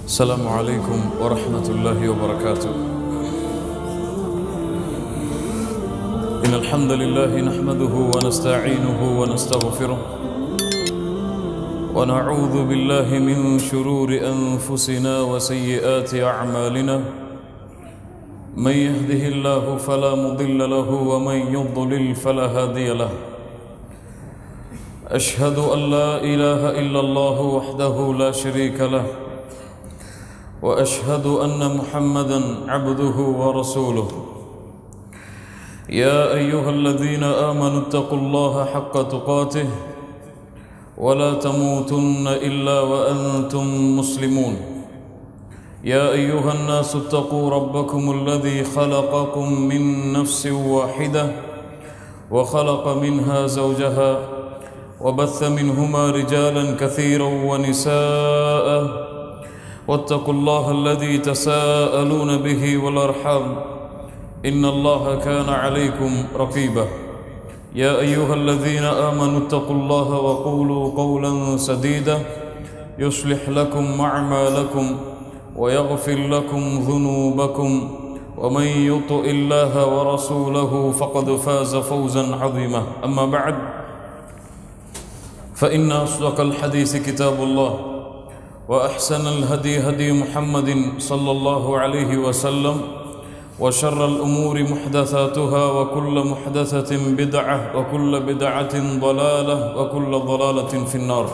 السلام عليكم ورحمة الله وبركاته. إن الحمد لله نحمده ونستعينه ونستغفره ونعوذ بالله من شرور أنفسنا وسيئات أعمالنا. من يهده الله فلا مضل له ومن يضلل فلا هادي له. أشهد أن لا إله إلا الله وحده لا شريك له وأشهد أن محمدًا عبده ورسوله. يا أيها الذين آمنوا اتقوا الله حق تقاته ولا تموتن إلا وأنتم مسلمون. يا أيها الناس اتقوا ربكم الذي خلقكم من نفس واحدة وخلق منها زوجها وبث منهما رجالا كثيرا ونساء واتقوا الله الذي تساءلون به والأرحام إن الله كان عليكم رقيبا. يا أيها الذين آمنوا اتقوا الله وقولوا قولا سديدا يصلح لكم أعمالكم ويغفر لكم ذنوبكم ومن يطع الله ورسوله فقد فاز فوزا عظيما. أما بعد فإن أصدق الحديث كتاب الله وأحسن الهدي هدي محمد صلى الله عليه وسلم وشر الأمور محدثاتها وكل محدثة بدعة وكل بدعة ضلالة وكل ضلالة في النار.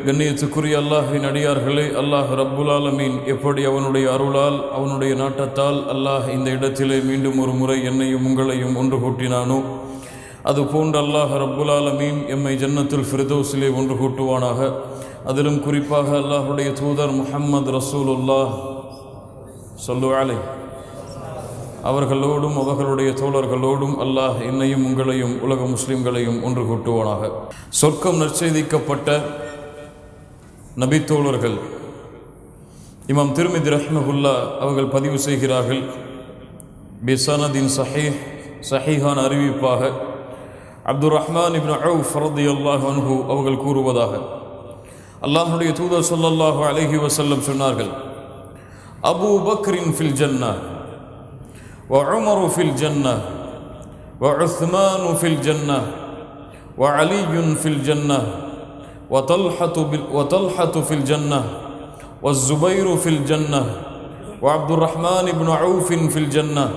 கண்ணியத்துக்குரிய அல்லாஹ்வின் அடியார்களே, அல்லாஹ் ரப்புல் ஆலமீன் எப்படி அவனுடைய அருளால் அவனுடைய நாட்டத்தால் அல்லாஹ் இந்த இடத்திலே மீண்டும் ஒரு முறை என்னையும் உங்களையும் ஒன்று கூட்டினானோ, அதுபோன்று அல்லாஹ் ரப்புல் ஆலமீன் எம்மை ஜன்னத்துல் ஃபிர்தௌஸிலே ஒன்று கூட்டுவானாக. அதிலும் குறிப்பாக அல்லாஹுடைய தூதர் முஹம்மது ரசூலுல்லாஹ் ஸல்லல்லாஹு அலைஹி அவர்களோடும் அவர்களுடைய தோழர்களோடும் அல்லாஹ் என்னையும் உங்களையும் உலக முஸ்லிம்களையும் ஒன்று கூட்டுவானாக. சொர்க்கம் நற்செய்திக்கப்பட்ட நபித்தோழர்கள் இமாம் திர்மிதி ரஹ்மஹுல்லாஹ் அவர்கள் பதிவு செய்கிறார்கள். பிஸனதின் சஹீஹான அறிவிப்பாக அப்துர் ரஹ்மான் இப்னு அவுஃப் ரலியல்லாஹு அன்ஹு அவர்கள் கூறுவதாக, அல்லாஹ்வுடைய தூதர் ஸல்லல்லாஹு அலைஹி வஸல்லம் சொன்னார்கள், அபூ பக்ரின் ஃபில் ஜன்னah வ உமரு ஃபில் ஜன்னah வ உஸ்மானு ஃபில் ஜன்னah வ அலியுன் ஃபில் ஜன்னah வ தல்ஹத்து ஃபில் ஜன்னah வ ஸுபைரு ஃபில் ஜன்னah வ அப்துர் ரஹ்மான் இப்னு அவுஃப் ஃபில் ஜன்னah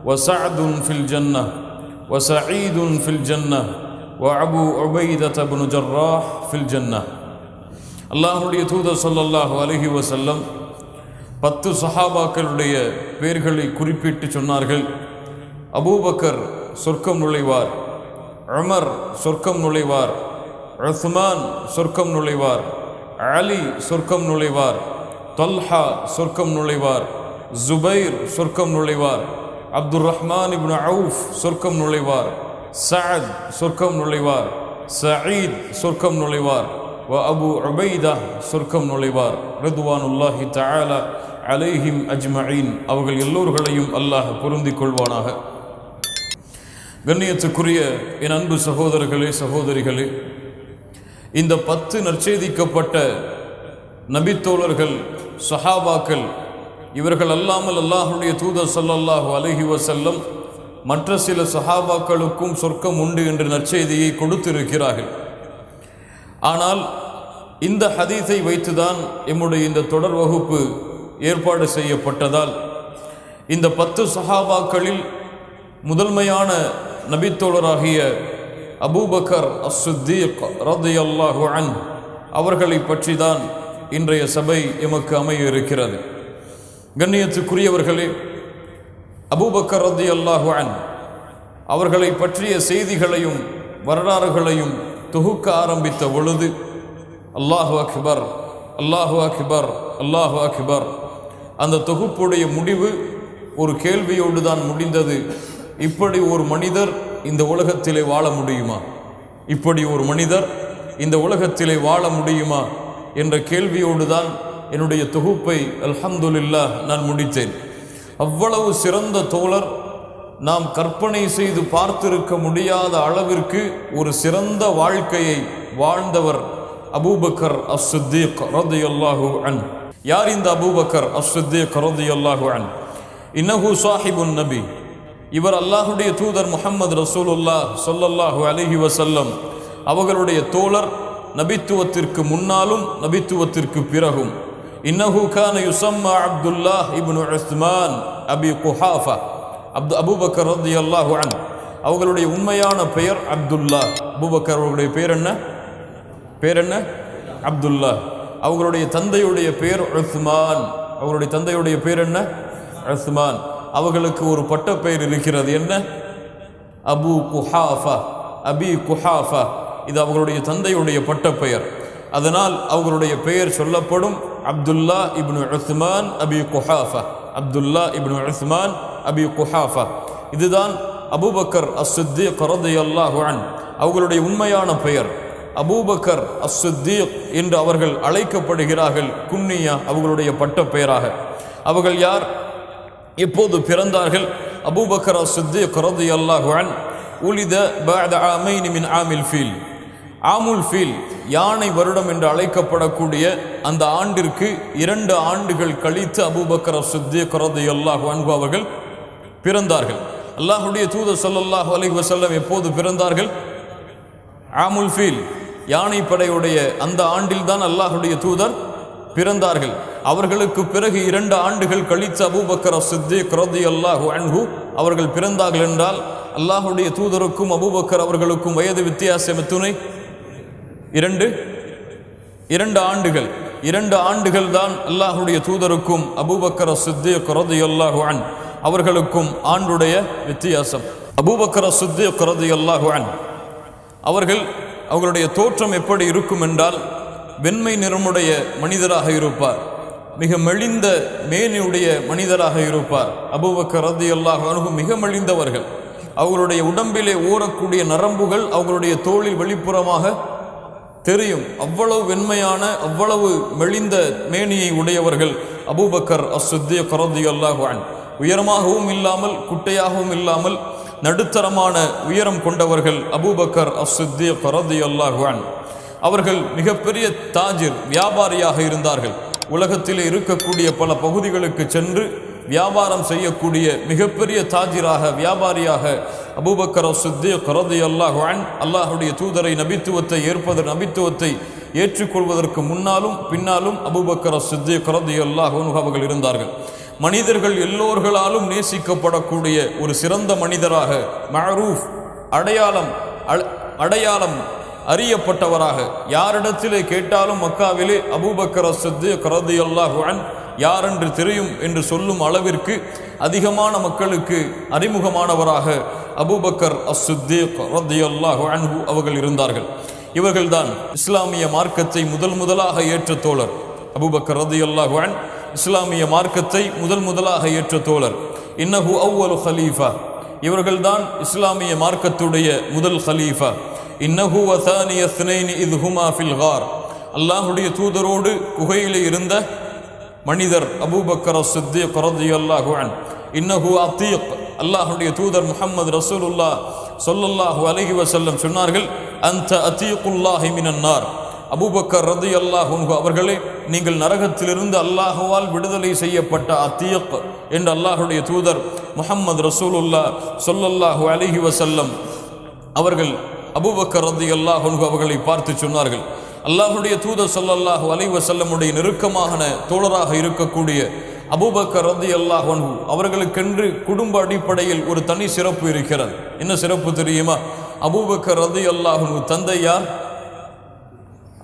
வ சஅதுன் ஃபில் ஜன்னah وسعيد في الجنة وأبو عبيدة بن جراح في الجنة. அல்லாஹ்வுடைய தூதர் ஸல்லல்லாஹு அலைஹி வஸல்லம் 10 சஹாபாக்களுடைய பெயர்களை குறிப்பிட்டு சொன்னார்கள். அபூபக்கர் சொர்க்கம் நுழைவார், உமர் சொர்க்கம் நுழைவார், உஸ்மான் சொர்க்கம் நுழைவார், அலி சொர்க்கம் நுழைவார், தல்ஹா சொர்க்கம் நுழைவார், ஜுபைர் சொர்க்கம் நுழைவார், அப்துர் ரஹ்மான் இப்னு அவுஃப் சொர்க்கம் நுழைவார், சஅத் சொர்க்கம் நுழைவார், சயீத் சொர்க்கம் நுழைவார், வ அபு உபைதா சொர்க்கம் நுழைவார். ரிதுவானுல்லாஹி தஆலா அலைஹிம் அஜ்மஈன். அவர்கள் எல்லோர்களையும் அல்லாஹ் பொருந்திக் கொள்வானாக. கண்ணியத்துக்குரிய என் அன்பு சகோதரர்களே, சகோதரிகளே, இந்த 10 நற்செய்திக்கப்பட்ட நபித்தோழர்கள், சஹாபாக்கள், இவர்கள் அல்லாமல் அல்லாஹ்வுடைய தூதர் ஸல்லல்லாஹு அலைஹி வஸல்லம் மற்ற சில சஹாபாக்களுக்கும் சொர்க்கம் உண்டு என்ற நற்செய்தியை கொடுத்திருக்கிறார்கள். ஆனால் இந்த ஹதீஸை வைத்துதான் எம்முடைய இந்த தொடர் வகுப்பு ஏற்பாடு செய்யப்பட்டதால் இந்த 10 சஹாபாக்களில் முதன்மையான நபித்தோழராகிய அபூபக்கர் அஸ்-சித்தீக் ரலியல்லாஹு அன்ஹு அவர்களை பற்றி தான் இன்றைய சபை எமக்கு அமைய இருக்கிறது. கண்ணியத்துக்குரியவர்களே, அபூபக்கர் ரலியல்லாஹு அன்ஹு அவர்களை பற்றிய செய்திகளையும் வரலாறுகளையும் தொகுக்க ஆரம்பித்த பொழுது அல்லாஹு அக்பர், அல்லாஹு அக்பர், அல்லாஹு அக்பர், அந்த தொகுப்புடைய முடிவு ஒரு கேள்வியோடு தான் முடிந்தது. இப்படி ஒரு மனிதர் இந்த உலகத்திலே வாழ முடியுமா? இப்படி ஒரு மனிதர் இந்த உலகத்திலே வாழ முடியுமா என்ற கேள்வியோடு தான் என்னுடைய தொகுப்பை அல்ஹம்துலில்லாஹ் நான் முடித்தேன். அவ்வளவு சிறந்த தோழர், நாம் கற்பனை செய்து பார்த்திருக்க முடியாத அளவிற்கு ஒரு சிறந்த வாழ்க்கையை வாழ்ந்தவர் அபூபக்கர் அஸ்-சித்தீக் ரலியல்லாஹு அன்ஹு. யார் இந்த அபூபக்கர் அஸ்-சித்தீக் ரலியல்லாஹு அன்ஹு? இன்னஹு சாஹிபுன் நபி, இவர் அல்லாஹுடைய தூதர் முஹம்மது ரசூலுல்லாஹ் ஸல்லல்லாஹு அலைஹி வஸல்லம் அவர்களுடைய தோழர், நபித்துவத்திற்கு முன்னாலும் நபித்துவத்திற்கு பிறகும். இன்னஹு கான யுஸம்மா அப்துல்லாஹ் இப்னு உஸ்மான் அபி குஹாஃபா. அபூபக்கர் ரலியல்லாஹு அன்ஹு அவர்களுடைய உண்மையான பெயர் அப்துல்லாஹ். அபூபக்கர் அவர்களுடைய பேர் என்ன? அப்துல்லாஹ். அவர்களுடைய தந்தையுடைய பெயர் உஸ்மான். அவர்களுடைய தந்தையுடைய பேர் என்ன? உஸ்மான். அவர்களுக்கு ஒரு பட்ட பெயர் இருக்கிறது, என்ன? அபு குஹாஃபா, அபி குஹாஃபா. இது அவர்களுடைய தந்தையுடைய பட்ட பெயர். அதனால் அவர்களுடைய பெயர் சொல்லப்படும் அப்துல்லா இப்னு உஸ்மான் அபி குஹாஃபா. அப்துல்லா இப்னு உஸ்மான் அபி குஹாஃபா. இதுதான் அபூபக்கர் அஸ்-சித்தீக் ரலியல்லாஹு அன்ஹு அவர்களுடைய உண்மையான பெயர். அபூபக்கர் அஸ்-சித்தீக் என்று அவர்கள் அழைக்கப்படுகிறார்கள், குன்னியா அவர்களுடைய பட்ட பெயராக. அவர்கள் யார்? எப்போது பிறந்தார்கள்? அபூபக்கர் அஸ்-சித்தீக் ரலியல்லாஹு அன்ஹு உலித பஅத ஆமைன் மின் ஆமில் ஃபீல். ஆமுல் ஃபீல், யானை வருடம் என்று அழைக்கப்படக்கூடிய அந்த ஆண்டிற்கு 2 ஆண்டுகள் கழித்து அபூபக்கர் அஸ்-சித்தீக் ரலியல்லாஹு அன்ஹு அவர்கள் பிறந்தார்கள். அல்லாஹ்வுடைய தூதர் ஸல்லல்லாஹு அலைஹி வஸல்லம் எப்போது பிறந்தார்கள்? ஆமுல் ஃபீல், யானை படையுடைய அந்த ஆண்டில்தான் அல்லாஹ்வுடைய தூதர் பிறந்தார்கள். அவர்களுக்கு பிறகு 2 ஆண்டுகள் கழித்து அபூபக்கர் அஸ்-சித்தீக் ரலியல்லாஹு அன்ஹு அவர்கள் பிறந்தார்கள் என்றால் அல்லாஹ்வுடைய தூதருக்கும் அபூபக்கர் அவர்களுக்கும் வயது வித்தியாசம் எத்தனை? 2 ஆண்டுகள். 2 ஆண்டுகள் தான் அல்லாஹ்வுடைய தூதருக்கும் அபூபக்கர் அஸ்-சித்தீக் ரலியல்லாஹு அன்ஹு அவர்களுக்கும் ஆண்டுடைய வித்தியாசம். அபூபக்கர் அஸ்-சித்தீக் ரலியல்லாஹு அன்ஹு அவர்களுடைய தோற்றம் எப்படி இருக்கும் என்றால், வெண்மை நிறமுடைய மனிதராக இருப்பார், மிக மெலிந்த மேனியுடைய மனிதராக இருப்பார். அபூபக்கர் ரலியல்லாஹு அன்ஹு மிக மெலிந்தவர்கள். அவர்களுடைய உடம்பிலே ஊறக்கூடிய நரம்புகள் அவர்களுடைய தோளில் வெளிப்புறமாக தெரியும். அவ்வளவு வெண்மையான, அவ்வளவு மெலிந்த மேனியை உடையவர்கள் அபூபக்கர் அஸ்-சித்தீக் ரலியல்லாஹு அன்ஹு. உயரமாகவும் இல்லாமல் குட்டையாகவும் இல்லாமல் நடுத்தரமான உயரம் கொண்டவர்கள் அபூபக்கர் அஸ்-சித்தீக் ரலியல்லாஹு அன்ஹு. அவர்கள் மிகப்பெரிய தாஜிர், வியாபாரியாக இருந்தார்கள். உலகத்திலே இருக்கக்கூடிய பல பகுதிகளுக்கு சென்று வியாபாரம் செய்யக்கூடிய மிகப்பெரிய தாஜிராக, வியாபாரியாக அபூபக்கர் அஸ்-சித்தீக் ரலியல்லாஹு அன்ஹு அல்லாஹ்வுடைய தூதரை, நபித்துவத்தை ஏற்றுக்கொள்வதற்கு முன்னாலும் பின்னாலும் அபூபக்கர் அஸ்-சித்தீக் ரலியல்லாஹு அன்ஹு அவர்கள் இருந்தார்கள். மனிதர்கள் எல்லோர்களாலும் நேசிக்கப்படக்கூடிய ஒரு சிறந்த மனிதராக, மஅரூஃப், அடையாளம் அறியப்பட்டவராக, யாரிடத்திலே கேட்டாலும் மக்காவிலே அபூபக்கர் அஸ்-சித்தீக் ரலியல்லாஹு அன்ஹு யாரென்று தெரியும் என்று சொல்லும் அளவிற்கு அதிகமான மக்களுக்கு அறிமுகமானவராக அபூபக்கர் அஸ்-சித்தீக் ரலியல்லாஹு அன்ஹு அவர்கள் இருந்தார்கள். இவர்கள்தான் இஸ்லாமிய மார்க்கத்தை முதலாக ஏற்ற தோழர். அபூபக்கர் ரலியல்லாஹு அன்ஹு இஸ்லாமிய மார்க்கத்தை முதலாக ஏற்ற தோழர். இன்னஹு அவ்வலு ஹலீஃபா, இவர்கள்தான் இஸ்லாமிய மார்க்கத்துடைய முதல் ஹலீஃபா. இன்னஹு வசானிய ஸ்னைனி இத் ஹுமா ஃபில் கார், அல்லாஹ்வுடைய தூதரோடு குகையிலே இருந்த மனிதர் அபூபக்கர் அஸ்-சித்தீக் ரலியல்லாஹு அன்ஹு. இன்னஹு அதீக், அல்லாஹ்வுடைய தூதர் முஹம்மது ரசூலுல்லாஹ் ஸல்லல்லாஹு அலைஹி வஸல்லம் சொன்னார்கள், அன்த அதீகுல்லாஹி மினன் நார். அபூபக்கர் ரலியல்லாஹு அன்ஹு அவர்களே, நீங்கள் நரகத்திலிருந்து அல்லாஹ்வால் விடுதலை செய்யப்பட்ட அதீக் என்று அல்லாஹ்வுடைய தூதர் முஹம்மது ரசூலுல்லாஹ் ஸல்லல்லாஹு அலைஹி வஸல்லம் அவர்கள் அபூபக்கர் ரலியல்லாஹு அன்ஹு அவர்களை பார்த்து சொன்னார்கள், அல்லாஹ்வுடைய தூதர் ஸல்லல்லாஹு அலைஹி வஸல்லமுடைய நெருக்கமான தோழராக இருக்கக்கூடிய அபூபக்கர் ரலியல்லாஹு அன்ஹு அவர்களுக்கென்று குடும்ப அடிப்படையில் ஒரு தனி சிறப்பு இருக்கிறது. என்ன சிறப்பு தெரியுமா? அபூபக்கர் ரலியல்லாஹு அன்ஹு தந்தை யார்?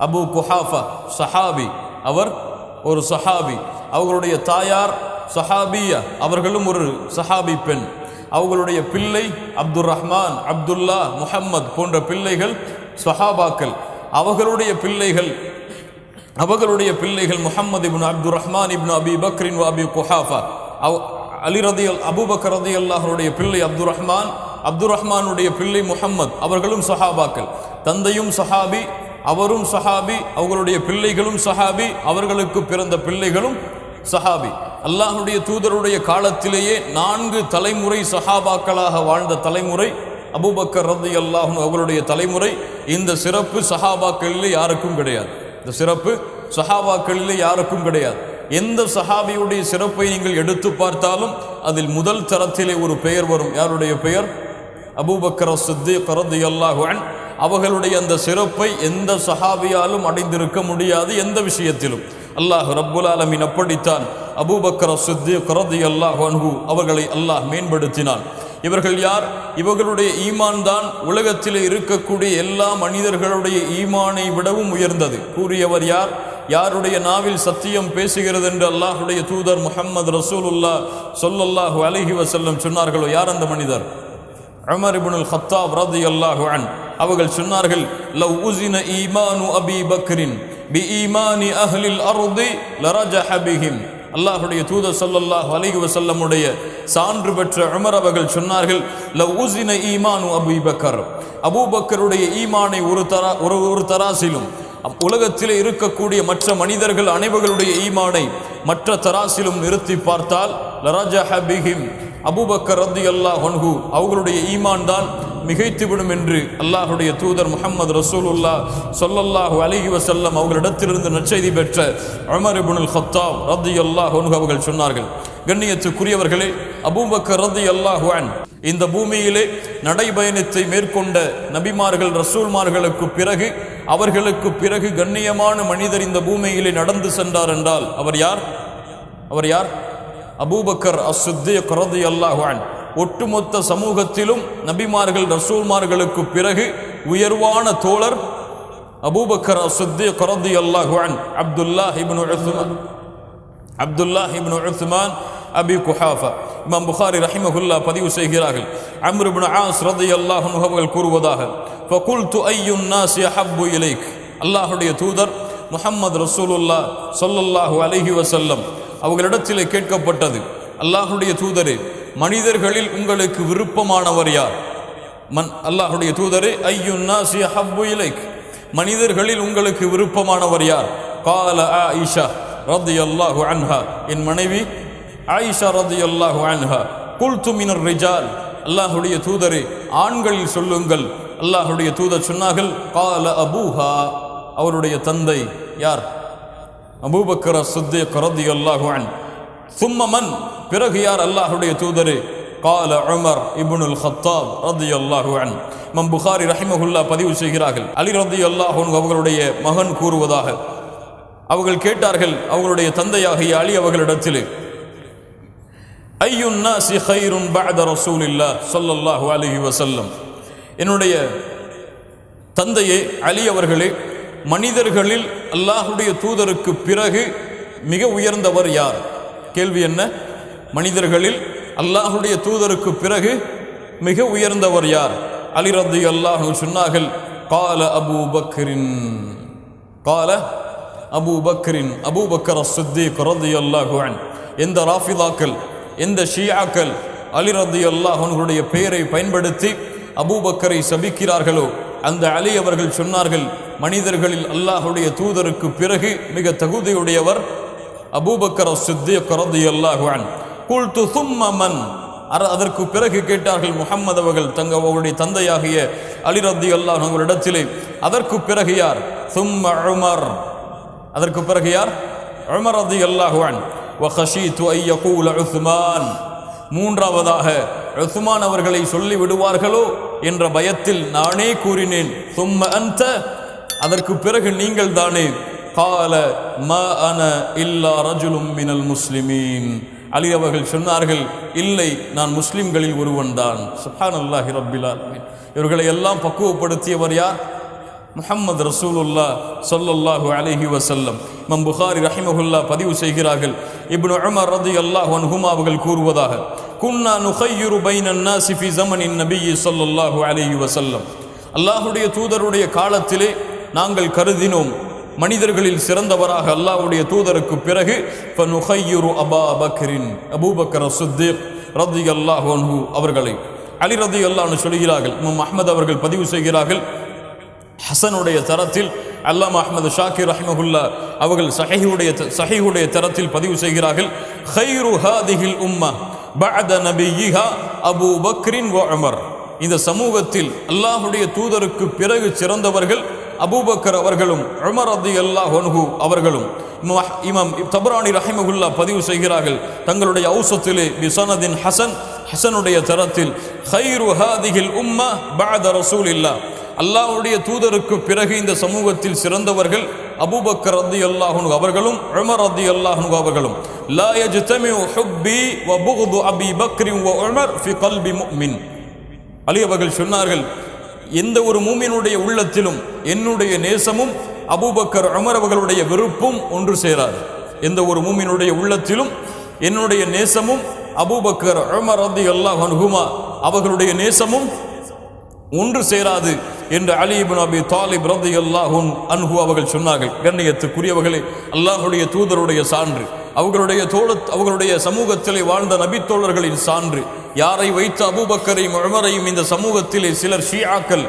அபு குஹாஃபா, சஹாபி. அவர் ஒரு சஹாபி. அவர்களுடைய தாயார் சஹாபியா, அவர்களும் ஒரு சஹாபி பெண். அவர்களுடைய பிள்ளை அப்துர் ரஹ்மான், அப்துல்லா, முஹம்மத் போன்ற பிள்ளைகள் சஹாபாக்கள். அவர்களுடைய பிள்ளைகள் முஹம்மது இப்னு அப்துர் ரஹ்மான் இப்னு அபி பக்ரின் வ அபி குஹாஃபா. அபூபக்கர் ரலியல்லாஹுடைய பிள்ளை அப்துர் ரஹ்மானுடைய பிள்ளை முஹம்மத், அவர்களும் சஹாபாக்கள். தந்தையும் சஹாபி, அவரும் சஹாபி, அவர்களுடைய பிள்ளைகளும் சஹாபி, அவர்களுக்கு பிறந்த பிள்ளைகளும் சஹாபி. அல்லாஹ்வுடைய தூதருடைய காலத்திலேயே 4 தலைமுறை சஹாபாக்களாக வாழ்ந்த தலைமுறை அபூபக்கர் ரலியல்லாஹு அன்ஹு அவர்களுடைய தலைமுறை. இந்த சிறப்பு சஹாபாக்களிலே யாருக்கும் கிடையாது. இந்த சிறப்பு சஹாபாக்களிலே யாருக்கும் கிடையாது. எந்த சஹாபியுடைய சிறப்பை நீங்கள் எடுத்து பார்த்தாலும் அதில் முதல் தரத்திலே ஒரு பெயர் வரும். யாருடைய பெயர்? அபூபக்கர் சித்தீக் ரலியல்லாஹு அன்ஹு. அவர்களுடைய அந்த சிறப்பை எந்த சஹாபியாலும் அடைந்திருக்க முடியாது எந்த விஷயத்திலும். அல்லாஹ் ரப்புல் ஆலமீன் அப்படித்தான் அபூபக்கர் சித்தீக் ரலியல்லாஹு அன்ஹு அவர்களை அல்லாஹ் மேம்படுத்தினான். இவர்கள் யார்? இவர்களுடைய ஈமான் தான் உலகத்தில் இருக்கக்கூடிய எல்லா மனிதர்களுடைய ஈமானை விடவும் உயர்ந்தது. கூறியவர் யார்? யாருடைய நாவில் சத்தியம் பேசுகிறது என்று அல்லாஹுடைய தூதர் முஹம்மது ரசூலுல்லாஹ் ஸல்லல்லாஹு அலைஹி வஸல்லம் சொன்னார்களோ, யார் அந்த மனிதர்? உமர் இப்னுல் கத்தாப் ரலியல்லாஹு அன்ஹு அவர்கள் சொன்னார்கள், லவ் உஸின ஈமானு அபீ பக்ரின் பி ஈமானி அஹ்லில் அர்தி லரஜஹ பிஹிம். அல்லாஹுடைய தூதர் ஸல்லல்லாஹு அலைஹி வஸல்லமுடைய சான்று பெற்ற உமர் அவர்கள் சொன்னார்கள், லவ் உஸின ஈமானு அபீ பக்கர், அபூபக்கருடைய ஈமானை ஒரு தராசிலும் உலகத்திலே இருக்கக்கூடிய மற்ற மனிதர்கள் அனைவர்களுடைய ஈமானை மற்ற தராசிலும் நிறுத்தி பார்த்தால் லரஜஹ பிஹிம், அபூபக்கர் ரலியல்லாஹு அன்ஹு அவர்களுடைய ஈமான் தான் மிகைத்துவிடும் என்று அல்லாஹுடைய தூதர் முஹம்மது ரசூலுல்லாஹ் ஸல்லல்லாஹு அலைஹி வஸல்லம் அவர்களிடத்திலிருந்து நற்செய்தி பெற்ற உமர் இப்னுல் கத்தாப் ரலியல்லாஹு அன்ஹு அவர்கள் சொன்னார்கள். கண்ணியத்துக்குரியவர்களே, அபூபக்கர் ரலியல்லாஹு அன்ஹு இந்த பூமியிலே நடைபயணத்தை மேற்கொண்ட நபிமார்கள் ரசூல்மார்களுக்கு பிறகு அவர்களுக்கு பிறகு கண்ணியமான மனிதர் இந்த பூமியிலே நடந்து சென்றார் என்றால் அவர் யார்? அவர் யார்? அபூபக்கர் அஸ்-சித்தீக் ரலியல்லாஹு அன்ஹு. ஒட்டுமொத்த சமூகத்திலும் நபிமார்கள் ரசூல்மார்களுக்கு பிறகு உயர்வான தோழர் அபூபக்கர் அஸ்-சித்தீக் ரலியல்லாஹு அன்ஹு. அப்துல்லாஹ் இப்னு உஸ்மான் அபி குஹாஃபா. இமாம் புகாரி ரஹிமஹுல்லாஹ் பதிவு செய்கிறார்கள், அம்ர் இப்னு ஆஸ் ரலியல்லாஹு அன்ஹு அவர்கள் கூறுவதாக, ஃபகுல்து அய்யுன் நாஸி அஹப்பு இலைக். அல்லாஹ்வுடைய தூதர் முஹம்மது ரசூலுல்லாஹ் ஸல்லல்லாஹு அலைஹி வஸல்லம் அவர்களிடத்திலே கேட்கப்பட்டது, அல்லாஹ்வுடைய தூதரே, மனிதர்களில் உங்களுக்கு விருப்பமானவர் யார்? அல்லாஹ்வுடைய தூதரே, அய்யுன் நாஸி அஹப்பு இலைக், மனிதர்களில் உங்களுக்கு விருப்பமானவர் யார்? கால ஆயிஷா ரலியல்லாஹு அன்ஹா, என் மனைவி ஆயிஷா ரலியல்லாஹு அன்ஹா. குல்து மினர் ரிஜால், அல்லாஹ்வுடைய தூதரே, ஆண்களில் சொல்லுங்கள். அல்லாஹ்வுடைய தூதர் சொன்னார்கள், கால அபூஹா, அவருடைய தந்தை. யார்? அபூபக்கர் சித்தீக் ரலியல்லாஹு அன்ஹு. சும்ம மன், பிறகு யார்? அல்லாஹ்வுடைய தூதரே, கால உமர் இப்னுல் கத்தாப் ரலியல்லாஹு அன்ஹு. இமாம் புகாரி ரஹிமஹுல்லாஹ் பதிவு செய்கிறார்கள், அலி ரலியல்லாஹு அன்ஹு அவர்களுடைய மகன் கூறுவதாக, அவர்கள் கேட்டார்கள் அவர்களுடைய தந்தையாகிய அலி அவர்களிடத்திலே, ஐயுன் நாஸி கைருன் பஅத ரசூலில்லாஹ் ஸல்லல்லாஹு அலைஹி வஸல்லம், என்னுடைய தந்தையே அலி அவர்களே, மனிதர்களில் அல்லாஹ்வுடைய தூதருக்கு பிறகு மிக உயர்ந்தவர் யார்? கேள்வி என்ன? மனிதர்களில் அல்லாஹ்வுடைய தூதருக்கு பிறகு மிக உயர்ந்தவர் யார்? அலி ரலியல்லாஹு அன்ஹு சொன்னார்கள், கால அபூபக்கரின், கால அபூபக்கரின், அபூபக்கர் அஸ்-சித்தீக் ரலியல்லாஹு அன்ஹு. எந்த ராஃபிதாக்கள், எந்த ஷியாக்கள் அலி ரலியல்லாஹு அன்ஹுடைய பெயரை பயன்படுத்தி அபூபக்கரை சபிக்கிறார்களோ, அந்த அலி அவர்கள் சொன்னார்கள், மனிதர்களில் அல்லாஹ்வுடைய தூதருக்கு பிறகு மிக தகுதியுடையவர் அபூபக்கர் அஸ்-சித்தீக் ரலியல்லாஹு அன்ஹு. குல்து சும்ம மன், அதற்கு பிறகு கேட்டார்கள் முஹம்மது அவர்கள் அவருடைய தந்தையாகிய அலி ரலியல்லாஹு அன்ஹு அவரிடத்திலே, அதற்கு பிறகு யார்? சும்ம உமர், அதற்கு பிறகு யார்? உமர் ரலியல்லாஹு அன்ஹு. வ கஷீது ஐ யகூல உஸ்மான், மூன்றாவதாக உஸ்மான் அவர்களை சொல்லி விடுவார்களோ என்ற பயத்தில் நானே கூறினேன், சும்ம அன்த, அதற்கு பிறகு நீங்கள் தானே. கால மா அன இல்லா ரஜுலும் மினல் முஸ்லிமீன், அலி அவர்கள் சொன்னார்கள், இல்லை, நான் முஸ்லிம்களில் ஒருவன் தான். சுப்ஹானல்லாஹி ரப்பில் ஆலமீன். இவர்களை எல்லாம் பக்குவப்படுத்தியவர் யார்? முஹம்மது ரசூலுல்லாஹ் ஸல்லல்லாஹு அலைஹி வஸல்லம். இமாம் புகாரி ரஹிமஹுல்லாஹ் பதிவு செய்கிறார்கள், இப்னு உமர் ரலியல்லாஹு அன்ஹுமா அவர்கள் கூறுவதாக, குன்னா நுகையிரு பைனன் நாஸி ஃபி ஸமனின் நபிய் ஸல்லல்லாஹு அலைஹி வஸல்லம், அல்லாஹ்வுடைய தூதருடைய காலத்திலே நாங்கள் கருதினோம் மனிதர்களில் சிறந்தவராக அல்லாஹ்வுடைய தூதருக்கு பிறகு ஃபனுகையிரு அபா பக்ரின், அபூபக்கர் சித்தீக் ரலியல்லாஹு அன்ஹு அவர்களை. அலி ரலியல்லாஹு அன்ஹு சொல்கிறார்கள், இமாம் அஹ்மத் அவர்கள் பதிவு செய்கிறார்கள், ஹசனுடைய தரத்தில் அல்லாமா அஹ்மது ஷாக்கிர் ரஹிமஹுல்லாஹ் அவர்கள் சஹீஹுடைய தரத்தில் பதிவு செய்கிறார்கள், கைரு ஹாதிஹில் உம்ம பஅத நபியிஹா அபூ பக்ரின் வ உமர், இந்த சமூகத்தில் அல்லாஹ்வுடைய தூதருக்கு பிறகு சிறந்தவர்கள் அபூபக்கர் அவர்களும் உமர் ரலியல்லாஹு அன்ஹு அவர்களும் இமாம் தபரானி ரஹிமஹுல்லா பதிவு செய்கிறார்கள் தங்களுடைய ஔஸத்திலே பிஸனதின் ஹசனுடைய தரத்தில் ഖൈറു ஹாதிஹில் உம்ம பஅத ரசூலில்லாஹ் அல்லாஹ்வுடைய தூதருக்கு பிறகு இந்த சமூகத்தில் சிறந்தவர்கள் அபூபக்கர் ரலியல்லாஹு அன்ஹு அவர்களும் உமர் ரலியல்லாஹு அன்ஹு அவர்களும் லா யஜ்தமிஉ ஹுப்பி வ புக்து அபீ பக்ர் வ உமர் ஃபி கல்பி முஃமின் அலி அவர்கள் சொன்னார்கள் எந்த ஒரு மூமினுடைய உள்ளத்திலும் என்னுடைய நேசமும் அபூபக்கர் உமர் அவர்களுடைய வெறுப்பும் ஒன்று சேராது. எந்த ஒரு மூமினுடைய உள்ளத்திலும் என்னுடைய நேசமும் அபூபக்கர் உமர் ரலியல்லாஹு அன்ஹுமா அவர்களுடைய நேசமும் ஒன்று சேராது என்று அலி இப்னு அபி தாலிப் ரலியல்லாஹு அன்ஹு அவர்கள் சொன்னார்கள். கண்ணியத்துக்குரியவர்களே, அல்லாஹ்வுடைய தூதருடைய சான்று, அவர்களுடைய சமூகத்திலே வாழ்ந்த நபித்தோழர்களின் சான்று, யாரை வைத்து அபூபக்கரையும் உமரையும் இந்த சமூகத்திலே சிலர் ஷியாக்கள்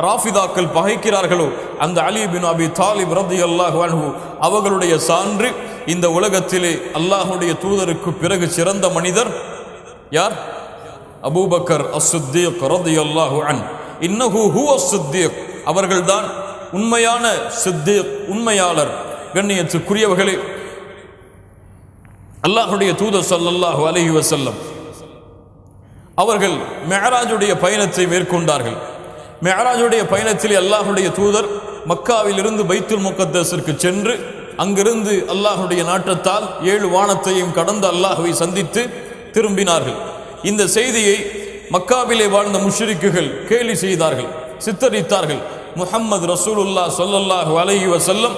ராஃபிதாக்கள் பகைக்கிறார்களோ அந்த அலி இப்னு அபி தாலிப் ரலியல்லாஹு அன்ஹு அவர்களுடைய சான்று. இந்த உலகத்திலே அல்லாஹ்வுடைய தூதருக்கு பிறகு சிறந்த மனிதர் யார்? அபூபக்கர் அஸ்-சித்தீக் ரலியல்லாஹு அன்ஹு. இன்னஹு ஹுவ அஸ்-சித்தீக், அவர்கள்தான் உண்மையான சித்தீக், உண்மையாளர். கண்ணியத்துக்குரியவர்களே, அல்லாஹ்வுடைய தூதர் ஸல்லல்லாஹு அலைஹி வஸல்லம் அவர்கள் மிஅராஜுடைய பயணத்தை மேற்கொண்டார்கள். மிஅராஜுடைய பயணத்தில் அல்லாஹ்வுடைய தூதர் மக்காவிலிருந்து பைத்துல் முகத்தஸிற்கு சென்று அங்கிருந்து அல்லாஹ்வுடைய நாட்டத்தால் 7 வானத்தையும் கடந்து அல்லாஹ்வை சந்தித்து திரும்பினார்கள். இந்த செய்தியை மக்காவிலே வாழ்ந்த முஷ்ரிக்குகள் கேலி செய்தார்கள், சித்தரித்தார்கள். முஹம்மது ரசூலுல்லாஹ் ஸல்லல்லாஹு அலைஹி வஸல்லம்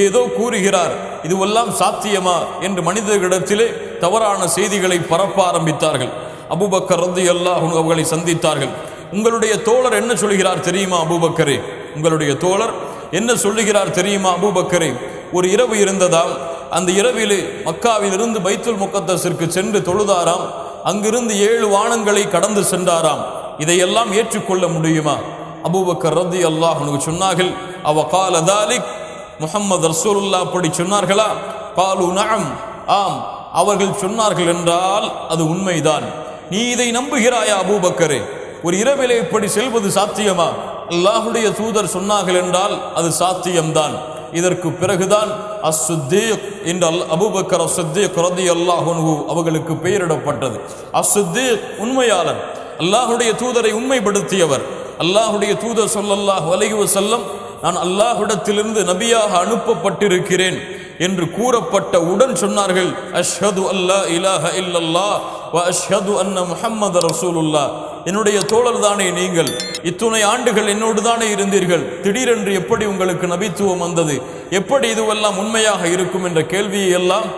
ஏதோ கூறுகிறார், இதுவெல்லாம் சாத்தியமா என்று மனிதர்களிடத்திலே தவறான செய்திகளை பரப்ப ஆரம்பித்தார்கள். அபூபக்கர் ரலியல்லாஹு அன்ஹு அவர்களை சந்தித்தார்கள். உங்களுடைய தோழர் என்ன சொல்கிறார் தெரியுமா அபூபக்கரே? உங்களுடைய தோழர் என்ன சொல்லுகிறார் தெரியுமா அபூபக்கரே? ஒரு இரவு இருந்ததாம், அந்த இரவிலே மக்காவிலிருந்து பைத்துல் முகத்தஸிற்கு சென்று தொழுதாராம், அங்கிருந்து 7 வானங்களை கடந்து சென்றாராம். இதையெல்லாம் ஏற்றுக்கொள்ள முடியுமா? அபூபக்கர் ரலியல்லாஹு அன்ஹு சொன்னார்கள், அவ கால தாலிக், முஹம்மது ரசூலுல்லாஹ் அப்படி சொன்னார்களா? காலு நஅம், ஆம் அவர்கள் சொன்னார்கள் என்றால் அது உண்மைதான். நீ இதை நம்புகிறாயா அபூபக்கரே? ஒரு இரவிலே இப்படி செல்வது சாத்தியமா? அல்லாஹ்வுடைய தூதர் சொன்னார்கள் என்றால் அது சாத்தியம்தான். இதற்கு பிறகுதான் அஸ்-சித்தீக் என்ற அபூபக்கர் அஸ்-சித்தீக் ரலியல்லாஹு அன்ஹு அவர்களுக்கு பெயரிடப்பட்டது. அஸ்-சித்தீக் உண்மையாளர், அல்லாஹ்வுடைய தூதரை உண்மைப்படுத்தியவர். அல்லாஹ்வுடைய தூதர் ஸல்லல்லாஹு அலைஹி வஸல்லம் நான் அல்லாஹ்விடத்திலிருந்து நபியாக அனுப்பப்பட்டிருக்கிறேன் என்று கூறப்பட்ட உடன் சொன்னார்கள், அஷ்ஹது அல்லா இலாஹ இல்லல்லாஹ் வ அஷ்ஹது அன்ன முஹம்மது ரசூலுல்லாஹ். என்னுடைய தோழர் தானே நீங்கள், இத்துணை ஆண்டுகள் என்னோடு தானே இருந்தீர்கள், திடீரென்று எப்படி உங்களுக்கு நபித்துவம் வந்தது? எப்படி இதுவெல்லாம் உண்மையாக இருக்கும் என்ற கேள்வியை எல்லாம்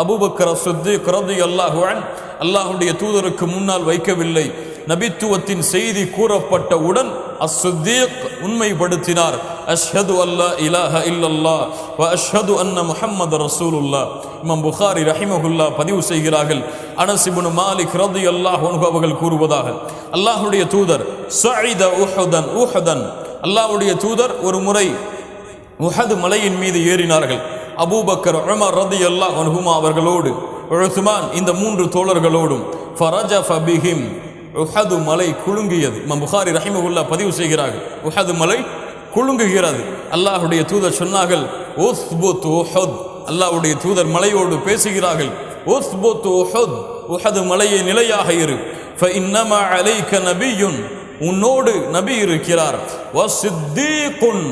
அபூபக்கர் அஸ்-சித்தீக் ரலியல்லாஹு அன்ஹு அல்லாஹ்வுடைய தூதருக்கு முன்னால் வைக்கவில்லை. நபித்துவத்தின் செய்தி கூறப்பட்டவுடன் அஸ்-சித்தீக் உண்மைப்படுத்தினார், அஷ்ஹது அல்லா இலாஹ இல்லல்லாஹ் வ அஷ்ஹது அன்ன முஹம்மது ரசூலுல்லாஹ். இமாம் புகாரி ரஹிமஹுல்லா பதிவு செய்கிறார்கள், அனஸ் இப்னு மாலிக் ரலியல்லாஹு அன்ஹு அவர்கள் கூறுவதாக, அல்லாஹ்வுடைய தூதர் ஸஅஇத உஹதன், அல்லாஹ்வுடைய தூதர் ஒரு முறை உஹது மலையின் மீது ஏறினார்கள். அபூபக்கர் உமர் ரலியல்லாஹு அன்ஹுமா அவர்களோடு உஸ்மான் இந்த 3 தோழர்களோடும் ஃபரஜஃப பிஹிம், உஹது மலை குலுங்கியது. இமாம் புகாரி ரஹிமஹுல்லா பதிவு செய்கிறார்கள், உஹது மலை குலுங்குகிறது. அல்லாஹ்வுடைய தூதர் சொன்னார்கள், உஸ்புத் உஹத், அல்லாஹ்வுடைய தூதர் மலையோடு பேசுகிறார்கள், உஸ்புத் உஹத், உஹது மலையே நிலையாக இரு. ஃபஇன்னமா அலைக நபியுன், உன்னோடு நபி இருக்கிறார். வஸித்தீகுன்,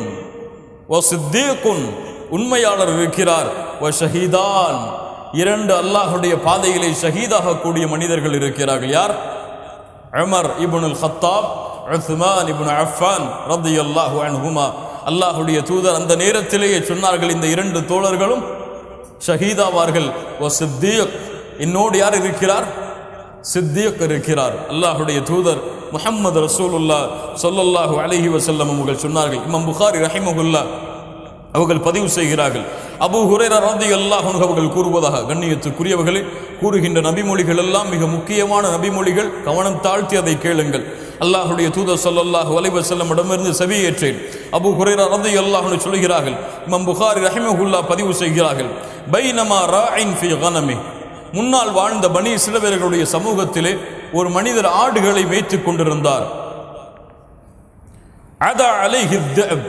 வஸித்தீகுன் உண்மையாளர் இருக்கிறார். வஷஹீதான், 2 அல்லாஹ்வுடைய பாதையிலே ஷஹீதாக கூடிய மனிதர்கள் இருக்கிறார்கள். யார்? உமர் இப்னுல் கத்தாப், உஸ்மான் இப்னு அஃபான் ரலியல்லாஹு அன்ஹுமா. அல்லாஹ்வுடைய தூதர் அந்த நேரத்திலேயே சொன்னார்கள், இந்த 2 தோழர்களும் ஷஹீதாவார்கள். வஸித்தீக், என்னோடு யார் இருக்கிறார்? சித்தீக் இருக்கிறார். அல்லாஹ்வுடைய தூதர் முஹம்மது ரசூலுல்லாஹ் ஸல்லல்லாஹு அலைஹி வஸல்லம் அவர்கள் சொன்னார்கள். இமாம் புகாரி ரஹிமஹுல்லா அவர்கள் பதிவு செய்கிறார்கள், அபூ ஹுரைரா ரலியல்லாஹு அன்ஹு அவர்கள் கூறுவதாக, கண்ணியத்துக்குரியவர்களே, கூறுகின்ற நபிமொழிகள் எல்லாம் மிக முக்கியமான நபிமொழிகள், கவனம் தாழ்த்தி அதை கேளுங்கள். அல்லாஹ்வுடைய தூதர் ஸல்லல்லாஹு அலைஹி வஸல்லம் இடமிருந்து செவியேற்றேன். அபூ ஹுரைரா ரலியல்லாஹு அன்ஹு சொல்கிறார்கள், இமாம் புகாரி ரஹிமஹுல்லா பதிவு செய்கிறார்கள், பைனமா ராஇன் ஃபீ கனமி, முன்னால் வாழ்ந்த பனி இஸ்ரவேலர்களுடைய சமூகத்திலே ஒரு மனிதர் ஆடுகளை மேய்த்துக் கொண்டிருந்தார். அதா அலைஹி الذئب,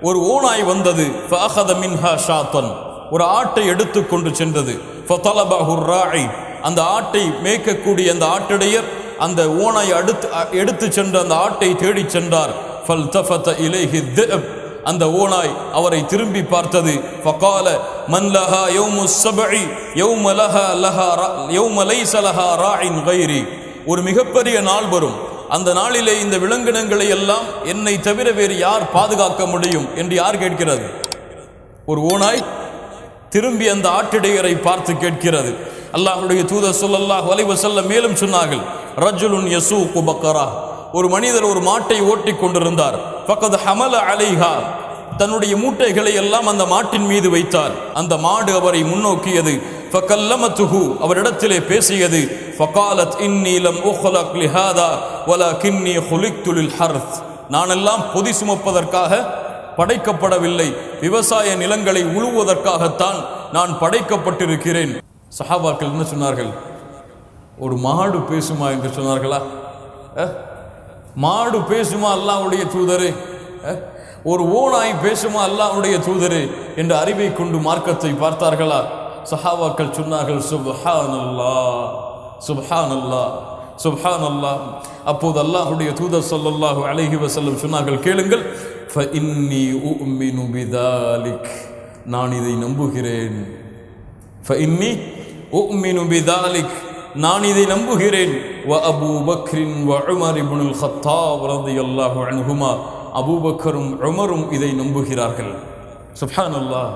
ஒரு ஓநாய் வந்தது. ஃபஅഖத மின்ஹா ஷாத்தன், ஒரு ஆட்டை எடுத்து கொண்டு சென்றது. ஃபதலபஹு ராஇ, அந்த ஆட்டை மேய்க்கக்கூடிய அந்த ஆட்டிடையர் அந்த ஓநாய் எடுத்து சென்ற அந்த ஆட்டை தேடி சென்றார். ஃபல்தஃபத இலைஹி திஅப், அந்த ஓநாய் அவரை திரும்பி பார்த்தது. ஃபகால மன் லஹா யௌமு ஸபஇ யௌம லைஸ லஹா ராஇன் கைரி, ஒரு மிகப்பெரிய நாள் வரும், அந்த நாளிலே இந்த விலங்கினங்களை எல்லாம் என்னை தவிர வேறு யார் பாதுகாக்க முடியும் என்று யார் கேட்கிறது? ஒரு ஓநாய் திரும்பி அந்த ஆட்டிடையரை பார்த்து கேட்கிறது. அல்லாஹ்வுடைய தூதர் ஸல்லல்லாஹு அலைஹி வஸல்லம் மேலும் சொன்னார்கள், ரஜுலுன் யசூகு பக்கரா, ஒரு மனிதர் ஒரு மாட்டை ஓட்டிக் கொண்டிருந்தார். ஃபகத் ஹமல அலைஹா, தன்னுடைய மூட்டைகளை எல்லாம் அந்த மாட்டின் மீது வைத்தார். அந்த மாடு அவரை முன்னோக்கியது. ஃபகல்லமத்துஹு, அவரிடத்திலே பேசியது. ஃபகாலத் இன்னி லம் உக்லக் லிஹாதா வலகின்னி குலிக்து லில் ஹர்த், நானெல்லாம் பொதி சுமப்பதற்காக படைக்கப்படவில்லை, விவசாய நிலங்களை உழுவதற்காகத்தான் நான் படைக்கப்பட்டிருக்கிறேன். சஹாபாக்கள் என்ன சொன்னார்கள்? ஒரு மாடு பேசுமா என்று சொன்னார்களா? மாடு பேசுமா அல்லாஹ்வுடைய தூதரே? ஒரு ஓநாய் பேசுமா அல்லாஹ்வுடைய தூதரே என்ற அறிவை கொண்டு மார்க்கத்தை பார்த்தார்களா? சஹாபாக்கள் சொன்னார்கள், சுப்ஹானல்லாஹ் சுப்ஹானல்லாஹ் சுப்ஹானல்லாஹ். அப்போது அல்லாஹ்வுடைய தூதர் ஸல்லல்லாஹு அலைஹி வஸல்லம் சொன்னார்கள், கேளுங்கள், ஃபஇன்னி உமினு பிதாலிக், நான் இதை நம்புகிறேன். ஃபஇன்னி உமினு பிதாலிக், நான் இதை நம்புகிறேன். வ அபூ பக்ரின் வ உமர் இப்னுல் கத்தாப் ரலியல்லாஹு அன்ஹுமா, அபூபக்கரும் உமரும் இதை நம்புகிறார்கள். சுப்ஹானல்லாஹ்.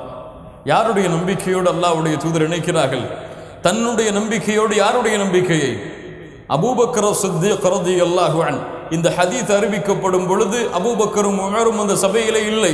யாருடைய நம்பிக்கையோடு அல்லாஹ்வுடைய தூதர் இணைக்கிறார்கள்? தன்னுடைய நம்பிக்கையோடு யாருடைய நம்பிக்கையை? அபூபக்கர் சித்தீக் ரலியல்லாஹு அன்ஹு. இந்த ஹதீஸ் அறிவிக்கப்படும் பொழுது அபூபக்கரும் உமரும் அந்த சபையிலே இல்லை.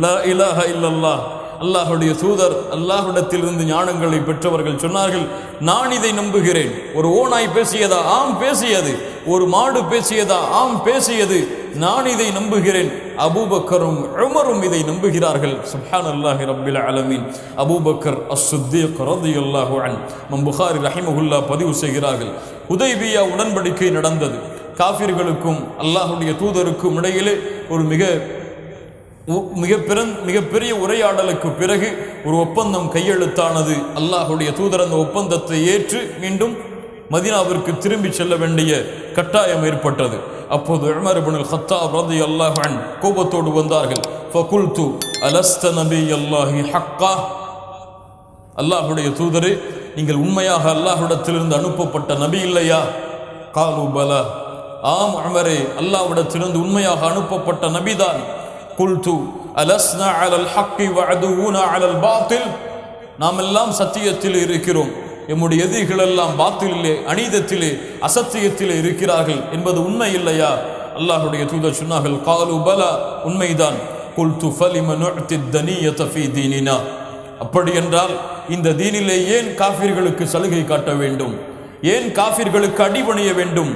லா இலாஹ இல்லல்லாஹ், அல்லாஹ்வுடைய தூதர் அல்லாஹ்விடத்திலிருந்து ஞானங்களை பெற்றவர்கள் சொன்னார்கள், நான் இதை நம்புகிறேன். ஒரு ஓநாய் பேசியதா? ஆம் பேசியது. ஒரு மாடு பேசியதா? ஆம் பேசியது. நான் இதை நம்புகிறேன். அபூபக்கரும் உமரும் இதை நம்புகிறார்கள். சுப்ஹானல்லாஹி ரப்பில் ஆலமீன். அபூபக்கர் அஸ்-சித்தீக் ரலியல்லாஹு அன்ஹு, இமாம் புகாரி ரஹிமஹுல்லாஹ் பதிவு செய்கிறார்கள், ஹுதைபியா உடன்படிக்கை நடந்தது. காஃபிர்களுக்கும் அல்லாஹ்வுடைய தூதருக்கும் இடையிலே ஒரு மிகப்பெரிய உரையாடலுக்கு பிறகு ஒரு ஒப்பந்தம் கையெழுத்தானது. அல்லாஹ்வுடைய தூதர் அந்த ஒப்பந்தத்தை ஏற்று மீண்டும் மதீனாவிற்கு திரும்பி செல்ல வேண்டிய கட்டாயம் ஏற்பட்டது. அப்போது உமர் இப்னுல் கத்தாப் ரலியல்லாஹு அன்ஹு கோபத்தோடு வந்தார்கள். ஃபகுல்து அலஸ்த நபியல்லாஹி ஹக்கா, அல்லாஹ்வுடைய தூதரே, நீங்கள் உண்மையாக அல்லாஹ்விடத்திலிருந்து அனுப்பப்பட்ட நபி இல்லையா? காலு பலா, ஆம் உமரே, அல்லாஹ்விடத்திலிருந்து உண்மையாக அனுப்பப்பட்ட நபிதான். குல்து அலஸ்னா அலல் ஹக்கி வஅதுவுனா அலல் பாத்தில், நாம் எல்லாம் சத்தியத்தில் இருக்கிறோம், எம்முடைய எதிரிகள் எல்லாம் பாத்திலே, அநீதத்திலே, அசத்தியத்திலே இருக்கிறார்கள் என்பது உண்மை இல்லையா? அல்லாஹ்வுடைய தூதர் சொன்னார்கள், காலு பலா, உண்மைதான். குல்து ஃபலிம நுஅதி தனியத ஃபீ தீனினா, அப்படி என்றால் இந்த தீனிலே ஏன் காஃபிர்களுக்கு சலுகை காட்ட வேண்டும்? ஏன் காஃபிர்களுக்கு அடிபணிய வேண்டும்?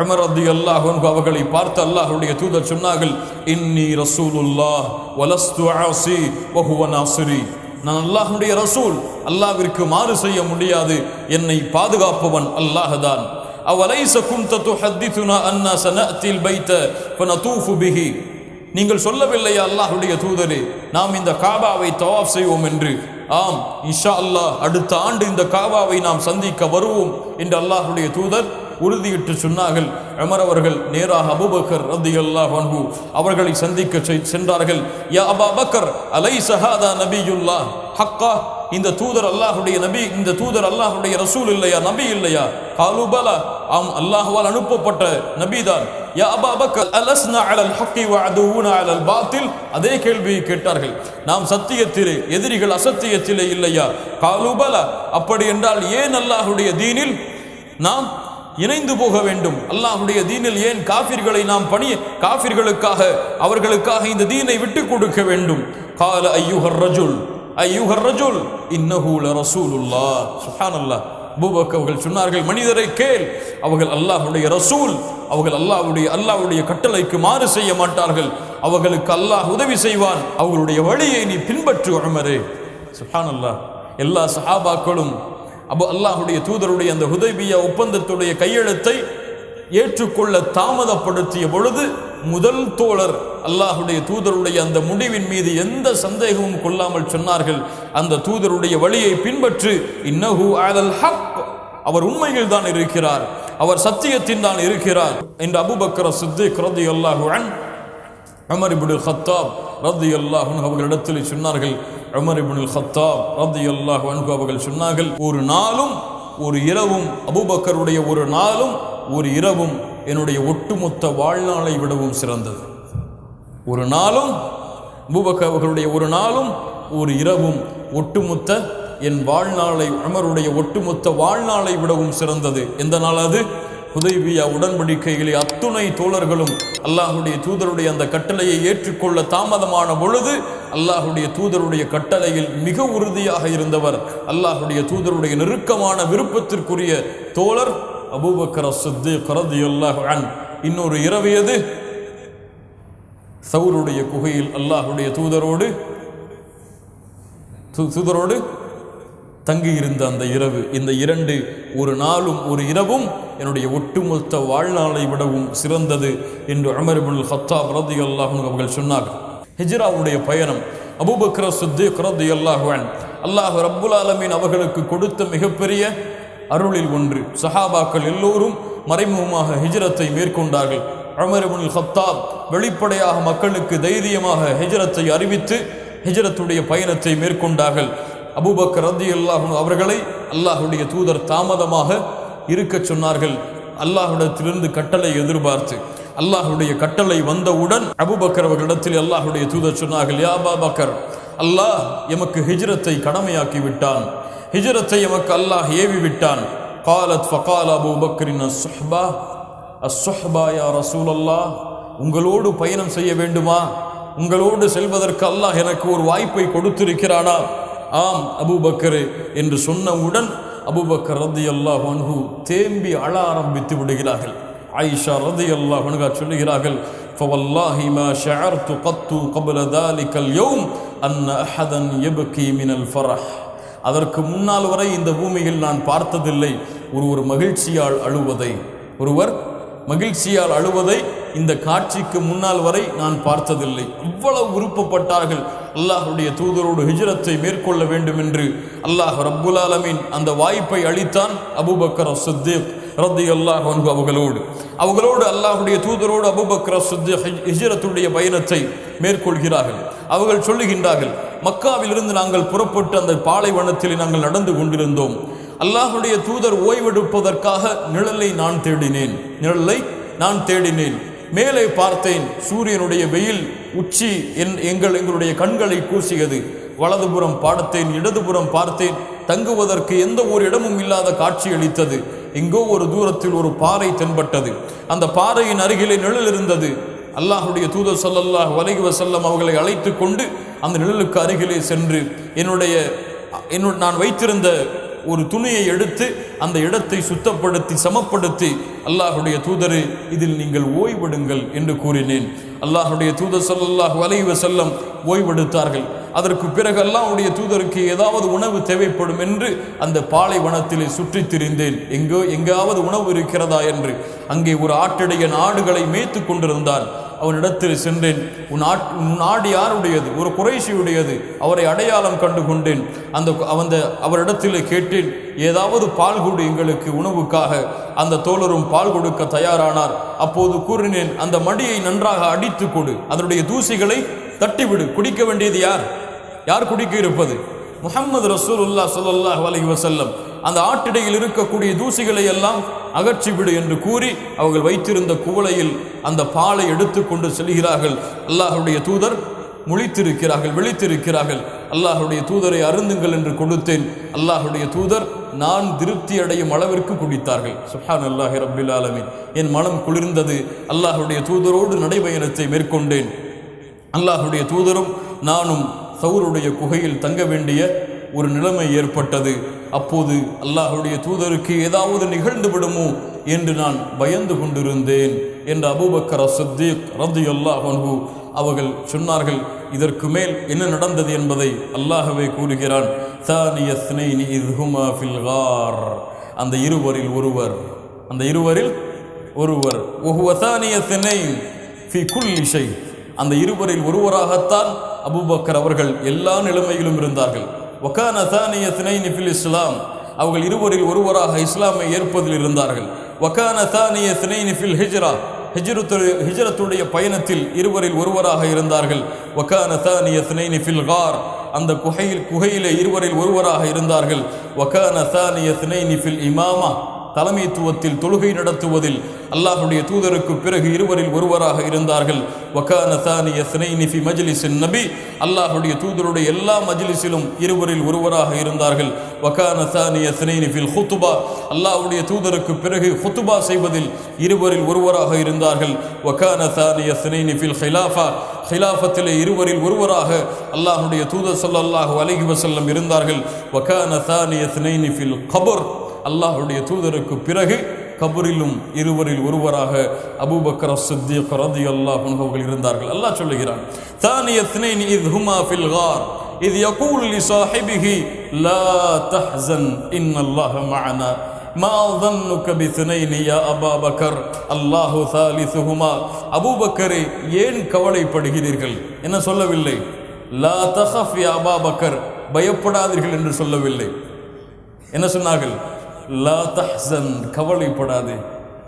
உமர் ரலியல்லாஹு அன்ஹு அவர்களை பார்த்து அல்லாஹ்வுடைய தூதர் சொன்னார்கள், இன்னி ரசூலுல்லாஹ் வலஸ்து ஆசி வஹுவ நாசிரி, நான் அல்லாஹ்வுடைய ரசூல், அல்லாஹ்விற்கு மாறு செய்ய முடியாது, என்னை பாதுகாப்பவன் அல்லாஹ்தான். அவலைஸ குன்த துஹத்திதுனா அன்னா சனஅத்தில் பைத ஃபனதூஃபு பிஹி, நீங்கள் சொல்லவில்லையா அல்லாஹ்வுடைய தூதரே, நாம் இந்த காபாவை தவாஃப் செய்வோம் என்று? ஆம், இன்ஷா அல்லாஹ் அடுத்த ஆண்டு இந்த காபாவை நாம் சந்திக்க வருவோம் என்று அல்லாஹ்வுடைய தூதர் உறுதியிட்டு சொன்னார்கள். உமர் அவர்கள் நேராக அபூபக்கர் ரலியல்லாஹு அன்ஹு அவர்களை சந்திக்க சென்றார்கள். யா அபா பக்கர், அலைஸ ஹாதா நபியுல்லாஹ் ஹக்கா, இந்த தூதர் அல்லாஹ்வுடைய நபி, இந்த தூதர் அல்லாஹ்வுடைய ரசூல் இல்லையா, நபி இல்லையா? காலு பலா, ஆம், அல்லாஹ்வால் அனுப்பப்பட்ட நபிதான். யா அபா பக்கர் அலஸ்னா அலல் ஹக்கி வஅதுவுனா அலல் பாத்தில், அதே கேள்வியை கேட்டார்கள். நாம் சத்தியத்திலே, எதிரிகள் அசத்தியத்திலே இல்லையா? காலு பலா, அப்படி என்றால் ஏன் அல்லாஹ்வுடைய தீனில் நாம் இணைந்து போக வேண்டும்? அல்லாஹ்வுடைய தீனில் ஏன் காஃபிர்களை நாம் காஃபிர்களுக்காக, அவர்களுக்காக இந்த தீனை விட்டு கொடுக்க வேண்டும்? கால ஐயுஹர் ரஜுல் இன்னஹு லரசூலுல்லாஹ். சுப்ஹானல்லாஹ். அபூபக்கர் அவர்கள் சொன்னார்கள், மனிதரை கேள், அவர்கள் அல்லாஹ்வுடைய ரசூல், அவர்கள் அல்லாஹ்வுடைய கட்டளைக்கு மாறு செய்ய மாட்டார்கள், அவர்களுக்கு அல்லாஹ் உதவி செய்வான், அவர்களுடைய வழியை நீ பின்பற்று உமரே. சுப்ஹானல்லாஹ். எல்லா சஹாபாக்களும் அல்லாஹ்வுடைய தூதருடைய அந்த ஹுதைபியா ஒப்பந்தத்துடைய கையெழுத்தை ஏற்றுக்கொள்ள தாமதப்படுத்திய பொழுது முதல் தோழர் அல்லாஹுடைய தூதருடைய அந்த முடிவின் மீது எந்த சந்தேகமும் கொள்ளாமல் சொன்னார்கள், அந்த தூதருடைய வழியை பின்பற்று, இன்னஹு அலல் ஹக், அவர் உண்மையில் தான் இருக்கிறார், அவர் சத்தியத்தின் தான் இருக்கிறார் என்று அபூபக்கர் சித்திக் ரலியல்லாஹு அன்ஹு உமர் இப்னுல் கத்தாப் ரலியல்லாஹு அன்ஹு அவர்களிடத்தில் சொன்னார்கள். உமர் இப்னுல் கத்தாப் ரலியல்லாஹு அன்ஹு அவர்கள் சொன்னார்கள், ஒரு நாளும் ஒரு இரவும், அபூபக்கருடைய ஒரு நாளும் ஒரு இரவும் என்னுடைய ஒட்டுமொத்த வாழ்நாளை விடவும் சிறந்தது. ஒரு நாளும் அபூபக்கர் அவர்களுடைய ஒரு நாளும் ஒரு இரவும் ஒட்டுமொத்த என் வாழ்நாளை, உமருடைய ஒட்டுமொத்த வாழ்நாளை விடவும் சிறந்தது. எந்த நாள் அது? ஹுதைபியா உடன்படிக்கையிலே அத்துணை தோழர்களும் அல்லாஹுடைய தூதருடைய அந்த கட்டளையை ஏற்றுக்கொள்ள தாமதமான பொழுது அல்லாஹுடைய தூதருடைய கட்டளையில் மிக உறுதியாக இருந்தவர், அல்லாஹுடைய தூதருடைய நெருக்கமான விருப்பத்திற்குரிய தோழர் அபூபக்கர் சித்திக் ரலியல்லாஹு அன்ஹு. இன்னொரு இரவு சௌருடைய குகையில் அல்லாஹுடைய தூதரோடு தங்கியிருந்த அந்த இரவு. இந்த இரண்டு, ஒரு நாளும் ஒரு இரவும் என்னுடைய ஒட்டுமொத்த வாழ்நாளை விடவும் சிறந்தது என்று உமர் இப்னுல் கத்தாப் ரலியல்லாஹு அன்ஹு அவர்கள் சொன்னார்கள். ஹிஜ்ராவுடைய பயணம், அபூபக்கர் சித்திக் ரலியல்லாஹு அன்ஹு அல்லாஹ் ரப்புல் ஆலமீன் அவர்களுக்கு கொடுத்த மிகப்பெரிய அருளில் ஒன்று. சஹாபாக்கள் எல்லோரும் மறைமுகமாக ஹிஜ்ரத்தை மேற்கொண்டார்கள். உமர் இப்னுல் கத்தாப் வெளிப்படையாக மக்களுக்கு தைரியமாக ஹிஜ்ரத்தை அறிவித்து ஹிஜ்ரத்துடைய பயணத்தை மேற்கொண்டார்கள். அபூபக்கர் ரலியல்லாஹு அன்ஹு அவர்களை அல்லாஹுடைய தூதர் தாமதமாக இருக்க சொன்னார்கள். அல்லாஹ்விடத்திலிருந்து கட்டளை எதிர்பார்த்து அல்லாஹுடைய கட்டளை வந்தவுடன் அபூபக்கர் அவர்களிடத்தில் அல்லாஹுடைய தூதர் சொன்னார்கள், யா அபூபக்கர், அல்லாஹ் எமக்கு ஹிஜ்ரத்தை கடமையாக்கி விட்டான், ஹிஜ்ரத்தை எமக்கு அல்லாஹ் ஏவி விட்டான். قالت فقال ابو بكر الصحبه يا رسول الله, உங்களோடு பயணம் செய்ய வேண்டுமா? உங்களோடு செல்வதற்கு அல்லாஹ் எனக்கு ஒரு வாய்ப்பை கொடுத்திருக்கிறானா? ஆம் அபூபக்கர் என்று சொன்னவுடன் அபூபக்கர் ரலியல்லாஹு அன்ஹு தேம்பி அழ ஆரம்பித்து விடுகிறார்கள். ஆயிஷா ரலியல்லாஹு அன்ஹா சொல்லுகிறார்கள், فوالله ما شعرت قط قبل ذلك اليوم ان احدا يبكي من الفرح. அதற்கு முன்னால் வரை இந்த பூமியில் நான் பார்த்ததில்லை ஒருவர் மகிழ்ச்சியால் அழுவதை, ஒருவர் மகிழ்ச்சியால் அழுவதை இந்த காட்சிக்கு முன்னால் வரை நான் பார்த்ததில்லை. அவ்வளவு விருப்பப்பட்டார்கள் அல்லாஹுடைய தூதரோடு ஹிஜ்ரத்தை மேற்கொள்ள வேண்டும் என்று. அல்லாஹ் ரப்புல் ஆலமீன் அந்த வாய்ப்பை அளித்தான். அபூபக்கர் சித்திக் ரலியல்லாஹு அன்ஹு அவர்களோடு அல்லாஹுடைய தூதரோடு அபூபக்கர் சித்திக் ஹிஜ்ரத்துடைய பயணத்தை மேற்கொள்கிறார்கள். அவர்கள் சொல்லுகின்றார்கள், மக்காவிலிருந்து நாங்கள் புறப்பட்டு அந்த பாலைவனத்தில் நாங்கள் நடந்து கொண்டிருந்தோம். அல்லாஹுடைய தூதர் ஓய்வெடுப்பதற்காக நிழலை நான் தேடினேன். மேலே பார்த்தேன், சூரியனுடைய வெயில் உச்சி எங்களுடைய கண்களை கூசியது. வலதுபுறம் பார்த்தேன், இடதுபுறம் பார்த்தேன், தங்குவதற்கு எந்த ஒரு இடமும் இல்லாத காட்சி அளித்தது. எங்கோ ஒரு தூரத்தில் ஒரு பாறை தென்பட்டது. அந்த பாறையின் அருகிலே நிழல் இருந்தது. அல்லாஹுடைய தூதர் ஸல்லல்லாஹு அலைஹி வஸல்லம் அவர்களை அழைத்து கொண்டு அந்த நிழலுக்கு அருகிலே சென்று நான் வைத்திருந்த ஒரு துணியை எடுத்து அந்த இடத்தை சுத்தப்படுத்தி சமப்படுத்தி, அல்லாஹுடைய தூதரே, இதில் நீங்கள் ஓய்வெடுங்கள் என்று கூறினேன். அல்லாஹுடைய தூதர் ஸல்லல்லாஹு அலைஹி வஸல்லம் ஓய்வெடுத்தார்கள். அதற்கு பிறகு அல்லாஹ்வுடைய தூதருக்கு ஏதாவது உணவு தேவைப்படும் என்று அந்த பாலைவனத்திலே சுற்றி திரிந்தேன், எங்காவது உணவு இருக்கிறதா என்று. அங்கே ஒரு ஆட்டிடையன் ஆடுகளை மேய்த்து கொண்டிருந்தான். அவனிடத்தில் சென்றேன். உன் ஆடு யாருடையது? ஒரு குறைஷியுடையது. அவரை அடையாளம் கண்டு கொண்டேன். அவரிடத்தில் கேட்டேன், ஏதாவது பால் கொடு எங்களுக்கு உணவுக்காக. அந்த தோழரும் பால் கொடுக்க தயாரானார். அப்போது கூறினேன், அந்த மடியை நன்றாக அடித்து கொடு, அதனுடைய தூசிகளை தட்டிவிடு. குடிக்க வேண்டியது யார் குடிக்க இருப்பது? முஹம்மது ரசூலுல்லாஹ் ஸல்லல்லாஹு அலைஹி வஸல்லம். அந்த ஆட்டிடையில் இருக்கக்கூடிய தூசிகளை எல்லாம் அகற்றிவிடு என்று கூறி அவர்கள் வைத்திருந்த குவளையில் அந்த பாலை எடுத்துக்கொண்டு செல்கிறார்கள். அல்லாஹுடைய தூதர் விழித்திருக்கிறார்கள். அல்லாஹுடைய தூதரை அருந்துங்கள் என்று கொடுத்தேன். அல்லாஹுடைய தூதர் நான் திருப்தி அடையும் அளவிற்கு குடித்தார்கள். சுப்ஹானல்லாஹி ரப்பில் ஆலமீன். என் மனம் குளிர்ந்தது. அல்லாஹுடைய தூதரோடு நடைபயணத்தை மேற்கொண்டேன். அல்லாஹுடைய தூதரும் நானும் சௌருடைய குகையில் தங்க வேண்டிய ஒரு நிலைமை ஏற்பட்டது. அப்போது அல்லாஹுடைய தூதருக்கு ஏதாவது நிகழ்ந்து விடுமோ என்று நான் பயந்து கொண்டிருந்தேன் என்று அபூபக்கர் சித்திக் ரலியல்லாஹு அன்ஹு அவர்கள் சொன்னார்கள். இதற்கு மேல் என்ன நடந்தது என்பதை அல்லாஹ்வே கூறுகிறான். தானிய ஸ்னைனி இத்ஹுமா ஃபில் கார். அந்த இருவரில் ஒருவர் அந்த இருவரில் ஒருவராகத்தான் அபூபக்கர் அவர்கள் எல்லா நிலைமையிலும் இருந்தார்கள். வகான தானிய த்னைனி ஃபில் இஸ்லாம், அவர்கள் இருவரில் ஒருவராக இஸ்லாமை ஏற்பதில் இருந்தார்கள். வகான தானிய த்னைனி ஃபில் ஹிஜ்ரா, ஹிஜ்ரத்துடைய பயணத்தில் இருவரில் ஒருவராக இருந்தார்கள். வகான தானிய த்னைனி ஃபில் கார், அந்த குகையிலே இருவரில் ஒருவராக இருந்தார்கள். வகான தானிய த்னைனி ஃபில் இமாமா, தலைமைத்துவத்தில் தொழுகை நடத்துவதில் அல்லாஹுடைய தூதருக்கு பிறகு இருவரில் ஒருவராக இருந்தார்கள். வகான தானிய த்னைனி ஃபி மஜ்லிஸின் நபி, அல்லாஹுடைய தூதருடைய எல்லா மஜ்லிஸிலும் இருவரில் ஒருவராக இருந்தார்கள். வகான தானிய த்னைனி ஃபில் ஹுத்பா, அல்லாஹுடைய தூதருக்கு பிறகு ஹுத்பா செய்வதில் இருவரில் ஒருவராக இருந்தார்கள். வகான தானிய த்னைனி ஃபில் ஹிலாஃபா, ஹிலாஃபத்திலே இருவரில் ஒருவராக அல்லாஹுடைய தூதர் ஸல்லல்லாஹு அலைஹி வஸல்லம் இருந்தார்கள். வகான தானிய த்னைனி ஃபில் கபர், அல்லாஹுடைய தூதருக்கு பிறகு கபரிலும் இருவரில் ஒருவராக அபூபக்கர் அஸ்-சித்தீக் ரலியல்லாஹு அன்ஹு அவர்கள் இருந்தார்கள். அல்லாஹ் சொல்லுகிறான், தானிய த்னைனி இத் ஹுமா ஃபில் கார் இத் யகூல் லி ஸாஹிபிஹி லா தஹ்ஸன் இன்னல்லாஹ மஅனா மா ظنك بثنين يا ابا بكر الله ثالثهما. அபூபக்கரே, ஏன் கவலைப்படுகிறீர்கள்? என்ன சொல்லவில்லை? லா தஹஃப் யா அபா பக்கர், பயப்படாதீர்கள் என்று சொல்லவில்லை. என்ன சொன்னார்கள்? லா தஹ்சன், கவலைப்படாதே.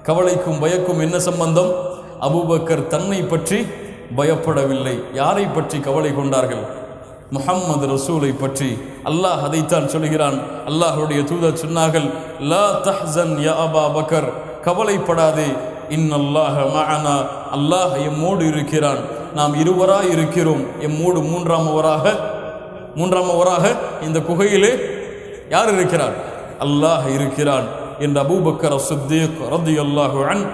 கவலைக்கும் பயக்கும் என்ன சம்பந்தம்? அபூபக்கர் தன்னை பற்றி பயப்படவில்லை. யாரை பற்றி கவலை கொண்டார்கள்? முஹம்மது ரசூலை பற்றி. அல்லாஹ் அதைத்தான் சொல்கிறான். அல்லாஹுடைய தூதர் சொன்னார்கள், லா தஹ்சன் யா அபா பக்கர், கவலைப்படாதே. இன்னல்லாஹ மஅனா, அல்லாஹ் எம்மோடு இருக்கிறான். நாம் இருவராய் இருக்கிறோம். எம்மோடு மூன்றாமவராக இந்த குகையிலே யார் இருக்கிறார்? அல்லாஹ் இருக்கிறான் என்று அபூபக்கர் அஸ்-சித்தீக் ரலியல்லாஹு அன்ஹு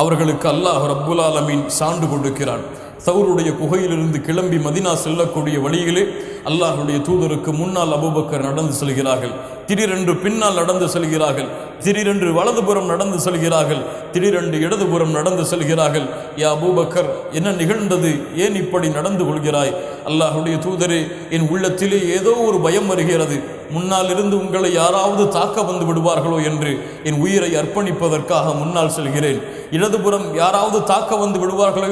அவர்களுக்கு அல்லாஹ் ரப்புல் ஆலமீன் சான்று கொடுக்கிறான். சவுருடைய குகையிலிருந்து கிளம்பி மதீனா செல்லக்கூடிய வழியிலே அல்லாஹுடைய தூதருக்கு முன்னால் அபூபக்கர் நடந்து செல்கிறார்கள். திடீரென்று பின்னால் நடந்து செல்கிறார்கள். திடீரென்று வலதுபுறம் நடந்து செல்கிறார்கள். திடீரென்று இடதுபுறம் நடந்து செல்கிறார்கள். யா அபூபக்கர், என்ன நிகழ்ந்தது? ஏன் இப்படி நடந்து கொள்கிறாய்? அல்லாஹுடைய தூதரே, என் உள்ளத்திலே ஏதோ ஒரு பயம் வருகிறது. முன்னால் இருந்து உங்களை யாராவது தாக்க வந்து விடுவார்களோ என்று என் உயிரை அர்ப்பணிப்பதற்காக முன்னால் செல்கிறேன். இடதுபுறம் யாராவது தாக்க வந்து விடுவார்களோ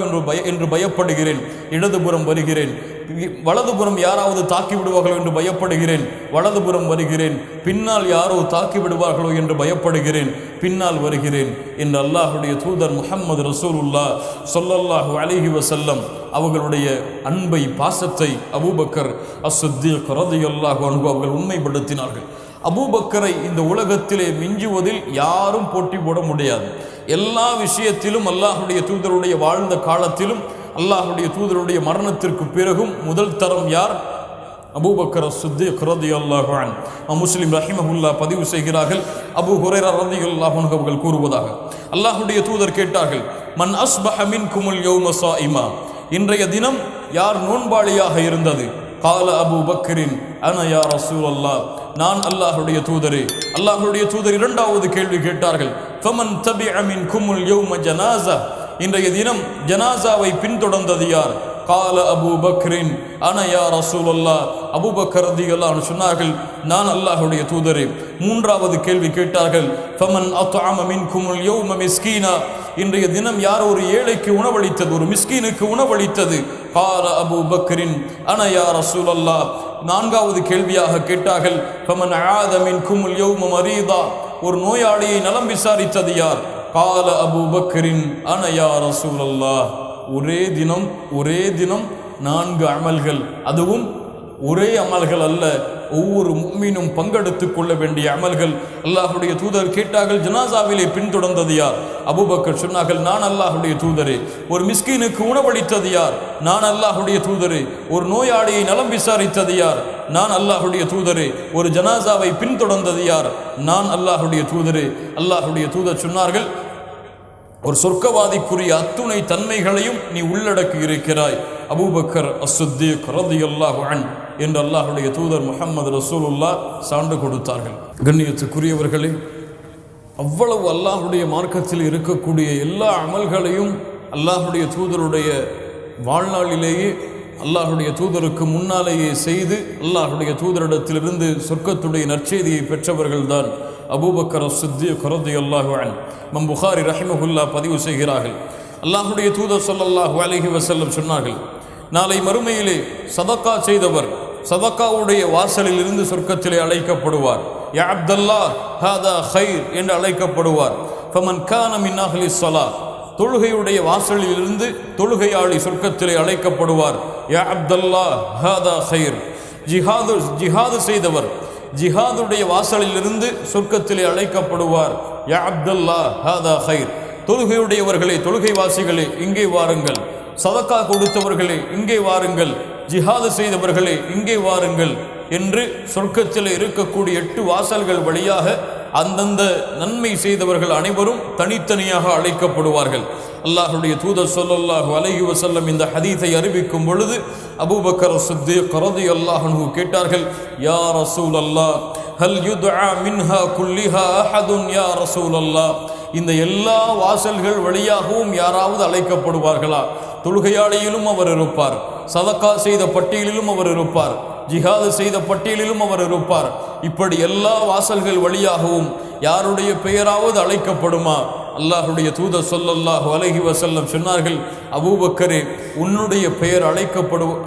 என்று பயப்படுகிறேன். இடதுபுறம் வருகிறேன். வலதுபுறம் யாராவது தாக்கி விடுவார்களோ என்று பயப்படுகிறேன். வலதுபுறம் வருகிறேன். பின்னால் யாரோ தாக்கி விடுவார்களோ என்று பயப்படுகிறேன். பின்னால் வருகிறேன் என்று அல்லாஹுடைய தூதர் முஹம்மது ரசூலுல்லாஹ் ஸல்லல்லாஹு அலைஹி வஸல்லம் அவர்களுடைய அன்பை, பாசத்தை அபூபக்கர் அஸ்-சித்தீக் ரலியல்லாஹு அன்ஹு அவர்கள் உண்மைப்படுத்தினார்கள். அபூபக்கரை இந்த உலகத்திலே மிஞ்சுவதில் யாரும் போட்டி போட முடியாது. எல்லா விஷயத்திலும் அல்லாஹுடைய தூதருடைய வாழ்ந்த காலத்திலும் அல்லாஹுடைய தூதருடைய மரணத்திற்கு பிறகும் முதல் தரம் யார்? அபூபக்கர் அஸ்-சித்தீக் ரலியல்லாஹு அன்ஹு. முஸ்லிம் ரஹிமஹுல்லாஹ் பதிவு செய்கிறார்கள். அபூ ஹுரைரா ரலியல்லாஹு அன்ஹு அவர்கள் கூறுவதாக, அல்லாஹுடைய தூதர் கேட்டார்கள், மன் அஸ்பஹ மின்குமுல் யௌம ஸாயிமா, இன்றைய தினம் யார் நோன்பாளியாக இருந்தது? கால அபூ பக்கரின் அன யா ரசூலல்லாஹ், நான் அல்லாஹுடைய தூதரே. அல்லாஹுடைய தூதர் இரண்டாவது கேள்வி கேட்டார்கள், ஃபமன் தபிஅ மின்குமுல் யௌம ஜனாஸா, இன்றைய தினம் ஜனாசாவை பின்தொடர்ந்தது யார்? கால அபூ பக்ரின் அன யா ரசூலல்லாஹ், அபூபக்கர் ரலியல்லாஹு அன்ஹு சொன்னார்கள், நான் அல்லாஹுடைய தூதரே. மூன்றாவது கேள்வி கேட்டார்கள், ஃபமன் அத்அம மின்குமுல் யௌம மிஸ்கீனா, இன்றைய தினம் யார் ஒரு ஏழைக்கு உணவளித்தது, ஒரு மிஸ்கீனுக்கு உணவளித்தது? கால அபூ பக்ரின் அன யா ரசூலல்லாஹ். நான்காவது கேள்வியாக கேட்டார்கள், ஃபமன் ஆத மின்குமுல் யௌம மரீதா, ஒரு நோயாளியை நலம் விசாரித்தது யார்? கால அபூ பக்ரின் அன யா ரசூலல்லாஹ். ஒரே தினம் 4 அமல்கள், அதுவும் ஒரே அமல்கள் அல்ல, ஒவ்வொரு முஃமினும் பங்கெடுத்துக் கொள்ள வேண்டிய அமல்கள். அல்லாஹுடைய தூதர் கேட்டார்கள், ஜனாசாவிலே பின்தொடர்ந்தது யார்? அபூபக்கர் சொன்னார்கள், நான் அல்லாஹுடைய தூதரே. ஒரு மிஸ்கீனுக்கு உணவளித்தது யார்? நான் அல்லாஹுடைய தூதரே. ஒரு நோயாளியை நலம் விசாரித்தது யார்? நான் அல்லாஹுடைய தூதரே. ஒரு ஜனாசாவை பின்தொடர்ந்தது யார்? நான் அல்லாஹுடைய தூதரே. அல்லாஹுடைய தூதர் சொன்னார்கள், ஒரு சொர்க்கவாதிக்குரிய அத்துணை தன்மைகளையும் நீ உள்ளடக்கி இருக்கிறாய் அபூபக்கர் அஸ்-சித்தீக் ரலியல்லாஹு அன்ஹு என்று அல்லாஹுடைய தூதர் முஹம்மது ரசூலுல்லாஹ் சான்று கொடுத்தார்கள். கண்ணியத்துக்குரியவர்களே, அவ்வளவு அல்லாஹுடைய மார்க்கத்தில் இருக்கக்கூடிய எல்லா அமல்களையும் அல்லாஹுடைய தூதருடைய வாழ்நாளிலேயே அல்லாஹுடைய தூதருக்கு முன்னாலேயே செய்து அல்லாஹுடைய தூதரிடத்திலிருந்து சொர்க்கத்துடைய நற்செய்தியை பெற்றவர்கள்தான் அபூபக்கர் சித்தீக் ரலியல்லாஹு அன்ஹு. இமாம் புகாரி ரஹிமஹுல்லா பதிவு செய்கிறார்கள், அல்லாஹுடைய தூதர் ஸல்லல்லாஹு அலைஹி வஸல்லம் சொன்னார்கள், நாளை மறுமையிலே சதக்கா செய்தவர் சதக்காவுடைய வாசலில் இருந்து சொர்க்கத்திலே அழைக்கப்படுவார். யா அப்துல்லாஹ் ஹாதா கைர் என்று அழைக்கப்படுவார். ஃபமன் கான மின் அஹ்லி ஸலாத், தொழுகையுடைய வாசலில் இருந்து தொழுகையாளி சொர்க்கத்திலே அழைக்கப்படுவார். யா அப்துல்லாஹ் ஹாதா கைர். ஜிஹாது செய்தவர் ஜிஹாதுடைய வாசலில் இருந்து சொர்க்கத்திலே அழைக்கப்படுவார். யா அப்துல்லாஹ் ஹாதா கைர். தொழுகையுடையவர்களே, தொழுகைவாசிகளே இங்கே வாருங்கள். சதக்கா கொடுத்தவர்களே இங்கே வாருங்கள். ஜிஹாது செய்தவர்களே இங்கே வாருங்கள் என்று சொர்க்கத்தில் இருக்கக்கூடிய 8 வாசல்கள் வழியாக அந்தந்த நன்மை செய்தவர்கள் அனைவரும் தனித்தனியாக அழைக்கப்படுவார்கள். அல்லாஹுடைய தூதர் ஸல்லல்லாஹு அலைஹி வஸல்லம் இந்த ஹதீஸை அறிவிக்கும் பொழுது அபூபக்கர் சித்தீக் ரலியல்லாஹு அன்ஹு கேட்டார்கள், யா ரசூலல்லாஹ் ஹல் யுத்ஆ மின்ஹா குல்லிஹா அஹதுன் யா ரசூலல்லாஹ், இந்த எல்லா வாசல்கள் வழியாகவும் யாராவது அழைக்கப்படுவார்களா? தொழுகையாளியிலும் அவர் இருப்பார், சதக்கா செய்த பட்டியலிலும் அவர் இருப்பார், ஜிஹாது செய்த பட்டியலிலும் அவர் இருப்பார். இப்படி எல்லா வாசல்கள் வழியாகவும் யாருடைய பெயராவது அழைக்கப்படுமா? அல்லாஹுடைய தூதர் ஸல்லல்லாஹு அலைஹி வஸல்லம் சொன்னார்கள், அபூபக்கரே உன்னுடைய பெயர்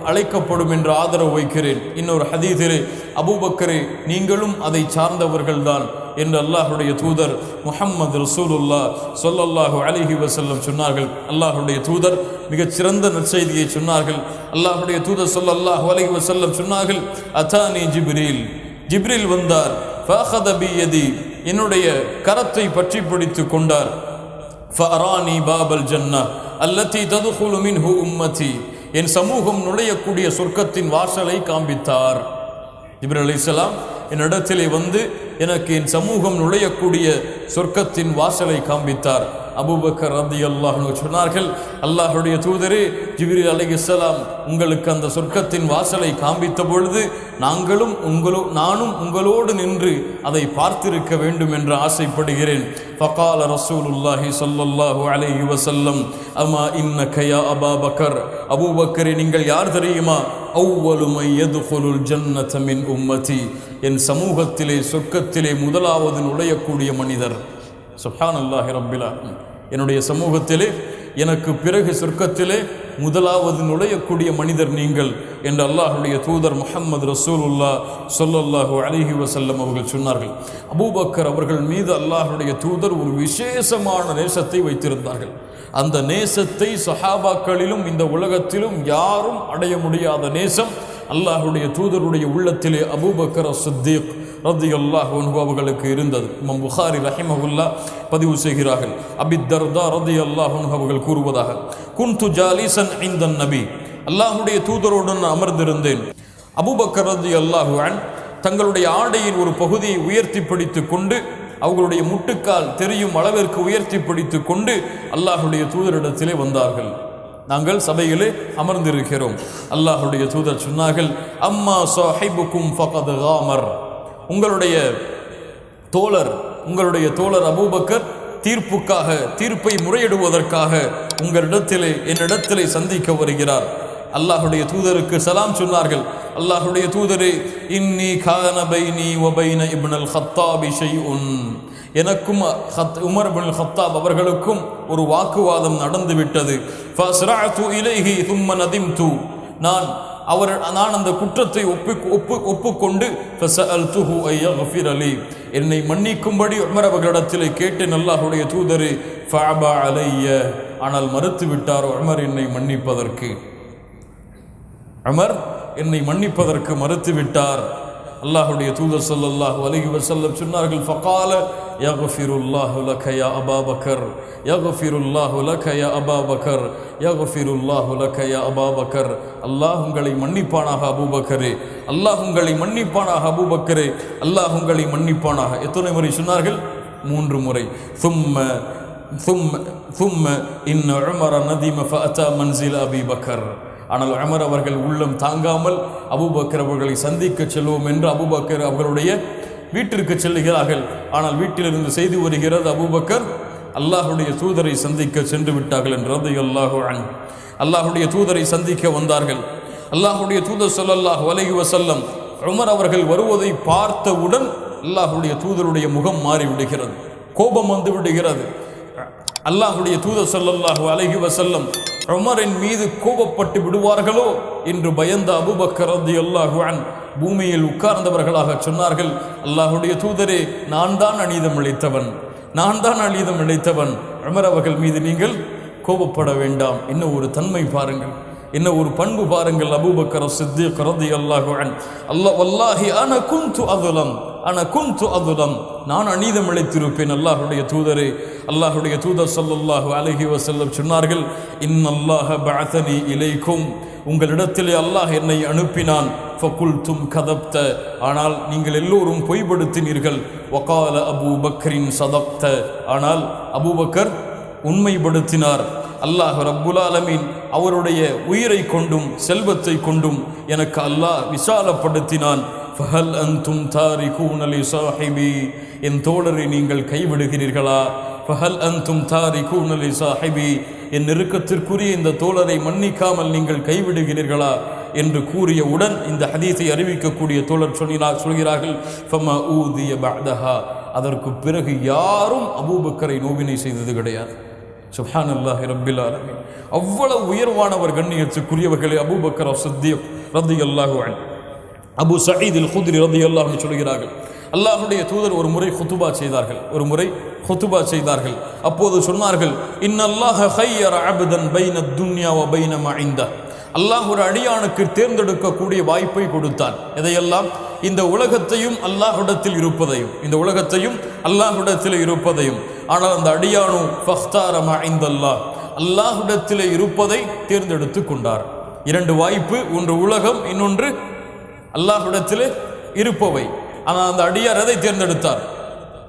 அழைக்கப்படும் என்று ஆதரவு வைக்கிறேன். இன்னொரு ஹதீஸிலே, அபூபக்கரே நீங்களும் அதை சார்ந்தவர்கள்தான் என்று அல்லாஹுடைய தூதர் முஹம்மது ரசூலுல்லாஹ் ஸல்லல்லாஹு அலைஹி வஸல்லம் சொன்னார்கள். அல்லாஹுடைய தூதர் மிகச்சிறந்த நற்செய்தியை சொன்னார்கள். அல்லாஹுடைய தூதர் ஸல்லல்லாஹு அலைஹி வஸல்லம் சொன்னார்கள், அதானி ஜிப்ரீல், ஜிப்ரீல் வந்தார். ஃபஅഖத பியதி, என்னுடைய கரத்தை பற்றி பிடித்து கொண்டார். ஃபஅரானி பாபல் ஜன்னah அல்லதி ததுகுலு மின்ஹு உம்மதி, என் சமூகம் நுழையக்கூடிய சொர்க்கத்தின் வாசலை காண்பித்தார். ஜிப்ரீல் அலைஹிஸ்ஸலாம் என்னிடத்திலே வந்து எனக்கு என் சமூகம் நுழையக்கூடிய சொர்க்கத்தின் வாசலை காண்பித்தார். அபூபக்கர் ரலியல்லாஹு அன்ஹு சொன்னார்கள், அல்லாஹுடைய தூதரே, ஜிப்ரீல் அலைஹிஸ்ஸலாம் உங்களுக்கு அந்த சொர்க்கத்தின் வாசலை காண்பித்த பொழுது நானும் உங்களோடு நின்று அதை பார்த்திருக்க வேண்டும் என்று ஆசைப்படுகிறேன். ஃபகால ரசூலுல்லாஹி ஸல்லல்லாஹு அலைஹி வஸல்லம், அமா இன்னக யா அபூபக்கர், அபூபக்கரே நீங்கள் யார் தெரியுமா? அவ்வலு மை யதுகுலுல் ஜன்னத மின் உம்மதி, என் சமூகத்திலே சொர்க்கத்திலே முதலாவது நுழையக்கூடிய மனிதர். சுப்ஹானல்லாஹி ரப்பில் ஆலமீன். என்னுடைய சமூகத்திலே எனக்கு பிறகு சொர்க்கத்திலே முதலாவது நுழையக்கூடிய மனிதர் நீங்கள் என்று அல்லாஹுடைய தூதர் முஹம்மது ரசூலுல்லாஹ் ஸல்லல்லாஹு அலைஹி வஸல்லம் அவர்கள் சொன்னார்கள். அபூபக்கர் அவர்கள் மீது அல்லாஹுடைய தூதர் ஒரு விசேஷமான நேசத்தை வைத்திருந்தார்கள். அந்த நேசத்தை சஹாபாக்களிலும் இந்த உலகத்திலும் யாரும் அடைய முடியாத நேசம் அல்லாஹுடைய தூதருடைய உள்ளத்திலே அபூபக்கர் சித்தீக் ரலியல்லாஹு அன்ஹு அவர்களுக்கு இருந்தது. இமாம் புகாரி ரஹிமஹுல்லா பதிவு செய்கிறார்கள், அபி தர்தா ரலியல்லாஹு அன்ஹு அவர்கள் கூறுவதாக, குன்து ஜாலிசன் இந்தன் நபி, அல்லாஹுடைய தூதரோடு நான் அமர்ந்திருந்தேன். அபூபக்கர் ரலியல்லாஹு அன்ஹு தங்களுடைய ஆடையின் ஒரு பகுதியை உயர்த்தி பிடித்து கொண்டு, அவர்களுடைய முட்டுக்கால் தெரியும் அளவிற்கு உயர்த்தி பிடித்து கொண்டு அல்லாஹுடைய தூதரிடத்திலே வந்தார்கள். நாங்கள் சபையிலே அமர்ந்திருக்கிறோம். அல்லாஹுடைய தூதர் சொன்னார்கள், அம்மா ஸாஹிபுக்கும் ஃபகத் காமர், உங்களுடைய தோழர் அபூபக்கர் தீர்ப்பை முறையிடுவதற்காக என்னிடத்திலே சந்திக்க வருகிறார். அல்லாஹுடைய தூதருக்கு சலாம் சொன்னார்கள். அல்லாஹுடைய தூதரே, இன்னி கான பைனி வ பைன இப்னுல் ஹத்தாபி ஷைஉன், எனக்கும் உமர் இப்னுல் ஹத்தாப் அவர்களுக்கும் ஒரு வாக்குவாதம் நடந்து விட்டது. ஃபஸ்ரஅது இலைஹி தும்ம நதிம்து, நான் அந்த குற்றத்தை ஒப்புக்கொண்டு ஃபஸஅல்துஹு அய்யக்ஃபிர லி, என்னை மன்னிக்கும்படி உமர் அவர்களிடத்திலே கேட்டேன். அல்லாஹுடைய தூதரே, ஃபஅபா அலைய, ஆனால் மறுத்து விட்டார் உமர் என்னை மன்னிப்பதற்கு. உமர் என்னை மன்னிப்பதற்கு மறுத்து விட்டார். அல்லாஹுடைய தூதர் ஸல்லல்லாஹு அலைஹி வஸல்லம் சொன்னார்கள், ஃபகால யக்ஃபிருல்லாஹு லக யா அபூபக்கர், யக்ஃபிருல்லாஹு லக யா அபூபக்கர், யக்ஃபிருல்லாஹு லக யா அபூபக்கர், அல்லாஹ் உங்களை மன்னிப்பானாக அபூபக்கரே, அல்லாஹ் உங்களை மன்னிப்பானாக அபூபக்கரே, அல்லாஹ் உங்களை மன்னிப்பானாக. எத்தனை முறை சொன்னார்கள்? 3 முறை. ثم إن عمر ندم فأتى منزل أبي بكر, ஆனால் உமர் அவர்கள் உள்ளம் தாங்காமல் அபூபக்கர் அவர்களை சந்திக்க செல்வோம் என்று அபூபக்கர் அவர்களுடைய வீட்டிற்கு செல்லுகிறார்கள். ஆனால் வீட்டிலிருந்து செய்தி வருகிறது, அபூபக்கர் அல்லாஹுடைய தூதரை சந்திக்க சென்று விட்டார்கள் என்று ரலியல்லாஹு அன்ஹு. அல்லாஹுடைய தூதரை சந்திக்க வந்தார்கள். அல்லாஹ்வுடைய தூதர் ஸல்லல்லாஹு அலைஹி வஸல்லம் உமர் அவர்கள் வருவதை பார்த்தவுடன் அல்லாஹ்வுடைய தூதருடைய முகம் மாறிவிடுகிறது, கோபம் வந்து விடுகிறது. அல்லாஹ்வுடைய தூதர் ஸல்லல்லாஹு அலைஹி வஸல்லம் உமரின் மீது கோபப்பட்டு விடுவார்களோ என்று பயந்த அபூபக்கர் ரலியல்லாஹு அன்ஹு பூமியில் உட்கார்ந்தவர்களாக சொன்னார்கள், அல்லாஹ்வுடைய தூதரே, நான் தான் அநீதம் இழைத்தவன். உமர் அவர்கள் மீது நீங்கள் கோபப்பட வேண்டாம். என்ன ஒரு தன்மை பாருங்கள், என்ன ஒரு பண்பு பாருங்கள். அபூபக்கர் சித்திக் ரலியல்லாஹு அன்ஹு, வல்லாஹி அன குன்து அதுலம், நான் அநீதம் இழைத்திருப்பேன் அல்லாஹ்வுடைய தூதரே. அல்லாஹ்வுடைய தூதர் ஸல்லல்லாஹு அலைஹி வஸல்லம் சொன்னார்கள், இன்னல்லாஹ பஅஸனி இலைக்கும், உங்களிடத்திலே அல்லாஹ் என்னை அனுப்பினான். ஃபகுல்தும் கதப்த, ஆனால் நீங்கள் எல்லோரும் பொய்படுத்தினீர்கள். வகால அபூபக்கரின் சதப்த, ஆனால் அபூபக்கர் உண்மைப்படுத்தினார். அல்லாஹ் ரப்புல் ஆலமீன் அவருடைய உயிரை கொண்டும் செல்வத்தை கொண்டும் எனக்கு அல்லாஹ் விசாலப்படுத்தினான். ஃபஹல் அன்தும் தாரிகூன லி ஸாஹிபி, என் தோழரை நீங்கள் கைவிடுகிறீர்களா? ஃபஹல் அன்தும் தாரிகூன லி ஸாஹிபி, என் நெருக்கத்திற்குரிய இந்த தோழரை மன்னிக்காமல் நீங்கள் கைவிடுகிறீர்களா என்று கூறியவுடன் இந்த ஹதீஸை அறிவிக்கக்கூடிய தோழர் சொல்கிறார்கள், ஃபமா ஊதிய பஅதஹா, அதற்கு பிறகு யாரும் அபூபக்கரை நோவினை செய்தது கிடையாது. சுப்ஹானல்லாஹி ரப்பில் ஆலமீன். அவ்வளவு உயர்வானவர், கண்ணியத்துக்குரியவர்களே அபூபக்கர் சித்திக் ரலியல்லாஹு அன்ஹு. அபு சயீத் அல் குத்ரி ரலியல்லாஹு அன்ஹு சொல்கிறார்கள், அல்லாஹ்வுடைய தூதர் ஒரு முறை குதுபா செய்தார்கள். அப்போது சொன்னார்கள், இன்னல்லாஹ ഖയ്யர அப்தன் பைன துன்யா வ பைன மா இன்தஹ், அல்லாஹ் ஒரு அடியானுக்கு தேர்ந்தெடுக்கக்கூடிய வாய்ப்பை கொடுத்தான். எதையெல்லாம்? இந்த உலகத்தையும் அல்லாஹ்விடத்தில் இருப்பதையும். ஆனால் அந்த அடியானு ஃபக்தார மா இன்தல்லாஹ், அல்லாஹ்விடத்தில் இருப்பதை தேர்ந்தெடுத்து கொண்டார். இரண்டு வாய்ப்பு, ஒன்று உலகம், இன்னொன்று அல்லாஹ்விடத்தில் இருப்பவை. ஆனால் அந்த அடியார் எதை தேர்ந்தெடுத்தார்?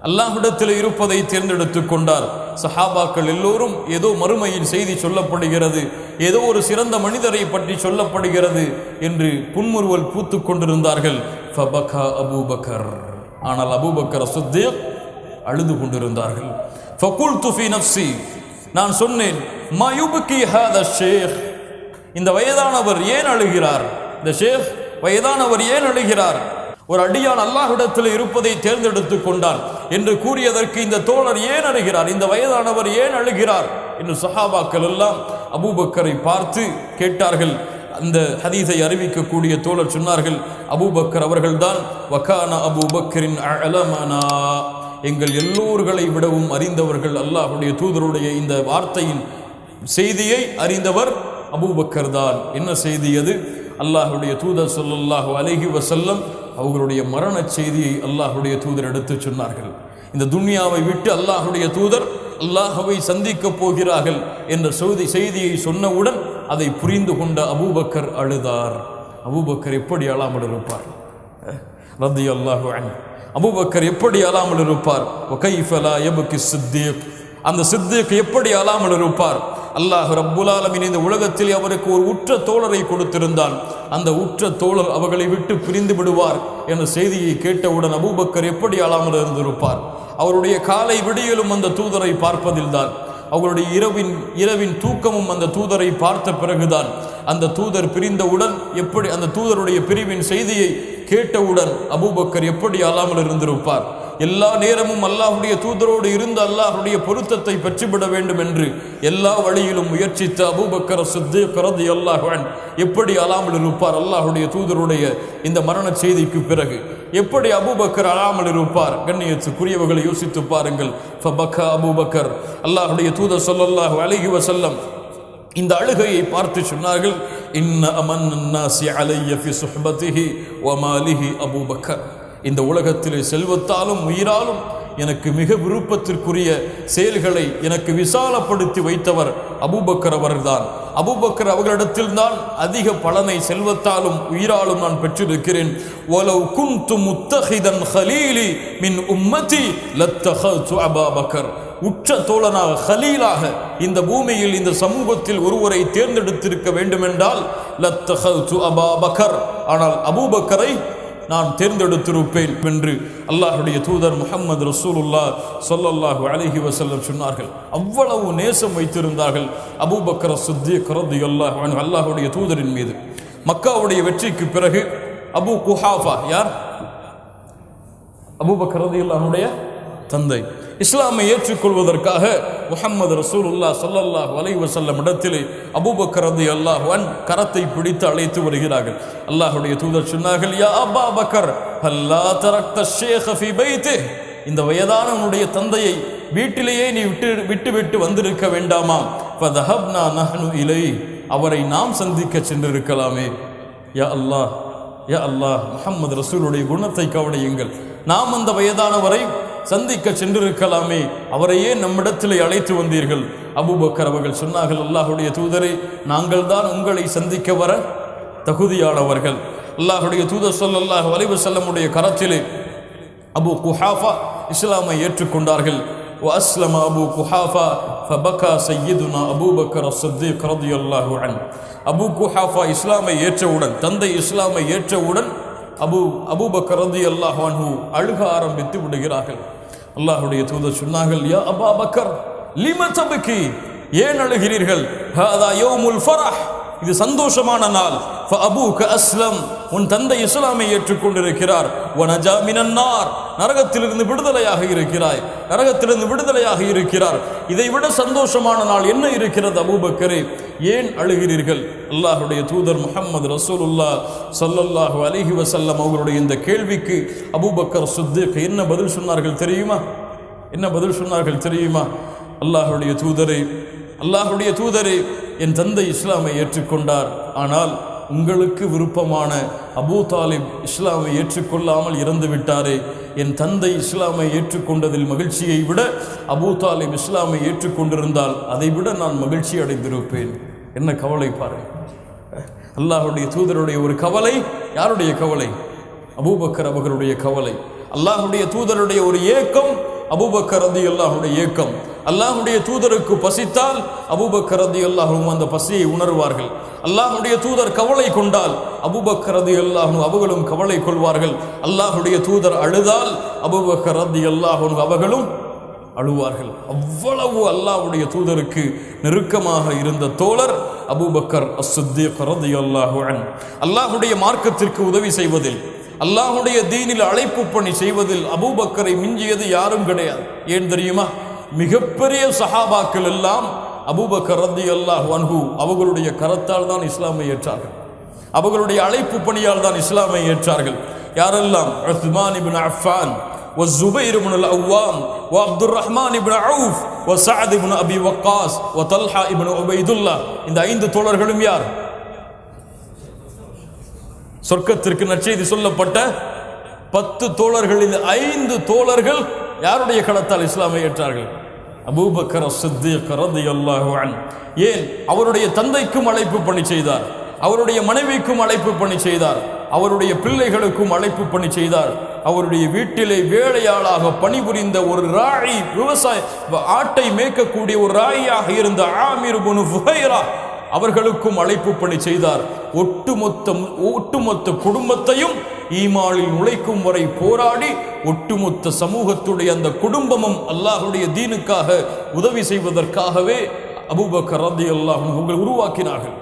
அல்லாஹ்விடத்தில் இருப்பதை தேர்ந்தெடுத்து கொண்டார். சஹாபாக்கள் எல்லோரும் ஏதோ மறுமையின் செய்தி சொல்லப்படுகிறது, ஏதோ ஒரு சிறந்த மனிதரை பற்றி சொல்லப்படுகிறது என்று புன்முறுவல் பூத்து கொண்டிருந்தார்கள். ஃபபகா அபூபக்கர், ஆனால் அபூபக்கர் சித்திக் அழுது கொண்டிருந்தார்கள். ஃபகுல்து ஃபீ நஃப்ஸி, நான் சொன்னேன், மா யுப்கி ஹாதா ஷேக், இந்த வயதானவர் ஏன் அழுகிறார்? இந்த ஷேக் வயதானவர் ஏன் அழுகிறார்? ஒரு அடியான் அல்லாஹ்விடத்தில் இருப்பதை தேர்ந்தெடுத்து கொண்டான் என்று கூறியதற்கு இந்த தோழர் ஏன் அழுகிறார், இந்த வயதானவர் ஏன் அழுகிறார் என்று சஹாபாக்கள் எல்லாம் அபூபக்கரை பார்த்து கேட்டார்கள். அந்த ஹதீஸை அறிவிக்கக்கூடிய தோழர் சொன்னார்கள், அபூபக்கர் அவர்கள்தான் வகான அபூபக்கரின் அலமனா, எங்கள் எல்லோர்களை விடவும் அறிந்தவர்கள். அல்லாஹ்வுடைய தூதருடைய இந்த வார்த்தையின் செய்தியை அறிந்தவர் அபூபக்கர் தான். என்ன செய்தி அது? அல்லாஹ்வுடைய தூதர் ஸல்லல்லாஹு அலைஹி வஸல்லம் அவர்களுடைய மரண செய்தியை அல்லாஹ்வுடைய தூதர் எடுத்து சொன்னார்கள். இந்த துன்யாவை விட்டு அல்லாஹ்வுடைய தூதர் அல்லாஹ்வை சந்திக்க போகிறார்கள் என்ற செய்தியை சொன்னவுடன் அதை புரிந்து கொண்ட அபூபக்கர் அழுதார். அபூபக்கர் எப்படி அழாமல் இருப்பார்? ரலியல்லாஹு அன்ஹு. அபூபக்கர் எப்படி அழாமல் இருப்பார்? வகைஃப லா யப்கி சித்தீக், அந்த சித்திக் எப்படி அழாமல் இருப்பார்? அல்லாஹ் ரப்புல் ஆலமீன் இந்த உலகத்தில் அவருக்கு ஒரு உற்ற தோழரை கொடுத்திருந்தான். அந்த உற்ற தோழர் அவர்களை விட்டு பிரிந்து விடுவார் என்ற செய்தியை கேட்டவுடன் அபூபக்கர் எப்படி அழாமல் இருந்திருப்பார்? அவருடைய காலை விடியலும் அந்த தூதரை பார்ப்பதில்தான், அவருடைய இரவின் தூக்கமும் அந்த தூதரை பார்த்த பிறகுதான். அந்த தூதர் பிரிந்தவுடன் எப்படி, அந்த தூதருடைய பிரிவின் செய்தியை கேட்டவுடன் அபூபக்கர் எப்படி அழாமல் இருந்திருப்பார்? எல்லா நேரமும் அல்லாஹ்வுடைய தூதரோடு இருந்து அல்லாஹ்வுடைய பொருத்தத்தை பெற்றுவிட வேண்டும் என்று எல்லா வழியிலும் முயற்சித்த அபூபக்கர் சித்திக் ரலியல்லாஹு அன்ஹு எப்படி அழாமல் இருப்பார்? அல்லாஹ்வுடைய தூதருடைய இந்த மரண செய்திக்கு பிறகு எப்படி அபூபக்கர் அழாமல் இருப்பார்? கண்ணியத்துக்குரியவர்களை யோசித்து பாருங்கள். ஃபபகா அபூபக்கர், அல்லாஹ்வுடைய தூதர் ஸல்லல்லாஹு அலைஹி வஸல்லம் இந்த அழுகையை பார்த்து சொன்னார்கள், இன்ன அமன்னன் நாஸி அலைய ஃபி சுஹ்பதிஹி வ மாலிஹி அபூபக்கர், இந்த உலகத்திலே செல்வத்தாலும் உயிராலும் எனக்கு மிக விருப்பத்திற்குரிய செயல்களை எனக்கு விசாலப்படுத்தி வைத்தவர் அபூபக்கர் அவர்தான். அபூபக்கர் அவர்களிடத்தில் தான் அதிக பலனை செல்வத்தாலும் உயிராலும் நான் பெற்றிருக்கிறேன். வலவ் குன்து முத்தஹிதன் ஹலீலி மின் உம்மதி லத்தஹது அபூபக்கர், உற்ற தோழனாக, ஹலீலாக இந்த பூமியில் இந்த சமூகத்தில் ஒருவரை தேர்ந்தெடுத்திருக்க வேண்டுமென்றால் லத்தஹது அபூபக்கர், ஆனால் அபூபக்கரை நான் தேர்ந்தெடுத்திருப்பேன் என்று அல்லாஹ்வுடைய தூதர் முஹம்மது ரசூலுல்லாஹ் ஸல்லல்லாஹு அலைஹி வஸல்லம் சொன்னார்கள். அவ்வளவு நேசம் வைத்திருந்தார்கள் அபூபக்கர் சித்திக் ரலியல்லாஹு அன்ஹு அல்லாஹ்வுடைய தூதரின் மீது. மக்காவுடைய வெற்றிக்கு பிறகு அபு குஹாஃபா யார்? அபூபக்கர் ரலியல்லாஹுடைய தந்தை. இஸ்லாமை ஏற்றுக்கொள்வதற்காக முஹம்மது ரசூலுல்லாஹ் ஸல்லல்லாஹு அலைஹி வஸல்லம் இடத்திலே அபூபக்கர் ரலியல்லாஹு அன்ஹு கரத்தை பிடித்து அழைத்து வருகிறார்கள். அல்லாஹ்வுடைய தூதர் சொன்னார்கள், யா அபா பக்கர் ஹல்லா தரக்த ஷேഖ ஃபீ பைத்திஹ், இந்த வயதானவனுடைய தந்தையை வீட்டிலேயே நீ விட்டு வந்திருக்க வேண்டாமா? ஃபதஹப்னா நஹ்னு இலைஹி, அவரை நாம் சந்திக்க சென்றிருக்கலாமே. யா அல்லாஹ், யா அல்லாஹ், முஹம்மது ரசூலுடைய குணத்தை கவனியுங்கள். நாம் அந்த வயதானவரை சந்திக்க சென்றிருக்கலாமே, அவரையே நம்மிடத்திலே அழைத்து வந்தீர்கள். அபூபக்கர் அவர்கள் சொன்னார்கள், அல்லாஹுடைய தூதரை, நாங்கள் தான் உங்களை சந்திக்க வர தகுதியானவர்கள். அல்லாஹுடைய தூதர் ஸல்லல்லாஹு அலைஹி வஸல்லமுடைய கரத்திலே அபு குஹாஃபா இஸ்லாமை ஏற்றுக்கொண்டார்கள். وأسلم أبو قحافة فبكى سيدنا أبو بكر الصديق رضي الله عنه. அபு குஹாஃபா இஸ்லாமை ஏற்றவுடன், தந்தை இஸ்லாமை ஏற்றவுடன் அபூபக்கர் ரலியல்லாஹு அன்ஹு அழுக ஆரம்பித்து விடுகிறார்கள். அல்லாஹ்வுடைய தூதர் சொன்னார்கள், யா அபா பக்கர் லிம தபகி, ஏன் அழுகிறீர்கள்? ஹாதா யௌமுல் ஃபரஹ், இது சந்தோஷமான நாள். ஃபஅபூக அஸ்லம், உன் தந்தை இஸ்லாமை ஏற்றுக்கொண்டிருக்கிறார். வனஜா மினன் நார், நரகத்திலிருந்து விடுதலையாக இருக்கிறாய், நரகத்திலிருந்து விடுதலையாக இருக்கிறார். இதை விட சந்தோஷமான நாள் என்ன இருக்கிறது அபூபக்கரே, ஏன் அழுகிறீர்கள்? அல்லாஹ்வுடைய தூதர் முஹம்மது ரசூலுல்லாஹ் ஸல்லல்லாஹு அலைஹி வஸல்லம் அவர்களுடைய இந்த கேள்விக்கு அபூபக்கர் சித்திக் என்ன பதில் சொன்னார்கள் தெரியுமா? என்ன பதில் சொன்னார்கள் தெரியுமா? அல்லாஹ்வுடைய தூதரே, அல்லாஹ்வுடைய தூதரே, என் தந்தை இஸ்லாமை ஏற்றுக்கொண்டார், ஆனால் உங்களுக்கு விருப்பமான அபூ தாலிப் இஸ்லாமை ஏற்றுக்கொள்ளாமல் இறந்து விட்டாரே. என் தந்தை இஸ்லாமை ஏற்றுக்கொண்டதில் மகிழ்ச்சியை விட அபூ தாலிப் இஸ்லாமை ஏற்றுக்கொண்டிருந்தால் அதை விட நான் மகிழ்ச்சி அடைந்திருப்பேன். என்ன கவலை பாருங்க. அல்லாஹ்வுடைய தூதருடைய ஒரு கவலை. யாருடைய கவலை? அபூபக்கர் அவர்களுடைய கவலை. அல்லாஹ்வுடைய தூதருடைய ஒரு ஏக்கம், அபூபக்கர் ரலியல்லாஹுடைய ஏக்கம். அல்லாஹ்வுடைய தூதருக்கு பசித்தால் அபூபக்கர் ரலியல்லாஹு அந்த பசியை உணர்வார்கள். அல்லாஹ்வுடைய தூதர் கவலை கொண்டால் அபூபக்கர் ரலியல்லாஹு அவர்களும் கவலை கொள்வார்கள். அல்லாஹ்வுடைய தூதர் அழுதால் அபூபக்கர் ரலியல்லாஹு அவர்களும் அழுவார்கள். அவ்வளவு அல்லாஹ்வுடைய தூதருக்கு நெருக்கமாக இருந்த தோழர் அபூபக்கர் அஸ்-சித்தீக் ரலியல்லாஹு அன்ஹு. அல்லாஹ்வுடைய மார்க்கத்திற்கு உதவி செய்வதில், அல்லாஹ்வுடைய தீனில் அழைப்பு பணி செய்வதில் அபூபக்கரை மிஞ்சியது யாரும் கிடையாது. ஏன் தெரியுமா? மிகப்பெரிய சஹாபாக்கள் எல்லாம் அபூபக்கர் ரலியல்லாஹு அன்ஹு அவர்களுடைய கரத்தால் தான் இஸ்லாமை ஏற்றார்கள். அவர்களுடைய அழைப்பு பணியால் தான் இஸ்லாமை ஏற்றார்கள். யாரெல்லாம்? உஸ்மான் இப்னு அஃபான், والزبير بن العوام وعبد الرحمن بن عوف وسعد بن ابي وقاص وطلحه ابن عبيد الله. இந்த 5 தோழர்களும் யார்? சொர்க்கத்திற்கு நற்செய்தி சொல்லப்பட்ட 10 தோழர்களில் 5 தோழர்கள் யாருடைய கரத்தால் இஸ்லாமை ஏற்றார்கள்? அபூபக்கர் அஸ்-சித்தீக் ரலியல்லாஹு அன்ஹு. ஏன்? அவருடைய தந்தைக்கும் அழைப்பு பணி செய்தார், அவருடைய மனைவிக்கும் அழைப்பு பணி செய்தார், அவருடைய பிள்ளைகளுக்கும் அழைப்பு பணி செய்தார். அவருடைய வீட்டிலே வேலையாளாக பணிபுரிந்த ஒரு ராயி, விவசாய ஆட்டை மேய்க்கக்கூடிய ஒரு ராயியாக இருந்த ஆமிர் இப்னு ஃபுஹைரா அவர்களுக்கும் அழைப்பு பணி செய்தார். ஒட்டுமொத்த குடும்பத்தையும் ஈமானில் நுழைக்கும் வரை போராடி ஒட்டுமொத்த சமூகத்துடைய அந்த குடும்பமும் அல்லாஹ்வுடைய தீனுக்காக உதவி செய்வதற்காகவே அபூபக்கர் ரலியல்லாஹு அன்ஹு உருவாக்கினார்கள்.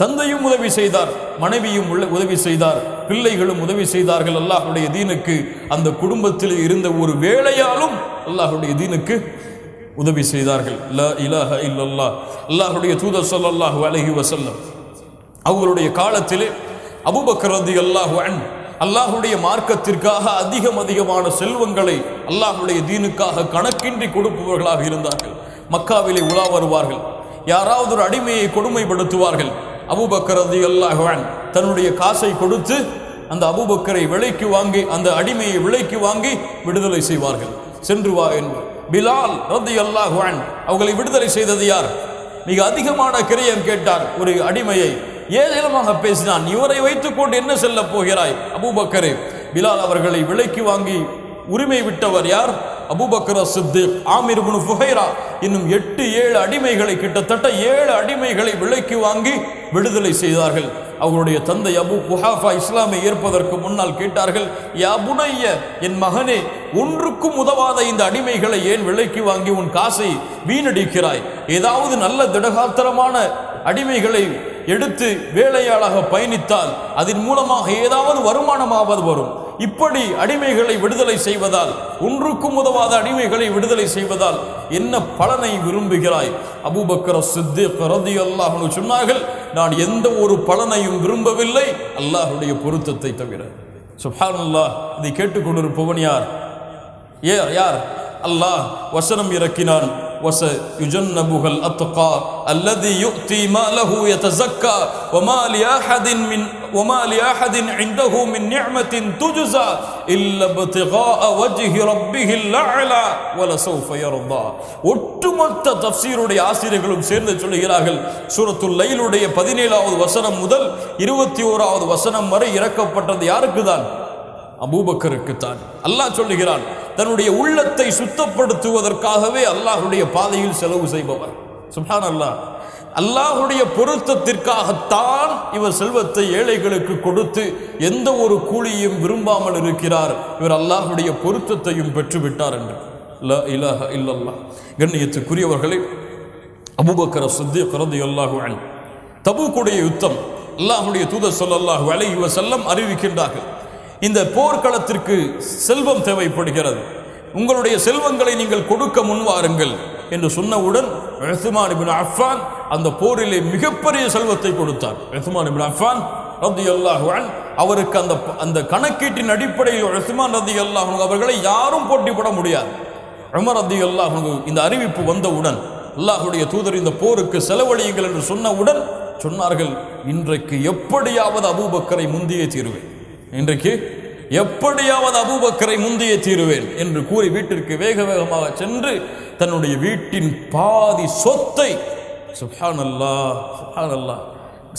தந்தையும் உதவி செய்தார், மனைவியும் உதவி செய்தார், பிள்ளைகளும் உதவி செய்தார்கள் அல்லாஹ்வுடைய தீனுக்கு. அந்த குடும்பத்தில் இருந்த ஒரு வேலையாலும் அல்லாஹ்வுடைய தீனுக்கு உதவி செய்தார்கள். லா இலாஹ இல்லல்லாஹ். அல்லாஹ்வுடைய தூதர் ஸல்லல்லாஹு அலைஹி வஸல்லம் அவர்களுடைய காலத்திலே அபூபக்கர் ரலியல்லாஹு அன்ஹு அல்லாஹ்வுடைய மார்க்கத்திற்காக அதிகமான செல்வங்களை அல்லாஹ்வுடைய தீனுக்காக கணக்கின்றி கொடுப்பவர்களாக இருந்தார்கள். மக்காவிலே உலா வருவார்கள், யாராவது ஒரு அடிமையை கொடுமைப்படுத்துவார்கள். அபூபக்கர் ரலியல்லாஹு அன்ஹு தன்னுடைய காசை கொடுத்து அந்த அபூபக்கரை விலைக்கு வாங்கி, அந்த அடிமையை விலைக்கு வாங்கி விடுதலை செய்வார்கள். சென்று வா என்று. பிலால் ரலியல்லாஹு அன்ஹு அவர்களை விடுதலை செய்தது யார்? மிக அதிகமான கிரயம் கேட்டார் ஒரு அடிமையை, ஏளனமாக பேசினான். இவரை வைத்துக் கொண்டு என்ன செல்ல போகிறாய் அபூபக்கரே? பிலால் அவர்களை விலைக்கு வாங்கி உரிமை விட்டவர் யார்? அபூபக்கர் அஸ்-சித்தீக். ஆமிர் இப்னு ஃபுஹைரா இன்னும் 8-7 அடிமைகளை, கிட்டத்தட்ட 7 அடிமைகளை விலைக்கு வாங்கி விடுதலை செய்தார்கள். அவருடைய தந்தை அபூ குஹாஃபா இஸ்லாமை ஏற்பதற்கு முன்னால் கேட்டார்கள், யா புனைய, என் மகனே, ஒன்றுக்கும் உதவாத இந்த அடிமைகளை ஏன் விலைக்கு வாங்கி உன் காசை வீணடிக்கிறாய்? ஏதாவது நல்ல திடகாத்திரமான அடிமைகளை எடுத்து வேலையாளாக பயணித்தால் அதன் மூலமாக ஏதாவது வருமானமாவது வரும். இப்படி அடிமைகளை விடுதலை செய்வதால், ஒன்றுக்கும் உதவாத அடிமைகளை விடுதலை செய்வதால் என்ன பலனை விரும்புகிறாய்? அபூபக்கர் சித்திக் ரலியல்லாஹு அன்ஹு சொன்னார்கள், நான் எந்த ஒரு பலனையும் விரும்பவில்லை அல்லாஹ்வுடைய பொருத்தத்தை தவிர. சுப்ஹானல்லாஹ். இதை கேட்டுக்கொண்டிருப்பவன் யார்? யார்? அல்லாஹ் வசனம் இறக்கினான், وَسَيُجَنَّبُهَا الْأَتْقَى الَّذِي يُؤْتِي مَالَهُ يَتَزَكَّى وَمَا لِأَحَدٍ عِندَهُ مِنْ نِعْمَةٍ تُجْزَى إِلَّا ابْتِغَاءَ وَجْهِ رَبِّهِ الْأَعْلَى وَلَسَوْفَ يَرْضَى. ஒட்டுமொத்த தஃப்சீருடைய ஆசிரியர்களும் சேர்ந்து சொல்லுகிறார்கள், சூரத்துல் லைலுடைய 17வது வசனம் முதல் 21வது வசனம் வரை இறக்கப்பட்டது யாருக்கு தான்? அபூபக்கருக்கு தான். அல்லாஹ் சொல்லுகிறான், தன்னுடைய உள்ளத்தை சுத்தப்படுத்துவதற்காகவே அல்லாஹ்வுடைய பாதையில் செலவு செய்பவர். சுப்ஹானல்லாஹ். அல்லாஹ்வுடைய பொருத்தத்திற்காகத்தான் இவர் செல்வத்தை ஏழைகளுக்கு கொடுத்து எந்த ஒரு கூலியும் விரும்பாமல் இருக்கிறார். இவர் அல்லாஹ்வுடைய பொருத்தத்தையும் பெற்றுவிட்டார் என்று. லா இலாஹ இல்லல்லாஹ். கண்ணியத்துக்குரியவர்களே, அபூபக்கர் சித்திக் ரலியல்லாஹு அன்ஹு தபூக்குடைய யுத்தம் அல்லாஹ்வுடைய தூதர் ஸல்லல்லாஹு அலைஹி வஸல்லம் அறிவிக்கின்றார்கள், இந்த போர்க்களத்திற்கு செல்வம் தேவைப்படுகிறது, உங்களுடைய செல்வங்களை நீங்கள் கொடுக்க முன்வாருங்கள் என்று சொன்னவுடன் உஸ்மான் இப்னு அஃபான் அந்த போரிலே மிகப்பெரிய செல்வத்தை கொடுத்தார். உஸ்மான் இப்னு அஃபான் ரலியல்லாஹு அன்ஹு அவருக்கு அந்த கணக்கீட்டின் அடிப்படையில் உஸ்மான் ரலியல்லாஹு அன்ஹு அவர்களை யாரும் போட்டிப்பட முடியாது. உமர் ரலியல்லாஹு அன்ஹு இந்த அறிவிப்பு வந்தவுடன் அல்லாஹ்வுடைய தூதர் இந்த போருக்கு செலவழியுங்கள் என்று சொன்னவுடன் சொன்னார்கள், இன்றைக்கு எப்படியாவது அபூபக்கரை முந்தியே தீருவேன், இன்றைக்கு எப்படியாவது அபூபக்கரை முந்தியே தீருவேன் என்று கூறி வீட்டிற்கு வேக வேகமாக சென்று தன்னுடைய வீட்டின் பாதி சொத்தை, சுப்ஹானல்லாஹ் சுப்ஹானல்லாஹ்,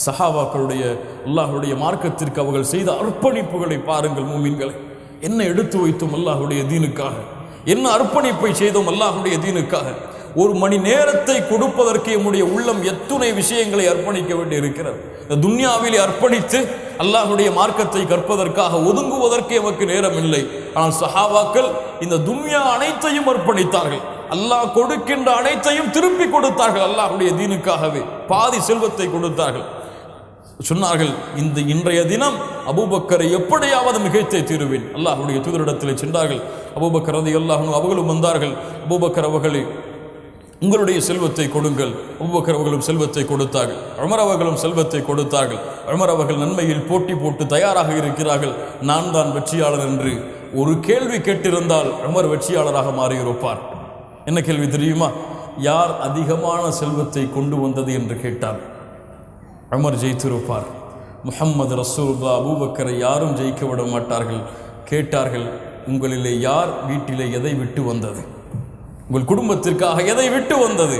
சஹாபாக்களுடைய அல்லாஹ்வுடைய மார்க்கத்திற்கு அவர்கள் செய்த அர்ப்பணிப்புகளை பாருங்கள் மூமின்களை. என்ன எடுத்து வைத்தோம் அல்லாஹ்வுடைய தீனுக்காக, என்ன அர்ப்பணிப்பை செய்தோம் அல்லாஹ்வுடைய தீனுக்காக. ஒரு மணி நேரத்தை கொடுப்பதற்கு நம்முடைய உள்ளம் எத்துணை விஷயங்களை அர்ப்பணிக்க வேண்டி இருக்கிறது. இந்த துன்யாவிலே அர்ப்பணித்து அல்லாஹ்வுடைய மார்க்கத்தை கற்பதற்காக ஒதுங்குவதற்கு எமக்கு நேரம் இல்லை. ஆனால் சஹாபாக்கள் இந்த துன்யா அனைத்தையும் அர்ப்பணித்தார்கள், அல்லாஹ் கொடுக்கின்ற அனைத்தையும் திருப்பி கொடுத்தார்கள், அல்லாஹ்வுடைய தீனுக்காகவே பாதி செல்வத்தை கொடுத்தார்கள். சொன்னார்கள், இன்றைய தினம் அபூபக்கரை எப்படியாவது மிகைத்தை தீருவேன். அல்லாஹ்வுடைய தூதரிடத்தில் சென்றார்கள். அபூபக்கர் ரலியல்லாஹு அன்ஹு அவர்களும் வந்தார்கள். அபூபக்கர் அவர்களே, உங்களுடைய செல்வத்தை கொடுங்கள். அபூபக்கர் அவர்களும் செல்வத்தை கொடுத்தார்கள். உமர் அவர்களும் செல்வத்தை கொடுத்தார்கள். உமர் அவர்கள் நன்மையில் போட்டி போட்டு தயாராக இருக்கிறார்கள். நான் தான் வெற்றியாளர் என்று ஒரு கேள்வி கேட்டிருந்தால் உமர் வெற்றியாளராக மாறியிருப்பார். என்ன கேள்வி தெரியுமா? யார் அதிகமான செல்வத்தை கொண்டு வந்தது என்று கேட்டார், உமர் ஜெயித்திருப்பார். முஹம்மது ரசூலுல்லாஹ் அபூபக்கரை யாரும் ஜெயிக்க விட மாட்டார்கள். கேட்டார்கள், உங்களிலே யார் வீட்டிலே எதை விட்டு வந்தது, உங்கள் குடும்பத்திற்காக எதை விட்டு வந்தது?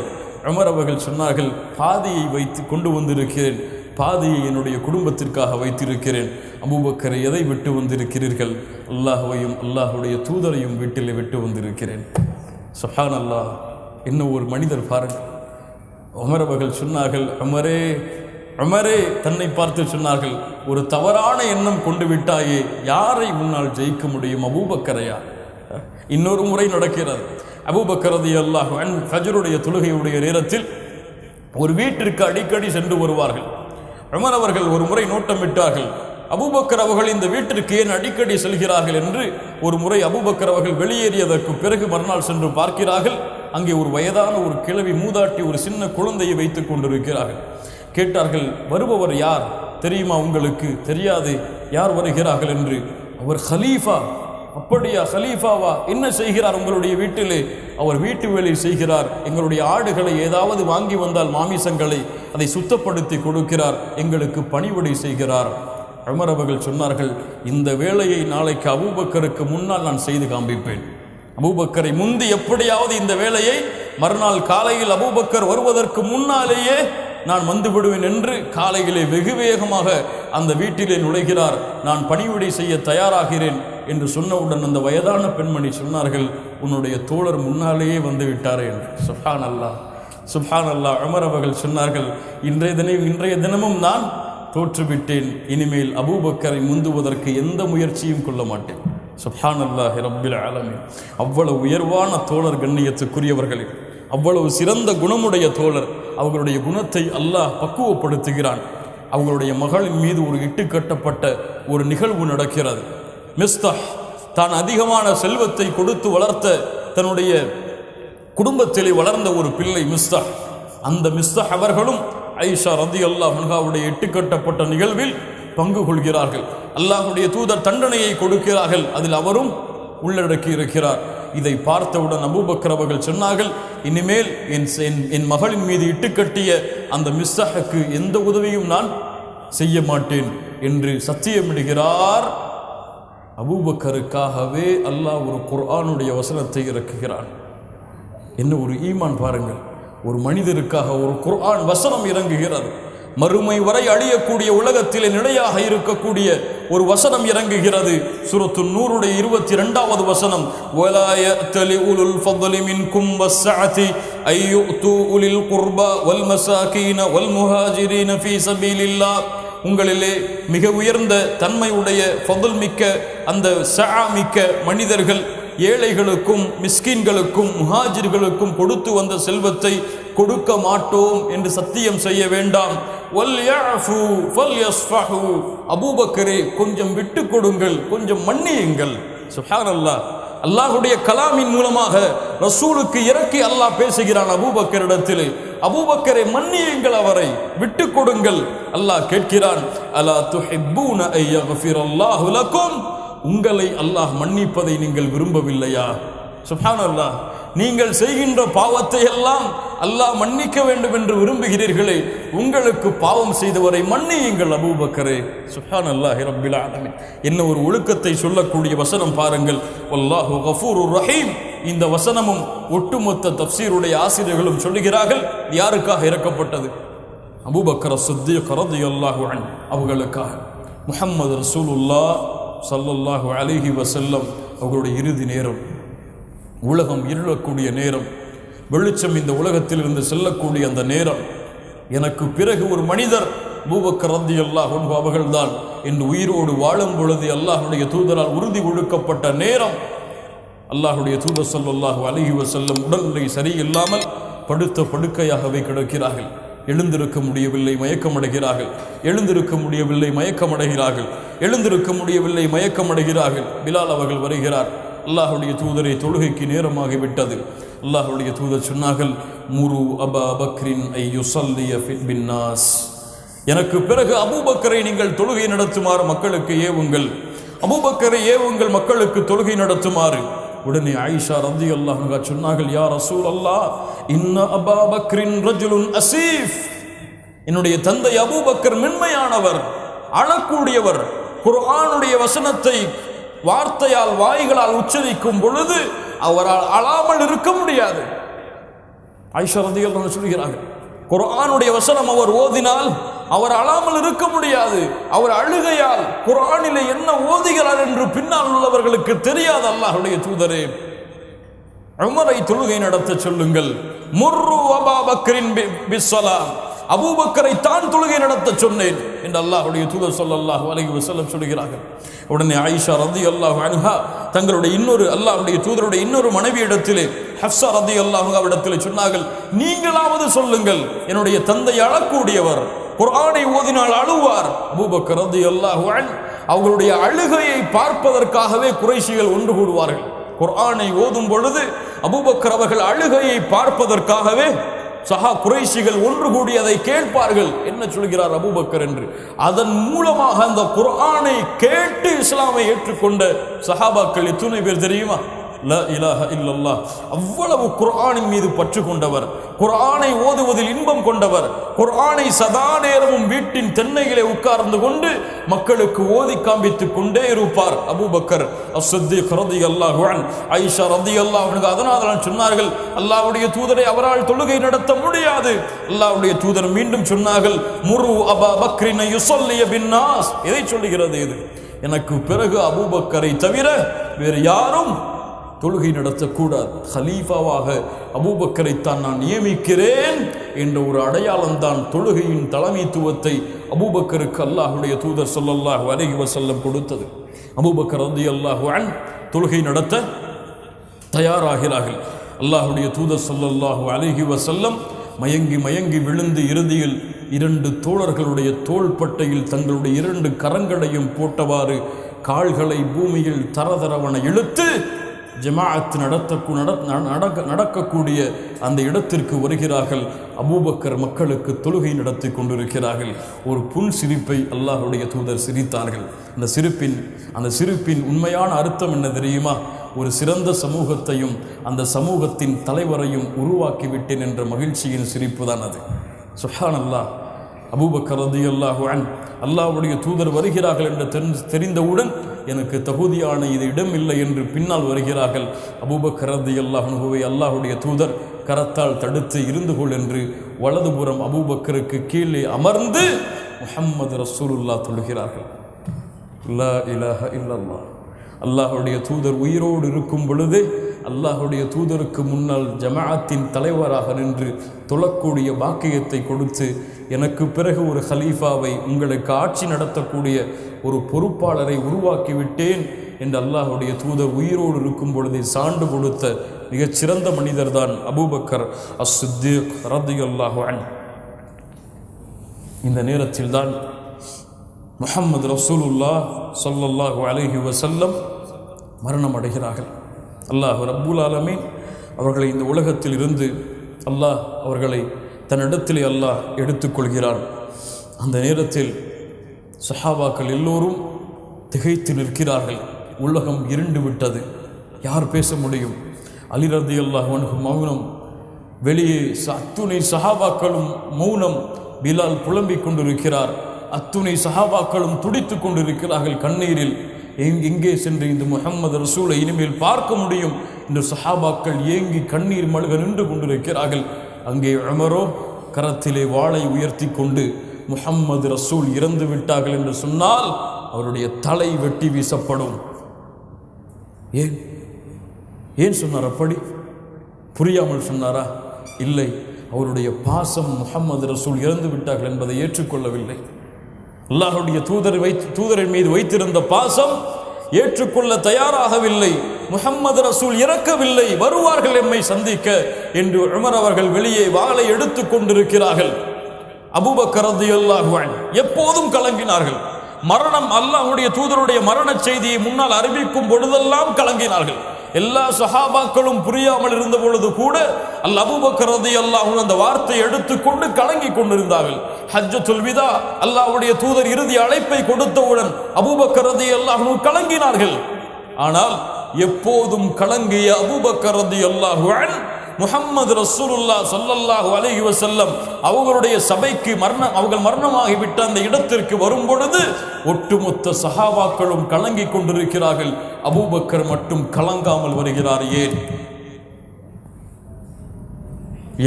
உமர் அவர்கள் சொன்னார்கள், பாதியை வைத்து கொண்டு வந்திருக்கிறேன், பாதியை என்னுடைய குடும்பத்திற்காக வைத்திருக்கிறேன். அபூபக்கரை எதை விட்டு வந்திருக்கிறீர்கள்? அல்லாஹ்வையும் அல்லாஹ்வுடைய தூதரையும் வீட்டிலே விட்டு வந்திருக்கிறேன். சுப்ஹானல்லாஹ். இன்னும் ஒரு மனிதர் பாருங்கள். உமர் அவர்கள் சொன்னார்கள், உமரே உமரே, தன்னை பார்த்து சொன்னார்கள், ஒரு தவறான எண்ணம் கொண்டு விட்டாயே, யாரை முன்னால் ஜெயிக்க முடியும்? அபூபக்கரையா? இன்னொரு முறை நடக்கிறது. அபூபக்கர் ரலியல்லாஹு அன்ஹு ஃபஜ்ருடைய தொழுகையுடைய நேரத்தில் ஒரு வீட்டிற்கு அடிக்கடி சென்று வருவார்கள். உமர் அவர்கள் ஒரு முறை நோட்டமிட்டார்கள், அபூபக்கர் அவர்கள் இந்த வீட்டிற்கு ஏன் அடிக்கடி செல்கிறார்கள் என்று. ஒரு முறை அபூபக்கர் அவர்கள் வெளியேறியதற்கு பிறகு மறுநாள் சென்று பார்க்கிறார்கள். அங்கே ஒரு வயதான ஒரு கிழவி மூதாட்டி ஒரு சின்ன குழந்தையை வைத்துக் கொண்டிருக்கிறார்கள். கேட்டார்கள், வருபவர் யார் தெரியுமா உங்களுக்கு? தெரியாது. யார் வருகிறார்கள் என்று. அவர் ஹலீஃபா. அப்படியா, ஹலீஃபாவா? என்ன செய்கிறார் உங்களுடைய வீட்டிலே? அவர் வீட்டு வேலை செய்கிறார். எங்களுடைய ஆடுகளை ஏதாவது வாங்கி வந்தால் மாமிசங்களை அதை சுத்தப்படுத்தி கொடுக்கிறார், எங்களுக்கு பணிவிடை செய்கிறார். உமர் அவர்கள் சொன்னார்கள், இந்த வேலையை நாளைக்கு அபூபக்கருக்கு முன்னால் நான் செய்து காண்பிப்பேன். அபூபக்கரை முந்தி எப்படியாவது இந்த வேலையை மறுநாள் காலையில் அபூபக்கர் வருவதற்கு முன்னாலேயே நான் வந்து விடுவேன் என்று காலையிலே வெகு வேகமாக அந்த வீட்டிலே நுழைகிறார். நான் பணிவிடை செய்ய தயாராகிறேன் என்று சொன்னவுடன் அந்த வயதான பெண்மணி சொன்னார்கள், உன்னுடைய தோழர் முன்னாலேயே வந்து விட்டாரே என்று. சுப்ஹானல்லாஹ் சுப்ஹானல்லாஹ். உமர் அவர்கள் சொன்னார்கள், இன்றைய தினமும் நான் தோற்றுவிட்டேன். இனிமேல் அபூபக்கரை முந்துவதற்கு எந்த முயற்சியும் கொள்ள மாட்டேன். சுப்ஹானல்லாஹி ரப்பில் ஆலமீன். அவ்வளவு உயர்வான தோழர், கண்ணியத்துக்குரியவர்களே, அவ்வளவு சிறந்த குணமுடைய தோழர். அவர்களுடைய குணத்தை அல்லாஹ் பக்குவப்படுத்துகிறான். அவங்களுடைய மகளின் மீது ஒரு இட்டுக்கட்டப்பட்ட ஒரு நிகழ்வு நடக்கிறது. மிஸ்தாஹ் தான் அதிகமான செல்வத்தை கொடுத்து வளர்த்த தன்னுடைய குடும்பத்திலே வளர்ந்த ஒரு பிள்ளை மிஸ்தாஹ். அந்த மிஸ்தாஹ் அவர்களும் ஆயிஷா ரலியல்லாஹு அன்ஹாவுடைய இட்டுக்கட்டப்பட்ட நிகழ்வில் பங்கு கொள்கிறார்கள். அல்லாஹ்வுடைய தூதர் தண்டனையை கொடுக்கிறார்கள், அதில் அவரும் உள்ளடக்கி இருக்கிறார். இதை பார்த்தவுடன் அபூபக்கர் அவர்கள் சொன்னார்கள், இனிமேல் என் மகளின் மீது இட்டுக்கட்டிய அந்த மிஸ்தாஹுக்கு எந்த உதவியும் நான் செய்ய மாட்டேன் என்று சத்தியமிடுகிறார். அபூபக்கருக்காகவே அல்லாஹ் ஒரு குர்ஆனுடைய வசனத்தை இறக்குகிறான். என்ன ஒரு ஈமான் பாருங்கள்! ஒரு மனிதருக்காக ஒரு குர்ஆன் வசனம் இறங்குகிறது. மறுமை வரை அழியக்கூடிய உலகத்திலே நிலையாக இருக்கக்கூடிய ஒரு வசனம் இறங்குகிறது. சூரத்து நூருடைய 22வது வசனம், வலா யஅ்தலி உலுல் ஃபض்லி மின்கும் வஸ்ஸஅதி அய்யுது உலில் குர்பா வல் மசாகீன வல் முஹாஜிரீன ஃபீ சபீலில்லாஹ். உங்களிலே மிக உயர்ந்த தன்மையுடைய ஃபضல் மிக்க அந்த சஆ மிக்க மனிதர்கள் ஏழைகளுக்கும் மிஸ்கின்களுக்கும் முஹாஜிர்களுக்கும் கொடுத்து வந்த செல்வத்தை கொடுக்க மாட்டோம் என்று சத்தியம் செய்ய வேண்டாம். வல்யஃபு ஃபல்யஸ்ஃபஹு. அபூபக்கரே, கொஞ்சம் விட்டு கொடுங்கள், கொஞ்சம் மன்னியுங்கள். சுப்ஹானல்லாஹ். அல்லாஹ்வுடைய கலாமின் மூலமாக ரசூலுக்கு இறக்கி அல்லாஹ் பேசுகிறான் அபூபக்கரிடத்திலே. அபூபக்கரை மன்னியுங்கள், அவரை விட்டு கொடுங்கள். அல்லாஹ் கேட்கிறான், அலா துஹிப்பூன அய்யக்ஃபிரல்லாஹு லக்கும். உங்களை அல்லாஹ் மன்னிப்பதை நீங்கள் விரும்பவில்லையா? சுப்ஹானல்லாஹ். நீங்கள் செய்கின்ற பாவத்தை எல்லாம் அல்லாஹ் மன்னிக்க வேண்டும் என்று விரும்புகிறீர்களே, உங்களுக்கு பாவம் செய்தவரை மன்னியுங்கள் அபூபக்கரே. சுப்ஹானல்லாஹி ரப்பில் ஆலமீன். என்ன ஒரு ஒழுக்கத்தை சொல்லக்கூடிய வசனம் பாருங்கள். வல்லாஹு கஃபூருர் ரஹீம். இந்த வசனமும் ஒட்டுமொத்த தஃப்சீருடைய ஆசிரியர்களும் சொல்லுகிறார்கள், யாருக்காக இறக்கப்பட்டது? அபூபக்கர் சித்தீக் ரலியல்லாஹு அன்ஹு அவர்களுக்காக. முஹம்மது ரசூலுல்லாஹ் ஸல்லல்லாஹு அலைஹி வஸல்லம் அவர்களுடைய இறுதி நேரம், உலகம் இருளக்கூடிய நேரம், வெளிச்சம் இந்த உலகத்தில் இருந்து செல்லக்கூடிய அந்த நேரம், எனக்கு பிறகு ஒரு மனிதர் அபூபக்கர் ரலியல்லாஹு அன்ஹு அவர்கள்தான் என்று உயிரோடு வாழும் பொழுது அல்லாஹ்வுடைய தூதரால் உறுதி ஒழுக்கப்பட்ட நேரம். அல்லாஹ்வுடைய தூதர் ஸல்லல்லாஹு அலைஹி வஸல்லம் உடல்நிலை சரியில்லாமல் படுத்த படுக்கையாகவே கிடக்கிறார்கள். எழுந்திருக்க முடியவில்லை, மயக்கமடைகிறார்கள். எழுந்திருக்க முடியவில்லை, மயக்கமடைகிறார்கள். எழுந்திருக்க முடியவில்லை, மயக்கமடைகிறார்கள். பிலால் அவர்கள் வருகிறார். அல்லாஹ்வுடைய தூதரை, தொழுகைக்கு நேரமாகிவிட்டது. அல்லாஹ்வுடைய தூதர் சொன்னார்கள், முரு அபா பக்ரின் ஐ யுஸல்லிய பின்னாஸ். எனக்கு பிறகு அபூபக்கரை நீங்கள் தொழுகை நடத்துமாறு மக்களுக்கு ஏவுங்கள். அபூபக்கரை ஏவுங்கள், மக்களுக்கு தொழுகை நடத்துமாறு. உடனே ஆயிஷா ரலியல்லாஹு அன்ஹா சொன்னார்கள், யா ரசூலல்லாஹ், இன்ன அபா பக்ரின் ரஜுலுன் அசீஃப். என்னுடைய தந்தை அபூபக்கர் மென்மையானவர், அழக்கூடியவர். குர்ஆனுடைய வசனத்தை வார்த்தையால் வாய்களால் உச்சரிக்கும் பொழுது அவரால் அழாமல் இருக்க முடியாது. ஆயிஷா ரலியல்லாஹு அன்ஹா சொல்கிறார்கள், குர்ஆனுடைய வசனம் அவர் ஓதினால் அவர் அழாமல் இருக்க முடியாது. அவர் அழுகையால் குர்ஆனிலே என்ன ஓதுகிறார் என்று பின்னால் உள்ளவர்களுக்கு தெரியாது. அல்லாஹ்வுடைய தூதரே, உமரை தொழுகை நடத்த சொல்லுங்கள். முர்ரு அபா பக்ரின் பிஸ்ஸலாம். அபூபக்கரை தான் தொழுகை நடத்த சொன்னேன் என்று அல்லாஹ்வுடைய தூதர் ஸல்லல்லாஹு அலைஹி வஸல்லம் சொல்கிறார்கள். உடனே ஆயிஷா ரலியல்லாஹு அன்ஹா தங்களுடைய அல்லாஹ்வுடைய தூதருடைய இன்னொரு மனைவியிடத்திலே, ஹஃப்ஸா ரலியல்லாஹு அன்ஹாவிடத்திலே சொன்னார்கள், நீங்களாவது சொல்லுங்கள், என்னுடைய தந்தை அழக்கூடியவர், குர்ஆனை ஓதினால் அழுவார். அபூபக்கர் ரலியல்லாஹு அன்ஹு அவர்களுடைய அழுகையை பார்ப்பதற்காகவே குறைஷிகள் ஒன்று கூடுவார்கள். குர்ஆனை ஓதும் பொழுது அபூபக்கர் அவர்கள் அழுகையை பார்ப்பதற்காகவே குறைஷிகள் ஒன்று கூடி அதை கேட்பார்கள், என்ன சொல்கிறார் அபூபக்கர் என்று. அதன் மூலமாக அந்த குர்ஆனை கேட்டு இஸ்லாமை ஏற்றுக்கொண்ட சஹாபாக்கள் எத்தனை பேர் தெரியுமா? லா இலாஹ இல்லல்லாஹ். அவ்வளவு குர்ஆனின் மீது பற்று கொண்டவர், குர்ஆனை ஓதுவதில் இன்பம் கொண்டவர், குர்ஆனை சதா நேரமும் வீட்டின் தென்னையிலே உட்கார்ந்து கொண்டு மக்களுக்கு ஓதி காண்பித்துக் கொண்டே இருப்பார் அபூபக்கர் அஸ்-சித்தீக் ரலியல்லாஹு அன்ஹு. ஆயிஷா ரலியல்லாஹு அன்ஹா அதனால் சொன்னார்கள், அல்லாஹ்வுடைய தூதரை அவரால் தொழுகை நடத்த முடியாது. அல்லாஹ்வுடைய தூதர் மீண்டும் சொன்னார்கள், முரு அபா பக்ரின் யுஸல்லிய பின்னாஸ். எதை சொல்லுகிறது இது? எனக்கு பிறகு அபூபக்கரை தவிர வேறு யாரும் தொழுகை நடத்தக்கூடாது. ஹலீஃபாவாக அபூபக்கரைத்தான் நான் நியமிக்கிறேன் என்ற ஒரு அடையாளம் தான் தொழுகையின் தலைமைத்துவத்தை அபூபக்கருக்கு அல்லாஹ்வுடைய தூதர் ஸல்லல்லாஹு அலைஹி வஸல்லம் கொடுத்தது. அபூபக்கர் ரலியல்லாஹு அன்ஹு தொழுகை நடத்த தயாராகிறார்கள். அல்லாஹ்வுடைய தூதர் ஸல்லல்லாஹு அலைஹி வஸல்லம் மயங்கி விழுந்து இறுதியில் 2 தோழர்களுடைய தோள்பட்டையில் தங்களுடைய 2 கரங்களையும் போட்டவாறு கால்களை பூமியில் தரதரவன இழுத்து ஜமாஅத் நடக்கக்கூடிய அந்த இடத்திற்கு வருகிறார்கள். அபூபக்கர் மக்களுக்கு தொழுகை நடத்தி கொண்டிருக்கிறார்கள். ஒரு புன் சிரிப்பை அல்லாஹ்வுடைய தூதர் சிரித்தார்கள். அந்த சிரிப்பின் உண்மையான அர்த்தம் என்ன தெரியுமா? ஒரு சிறந்த சமூகத்தையும் அந்த சமூகத்தின் தலைவரையும் உருவாக்கிவிட்டேன் என்ற மகிழ்ச்சியின் சிரிப்பு தான் அது. சுப்ஹானல்லாஹ். அபூபக்கர் ரலியல்லாஹு அன்ஹு அல்லாஹ்வுடைய தூதர் வருகிறார்கள் என்று தெரிந்தவுடன் எனக்கு தகுதியான இது இடமில்லை என்று பின்னால் வருகிறார்கள். அபூபக்கர் ரலியல்லாஹு அன்ஹுவை அல்லாஹ்வுடைய தூதர் கரத்தால் தடுத்து இருந்து கொள் என்று வலதுபுறம் அபூபக்கருக்கு கீழே அமர்ந்து முஹம்மது ரசூலுல்லாஹ் தொழுகிறார்கள். லா இலாஹ இல்லல்லாஹ். அல்லாஹ்வுடைய தூதர் உயிரோடு இருக்கும் பொழுது அல்லாஹ்வுடைய தூதருக்கு முன்னால் ஜமாஅத்தின் தலைவராக நின்று தொழக்கூடிய பாக்கியத்தை கொடுத்து எனக்கு பிறகு ஒரு ஹலீஃபாவை, உங்களுக்கு ஆட்சி நடத்தக்கூடிய ஒரு பொறுப்பாளரை உருவாக்கிவிட்டேன் என்று அல்லாஹ்வுடைய தூதர் உயிரோடு இருக்கும் பொழுதே சான்று கொடுத்த மிகச்சிறந்த மனிதர் தான் அபூபக்கர் அஸ்-சித்தீக் ரலியல்லாஹு அன்ஹு. இந்த நேரத்தில் தான் முஹம்மது ரசூலுல்லாஹ் ஸல்லல்லாஹு அலைஹி வஸல்லம் மரணம் அடைகிறார்கள். அல்லாஹ் ரப்புல் ஆலமீன் அவர்களை இந்த உலகத்தில் இருந்து அல்லாஹ் அவர்களை தன்னிடத்திலே அல்லாஹ் எடுத்துக்கொள்கிறான். அந்த நேரத்தில் சஹாபாக்கள் எல்லோரும் திகைத்து நிற்கிறார்கள். உலகம் இருண்டு விட்டது. யார் பேச முடியும்? அலி ரலியல்லாஹு அன்ஹு மௌனம். வெளியே அத்துணை சஹாபாக்களும் மௌனம். பிலால் புலம்பிக் கொண்டிருக்கிறார். அத்துணை சஹாபாக்களும் துடித்து கொண்டிருக்கிறார்கள் கண்ணீரில். எங்கே சென்று இந்த முஹம்மது ரசூலை இனிமேல் பார்க்க முடியும் என்று சஹாபாக்கள் ஏங்கி கண்ணீர் மல்க நின்று கொண்டிருக்கிறார்கள். அங்கே உமரோ கரத்திலே வாளை உயர்த்தி கொண்டு முஹம்மது ரசூல் இறந்து விட்டார்கள் என்று சொன்னால் அவருடைய தலை வெட்டி வீசப்படும். ஏன் சொன்னார்? அப்படி புரியாமல் சொன்னாரா? இல்லை, அவருடைய பாசம் முஹம்மது ரசூல் இறந்து விட்டார்கள் என்பதை ஏற்றுக்கொள்ளவில்லை. அல்லாஹ்வுடைய தூதரின் மீது வைத்திருந்த பாசம் ஏற்றுக்கொள்ள தயாராகவில்லை. முஹம்மது ரசூல் இறக்கவில்லை, வருவார்கள் எம்மை சந்திக்க என்று உமர் அவர்கள் வெளியே வாளை எடுத்துக் கொண்டிருக்கிறார்கள். அபூபக்கர் ரலியல்லாஹு அன்ஹு எப்போதும் கலங்கினார்கள். மரணம், அல்லாஹ்வுடைய தூதருடைய மரண செய்தியை முன்னால் அறிவிக்கும் பொழுதெல்லாம் கலங்கினார்கள். எல்லா சஹாபாக்களும் புரியாமல் இருந்த பொழுது கூட அபூபக்கர் ரலியல்லாஹு அன்ஹு அந்த வார்த்தையை எடுத்துக்கொண்டு கலங்கி கொண்டிருந்தார்கள். ஹஜ்ஜத்துல் விதா அல்லாஹ்வுடைய தூதர் இறுதி அழைப்பை கொடுத்தவுடன் அபூபக்கர் ரலியல்லாஹு அன்ஹு கலங்கினார்கள். ஆனால் எப்போதும் கலங்கிய அபூபக்கர் ரலியல்லாஹு அன்ஹு முஹம்மது ரசூலுல்லாஹ் ஸல்லல்லாஹு அலைஹி வஸல்லம் அவர்களுடைய சபைக்கு அவர்கள் மரணமாகிவிட்ட அந்த இடத்திற்கு வரும் பொழுது ஒட்டுமொத்த சஹாபாக்களும் கலங்கி கொண்டிருக்கிறார்கள். அபூபக்கர் மட்டும் கலங்காமல் வருகிறார்.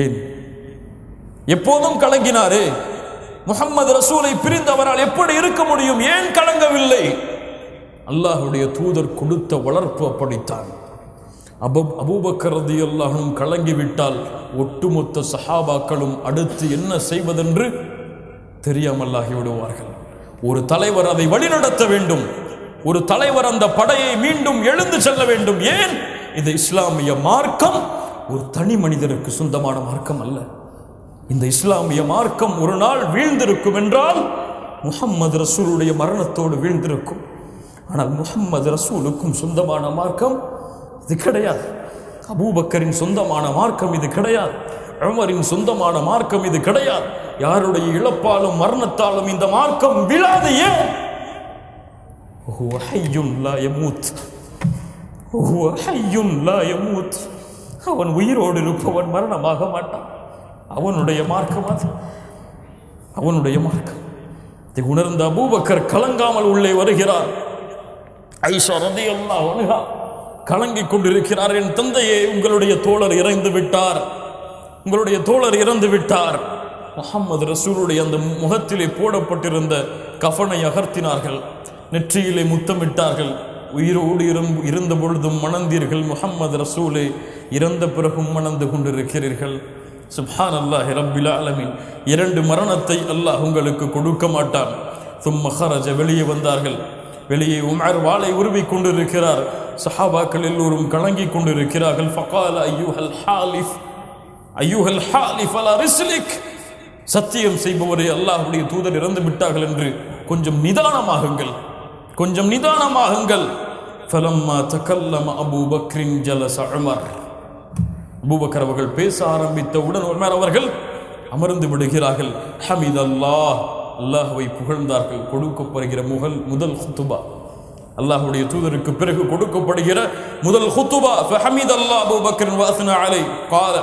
ஏன்? எப்போதும் கலங்கினாரே. முஹம்மது ரசூலை பிரிந்து அவரால் எப்படி இருக்க முடியும்? ஏன் கலங்கவில்லை? அல்லாஹ்வுடைய தூதர் கொடுத்த வளர்ப்பு அப்படித்தான். அபூபக்கர் ரலியல்லாஹு அன்ஹு கலங்கிவிட்டால் ஒட்டுமொத்த சஹாபாக்களும் அடுத்து என்ன செய்வதென்று தெரியாமல் ஆகிவிடுவார்கள். ஒரு தலைவர் அதை வழிநடத்த வேண்டும். ஒரு தலைவர் அந்த படையை மீண்டும் எழுந்து செல்ல வேண்டும். ஏன்? இந்த இஸ்லாமிய மார்க்கம் ஒரு தனி மனிதருக்கு சொந்தமான மார்க்கம் அல்ல. இந்த இஸ்லாமிய மார்க்கம் ஒரு நாள் வீழ்ந்திருக்கும் என்றால் முஹம்மது ரசூலுடைய மரணத்தோடு வீழ்ந்திருக்கும். ஆனால் முஹம்மது ரசூலுக்கும் சொந்தமான மார்க்கம் இது கிடையாது. அபூபக்கரின் சொந்தமான மார்க்கம் இது கிடையாது. உமரின் சொந்தமான மார்க்கம் இது கிடையாது. யாருடைய இழப்பாலும் மரணத்தாலும் இந்த மார்க்கம் விழாது. ஏன்? அவன் உயிரோடு இருப்பவன் மரணமாக மாட்டான். அவனுடைய மார்க்கம் அது. அவனுடைய மார்க்கம். இதை உணர்ந்த அபூபக்கர் கலங்காமல் உள்ளே வருகிறார். ஐஷா ரலியல்லாஹு அன்ஹா கலங்கிக் கொண்டிருக்கிறார். என் தந்தையே, உங்களுடைய தோழர் இறந்து விட்டார், உங்களுடைய தோழர் இறந்து விட்டார். முஹம்மது ரசூலுடைய அந்த முகத்திலே போடப்பட்டிருந்த கஃனை அகர்த்தினார்கள். நெற்றியிலே முத்தமிட்டார்கள். உயிரோடு இருந்த பொழுதும் மணந்தீர்கள், முஹம்மது ரசூலே இறந்த பிறகும் மணந்து கொண்டிருக்கிறீர்கள். சுப்ஹானல்லாஹி ரப்பில் ஆலமீன். 2 மரணத்தை அல்லாஹ் உங்களுக்கு கொடுக்க மாட்டான். சும்ம ஹரஜ, வெளியே வந்தார்கள். வெளியே உமர் வாளை உருவி கொண்டிருக்கிறார். சஹாபாக்கள் எல்லோரும் கலங்கி கொண்டிருக்கிறார்கள். ஃபகால ஐயுஹல் ஹாலிஃப் அலா ரிஸ்லிக். சத்தியம் செய்பவரே, அல்லாஹ்வுடைய தூதர் இறந்து விட்டார்கள் என்று கொஞ்சம் நிதானமாகுங்கள், கொஞ்சம் நிதானமாகுங்கள். ஃபலம்மா தகல்லம அபூ பக்ரின் ஜலஸ உமர். அபூபக்கர் அவர்கள் பேச ஆரம்பித்தவுடன் உமர் அவர்கள் அமர்ந்து விடுகிறார்கள். ஹமிதல்லாஹ், அல்லாஹ்வை புகழ்ந்தார்கள். கொடுக்கப்படுகிற முதல் குத்துபா, அல்லாஹ்வுடைய தூதருக்கு பிறகு கொடுக்கப்படுகிற முதல் குத்துபா. ஃபஹமிதல்லாஹ் அபூ பக்ர் வ அஸ்னா அலைஹி. قال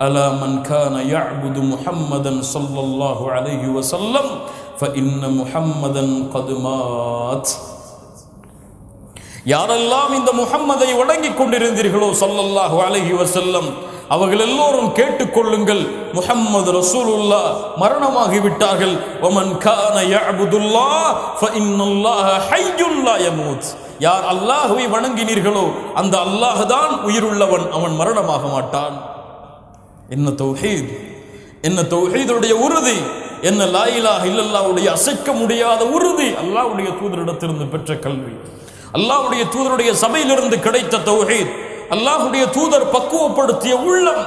ألا من كان يعبد محمدا صلى الله عليه وسلم فإن محمدا قد مات. யாரெல்லாம் இந்த முஹம்மதை வணங்கிக் கொண்டிருந்தீர்களோ ஸல்லல்லாஹு அலைஹி வஸல்லம், அவர்கள் எல்லோரும் கேட்டுக்கொள்ளுங்கள், முஹம்மது ரசூலுல்லாஹ் மரணமாகி விட்டார்கள். வமன் கான யஅபுதுல்லாஹ் ஃபஇன்னல்லாஹ ஹய்யுன் லா யமூத். யார் அல்லாஹ்வை வணங்கினீர்களோ அந்த அல்லாஹ் தான் உயிருள்ளவன், அவன் மரணமாக மாட்டான். என்ன தௌஹீத், என்ன தௌஹீதுடைய உறுதி, என்ன லா இலாஹ இல்லல்லாஹ்வுடைய அசைக்க முடியாத உறுதி. அல்லாஹ்வுடைய தூதரிடத்திலிருந்து பெற்ற கல்வி, அல்லாஹ்வுடைய தூதருடைய சபையிலிருந்து கிடைத்த தௌஹீத், அல்லாஹ்வுடைய தூதர் பக்குவப்படுத்திய உள்ளம்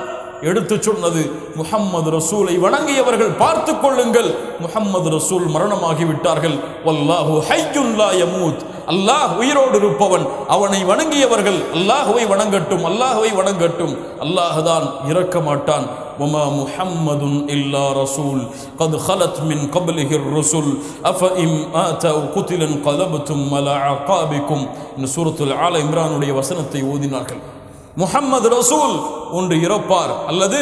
எடுத்து சொன்னது. முஹம்மது ரசூலை வணங்கியவர்கள் பார்த்து கொள்ளுங்கள், முஹம்மது ரசூல் மரணமாகி விட்டார்கள். வல்லாஹு ஹய்யுன் லா யமூத். அல்லாஹ் உயிரோடு இருப்பவன், அவனை வணங்கியவர்கள் அல்லாஹ்வை வணங்கட்டும், அல்லாஹ்வை வணங்கட்டும். அல்லாஹ் தான் இறக்க மாட்டான். வமா முஹம்மதுன் இல்லா ரசூல் கத் خلت من قبله الرسل افئن مات او قتل انقلبتم على اعقابكم. இந்த சூரத்துல் ஆல இம்ரானுடைய வசனத்தை ஓதினார்கள். முஹம்மது ரசூல் ஒன்று இறப்பார் அல்லது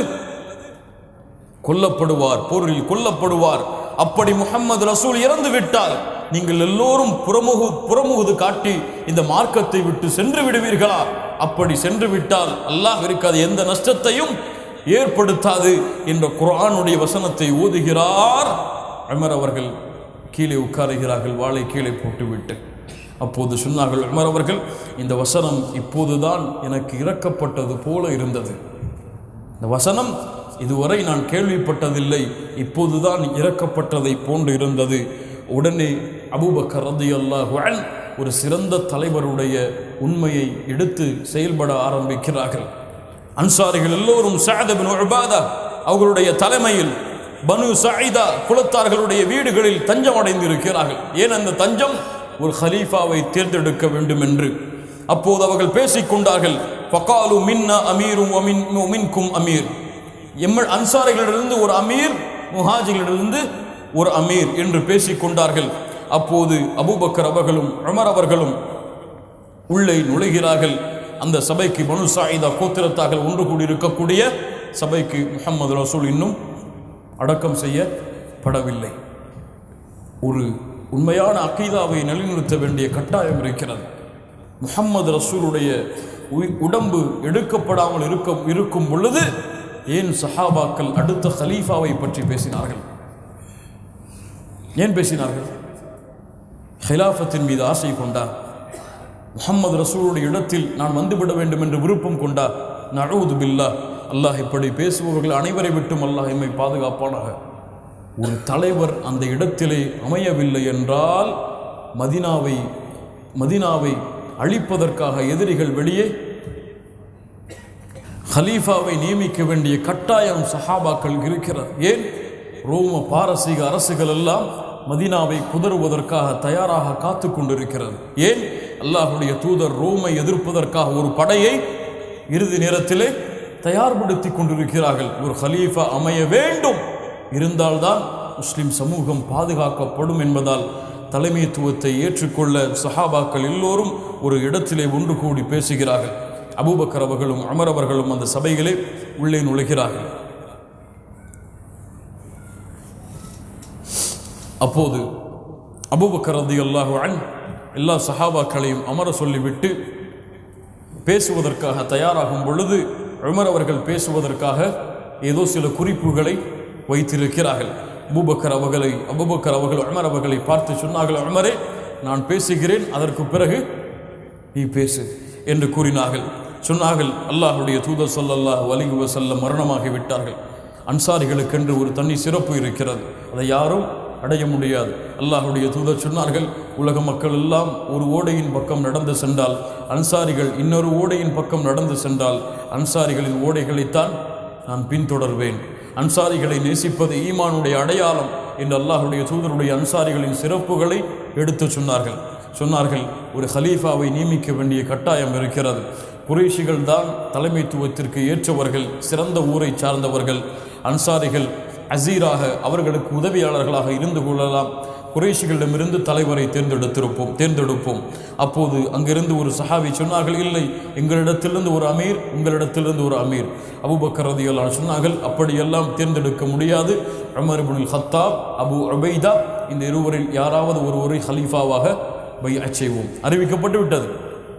கொல்லப்படுவார், போரில் கொல்லப்படுவார். அப்படி முஹம்மது ரசூல் இறந்து விட்டால் நீங்கள் எல்லோரும் புறமுகுது காட்டி இந்த மார்க்கத்தை விட்டு சென்று விடுவீர்களா? அப்படி சென்று விட்டால் அல்லாஹ் இருக்காது, எந்த நஷ்டத்தையும் ஏற்படுத்தாது என்ற குர்ஆனுடைய வசனத்தை ஓதுகிறார். உமர் அவர்கள் கீழே உட்காருகிறார்கள், வாளை கீழே போட்டுவிட்டு. அப்போது சொன்னார்கள் உமர் அவர்கள், இந்த வசனம் இப்போதுதான் எனக்கு இறக்கப்பட்டது போல இருந்தது. இந்த வசனம் இதுவரை நான் கேள்விப்பட்டதில்லை, இப்போதுதான் இறக்கப்பட்டதை போன்று இருந்தது. உடனே அபூபக்கர் ரலியல்லாஹு அன்ஹு ஒரு சிறந்த தலைவருடைய உண்மையை எடுத்து செயல்பட ஆரம்பிக்கிறார்கள். அன்சாரிகள் எல்லோரும் சஅத் இப்னு உபாதா அவர்களுடைய தலைமையில் பனு சஈதா குலத்தார்களுடைய வீடுகளில் தஞ்சம் அடைந்திருக்கிறார்கள். ஏன் அந்த தஞ்சம்? ஒரு ஹலீஃபாவை தேர்ந்தெடுக்க வேண்டும் என்று. அப்போது அவர்கள் பேசிக்கொண்டார்கள். ஃபகாலு மின்னா அமீரும் வ மின்கும் அமீர். அன்சாரிகளிலிருந்து ஒரு அமீர், முஹாஜிரிலிருந்து ஒரு அமீர் என்று பேசிக்கொண்டார்கள். அப்போது அபூபக்கர் அவர்களும் உமர் அவர்களும் உள்ளே நுழைகிறார்கள். அந்த சபைக்கு பனு சஈதா கோத்திரத்தார்கள் ஒன்று கூடி இருக்கக்கூடிய சபைக்கு முஹம்மது ரசூல் இன்னும் அடக்கம் செய்யப்படவில்லை. ஒரு உண்மையான அகீதாவை நிலைநிறுத்த வேண்டிய கட்டாயம் இருக்கிறது. முஹம்மது ரசூலுடைய உடம்பு எடுக்கப்படாமல் இருக்கும் பொழுது ஏன் சஹாபாக்கள் அடுத்த ஹலீஃபாவை பற்றி பேசினார்கள்? ஏன் பேசினார்கள்? ஹிலாஃபத்தின் மீது ஆசை கொண்டா? முஹம்மது ரசூலுடைய இடத்தில் நான் வந்துவிட வேண்டும் என்று விருப்பம் கொண்டா? நஊது பில்லாஹ். அல்லாஹ் இப்படி பேசுபவர்கள் அனைவரை விட்டும் அல்லாஹ் எம்மை பாதுகாப்பானாக. ஒரு தலைவர் அந்த இடத்திலே அமையவில்லை என்றால் மதீனாவை அழிப்பதற்காக எதிரிகள் வெளியே ஹலீஃபாவை நியமிக்க வேண்டிய கட்டாயம் சஹாபாக்கள் இருக்கிறது. ஏன்? ரோம பாரசீக அரசுகள் எல்லாம் மதீனாவை குதறுவதற்காக தயாராக காத்து கொண்டிருக்கிறது. ஏன்? அல்லாஹ்வுடைய தூதர் ரோமை எதிர்ப்பதற்காக ஒரு படையை இறுதி நேரத்திலே தயார்படுத்தி கொண்டிருக்கிறார்கள். ஒரு ஹலீஃபா அமைய வேண்டும், இருந்தால்தான் முஸ்லிம் சமூகம் பாதுகாக்கப்படும் என்பதால் தலைமைத்துவத்தை ஏற்றுக்கொள்ள சஹாபாக்கள் எல்லோரும் ஒரு இடத்திலே ஒன்று கூடி பேசுகிறார்கள். அபூபக்கர் அவர்களும் உமர் அவர்களும் அந்த சபைகளே உள்ளே நுழைகிறார்கள். அப்போது அபூபக்கர் ரலியல்லாஹு அன்ஹு எல்லா சஹாபாக்களையும் அமர சொல்லிவிட்டு பேசுவதற்காக தயாராகும் பொழுது உமர் அவர்கள் பேசுவதற்காக ஏதோ சில குறிப்புகளை வைத்திருக்கிறார்கள். அபூபக்கர் அவர்கள் உமர் அவர்களை பார்த்து சொன்னார்கள், உமரே, நான் பேசுகிறேன், அதற்கு பிறகு நீ பேசு என்று கூறினார்கள். சொன்னார்கள், அல்லாஹ்வுடைய தூதர் ஸல்லல்லாஹு அலைஹி வஸல்லம் மரணமாகி விட்டார்கள். அன்சாரிகளுக்கென்று ஒரு தனி சிறப்பு இருக்கிறது, அதை யாரும் அடைய முடியாது. அல்லாஹ்வுடைய தூதர் சொன்னார்கள், உலக மக்கள் எல்லாம் ஒரு ஓடையின் பக்கம் நடந்து சென்றால், அன்சாரிகள் இன்னொரு ஓடையின் பக்கம் நடந்து சென்றால், அன்சாரிகளின் ஓடைகளைத்தான் நான் பின்தொடர்வேன். அன்சாரிகளை நேசிப்பது ஈமானுடைய அடையாளம் என்று அல்லாஹுடைய தூதருடைய அன்சாரிகளின் சிறப்புகளை எடுத்து சொன்னார்கள். ஒரு ஹலீஃபாவை நியமிக்க வேண்டிய கட்டாயம் இருக்கிறது. குறைஷிகள் தான் தலைமைத்துவத்திற்கு ஏற்றவர்கள், சிறந்த ஊரை சார்ந்தவர்கள். அன்சாரிகள் அசீராக அவர்களுக்கு உதவியாளர்களாக இருந்து கொள்ளலாம். குறைஷிகளிடமிருந்து தலைவரை தேர்ந்தெடுப்போம். அப்போது அங்கிருந்து ஒரு சஹாபி சொன்னார்கள், இல்லை, எங்களிடத்திலிருந்து ஒரு அமீர், உங்களிடத்திலிருந்து ஒரு அமீர். அபூபக்கர் ரலியல்லாஹு அன்ஹு சொன்னார்கள், அப்படியெல்லாம் தேர்ந்தெடுக்க முடியாது. உமர் இப்னுல் ஹத்தாப், அபு உபைதா, இந்த இருவரில் யாராவது ஒருவரை ஹலீஃபாவாக பைஅத் செய்வோம். அறிவிக்கப்பட்டு விட்டது.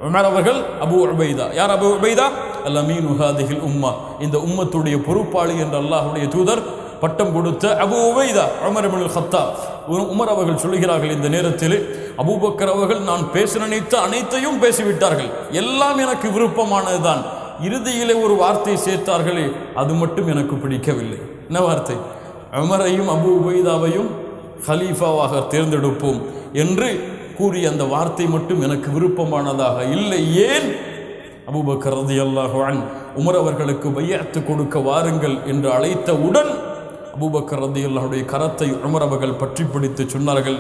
உமர் அவர்கள், அபு உபைதா. யார் அபு உபைதா? அல்-அமீனு ஹாதிஹில் உம்மா, இந்த உம்மத்துடைய பொறுப்பாளி என்று அல்லாஹ்வுடைய தூதர் பட்டம் கொடுத்த அபு உபைதா உமர் இப்னுல் ஹத்தாப். உமர் அவர்கள் சொல்கிறார்கள், இந்த நேரத்தில் அபூபக்கர் அவர்கள் நான் பேச நினைத்த அனைத்தையும் பேசிவிட்டார்கள், எல்லாம் எனக்கு விருப்பமானதுதான். இறுதியிலே ஒரு வார்த்தை சேர்த்தார்களே, அது மட்டும் எனக்கு பிடிக்கவில்லை. என்ன வார்த்தை? உமரையும் அபு உபைதாவையும் ஹலீஃபாவாக தேர்ந்தெடுப்போம் என்று கூறிய அந்த வார்த்தை மட்டும் எனக்கு விருப்பமானதாக இல்லை. ஏன்? அபூபக்கர் ரலியல்லாஹு அன்ஹு உமர் அவர்களுக்கு பைஅத் கொடுக்க வாருங்கள் என்று அழைத்தவுடன் அபூபக்கர் ரலியல்லாஹுடைய கரத்தை உமர் அவர்கள் பற்றி பிடித்து சொன்னார்கள்,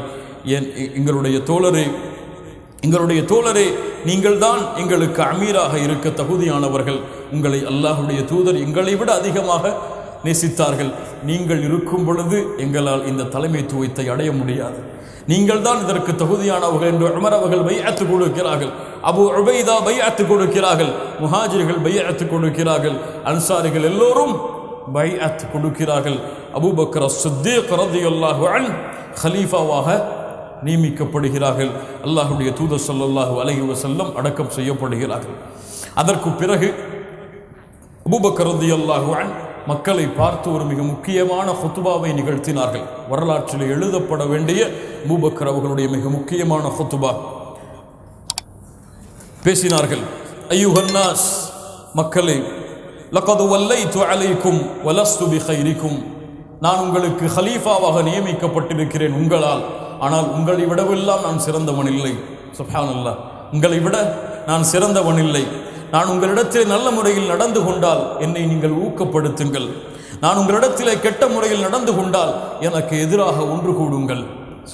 ஏன் எங்களுடைய தோழரே, நீங்கள் தான் எங்களுக்கு அமீராக இருக்க தகுதியானவர்கள். உங்களை அல்லாஹுடைய தூதர் எங்களை விட அதிகமாக நேசித்தார்கள். நீங்கள் இருக்கும் பொழுது எங்களால் இந்த தலைமைத்துவத்தை அடைய முடியாது. நீங்கள் தான் இதற்கு தகுதியானவர்கள் என்று உமர் அவர்கள் பைஅத் கொடுக்கிறார்கள். அபு உபைதா பைஅத் கொடுக்கிறார்கள். முஹாஜிர்கள் பைஅத் கொடுக்கிறார்கள். அன்சாரிகள் எல்லோரும் பைஅத் கொடுக்கிறார்கள். அபூபக்கர் அஸ்-சித்தீக் ரலியல்லாஹு அன்ஹு ஹலீஃபாவாக நியமிக்கப்படுகிறார்கள். அல்லாஹ்வுடைய தூதர் ஸல்லல்லாஹு அலைஹி வஸல்லம் அடக்கம் செய்யப்படுகிறார்கள். அதற்கு பிறகு அபூபக்கர் ரலியல்லாஹு அன்ஹு மக்களை பார்த்து ஒரு மிக முக்கியமான ஹுத்பாவை நிகழ்த்தினார்கள். வரலாற்றில் எழுதப்பட வேண்டிய அபூபக்கர் அவர்களுடைய மிக முக்கியமான ஹுத்பா பேசினார்கள். அய்யுஹன்னாஸ், மக்களே, லகது வல்லைது அலைக்கும் வலஸ்து பிகைரிக்கும், நான் உங்களுக்கு ஹலீஃபாவாக நியமிக்கப்பட்டிருக்கிறேன் உங்களால், ஆனால் உங்களை விடவெல்லாம் நான் சிறந்தவன் இல்லை. சுப்ஹானல்லாஹ், உங்களை விட நான் சிறந்தவன் இல்லை. நான் உங்களிடத்திலே நல்ல முறையில் நடந்து கொண்டால் என்னை நீங்கள் ஊக்கப்படுத்துங்கள். நான் உங்களிடத்திலே கெட்ட முறையில் நடந்து கொண்டால் எனக்கு எதிராக ஒன்று கூடுங்கள்.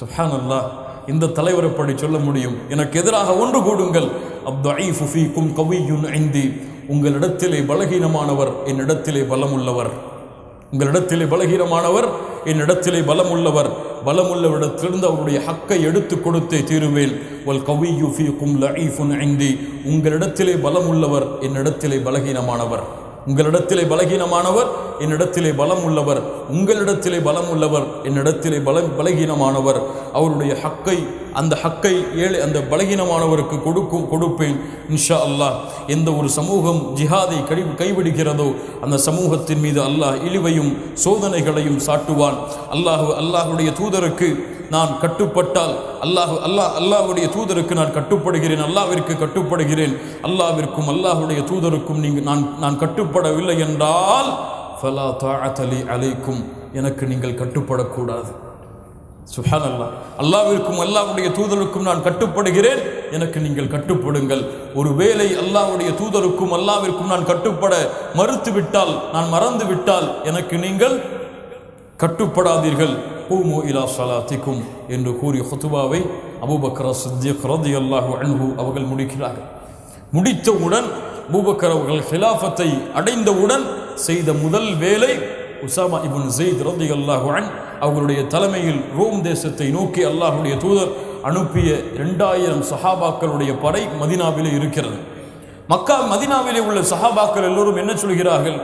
சுப்ஹானல்லாஹ், இந்த தலைவர் எப்படி சொல்ல முடியும்? எனக்கு எதிராக ஒன்று கூடுங்கள். அத்-தஈஃபு ஃபீக்கும் கவிய்யுன் இன்தி, உங்களிடத்திலே பலகீனமானவர் என்னிடத்திலே பலமுள்ளவர். உங்களிடத்திலே பலகீனமானவர் என்னிடத்திலே பலமுள்ளவர். பலமுள்ளவரிடத்திலிருந்து அவருடைய ஹக்கை எடுத்து கொடுத்தே தீருவேன். வல் கவிய்யு ஃபீக்கும் லஈஃபுன் இன்தி, உங்களிடத்திலே பலமுள்ளவர் என்னிடத்திலே பலகீனமானவர். உங்களிடத்திலே பலகீனமானவர் என்னிடத்திலே பலம் உள்ளவர். உங்களிடத்திலே பலம் உள்ளவர் என்னிடத்திலே பலகீனமானவர். அவருடைய ஹக்கை, அந்த ஹக்கை அந்த பலகீனமானவருக்கு கொடுப்பேன் இன்ஷா அல்லாஹ். எந்த ஒரு சமூகம் ஜிஹாதை கைவிடுகிறதோ அந்த சமூகத்தின் மீது அல்லாஹ் இழிவையும் சோதனைகளையும் சாட்டுவான். அல்லாஹுடைய தூதருக்கு நான் கட்டுப்பட்டால் அல்லாஹ்வுடைய தூதருக்கு நான் கட்டுப்படுகிறேன், அல்லாஹ்விற்கு கட்டுப்படுகிறேன். அல்லாஹ்விற்கும் அல்லாஹ்வுடைய தூதருக்கும் நான் கட்டுப்படவில்லை என்றால் ஃபலா தாஅத லி அலைக்கும், எனக்கு நீங்கள் கட்டுப்படக்கூடாது. சுப்ஹானல்லாஹ், அல்லாஹ்விற்கும் அல்லாஹ்வுடைய தூதருக்கும் நான் கட்டுப்படுகிறேன், எனக்கு நீங்கள் கட்டுப்படுங்கள். ஒருவேளை அல்லாஹ்வுடைய தூதருக்கும் அல்லாஹ்விற்கும் நான் கட்டுப்பட மறுத்துவிட்டால், நான் மறந்து விட்டால் எனக்கு நீங்கள் கட்டுப்படாதீர்கள். கூமு இலா ஸலாத்திக்கும் என்று கூறிய ஹுத்பாவை அபூபக்கர் சித்திக் ரலியல்லாஹு அன்ஹு அவர்கள் முடிக்கிறார்கள். முடித்தவுடன் அபூபக்கர் அவர்கள் ஹிலாஃபத்தை அடைந்தவுடன் செய்த முதல் வேலை உஸாமா இப்னு ஸைத் ரலியல்லாஹு அன்ஹு அவர்களுடைய தலைமையில் ரோம் தேசத்தை நோக்கி அல்லாஹ்வுடைய தூதர் அனுப்பிய 2000 சஹாபாக்களுடைய படை மதீனாவிலே இருக்கிறது. மதீனாவிலே உள்ள சஹாபாக்கள் எல்லோரும் என்ன சொல்கிறார்கள்?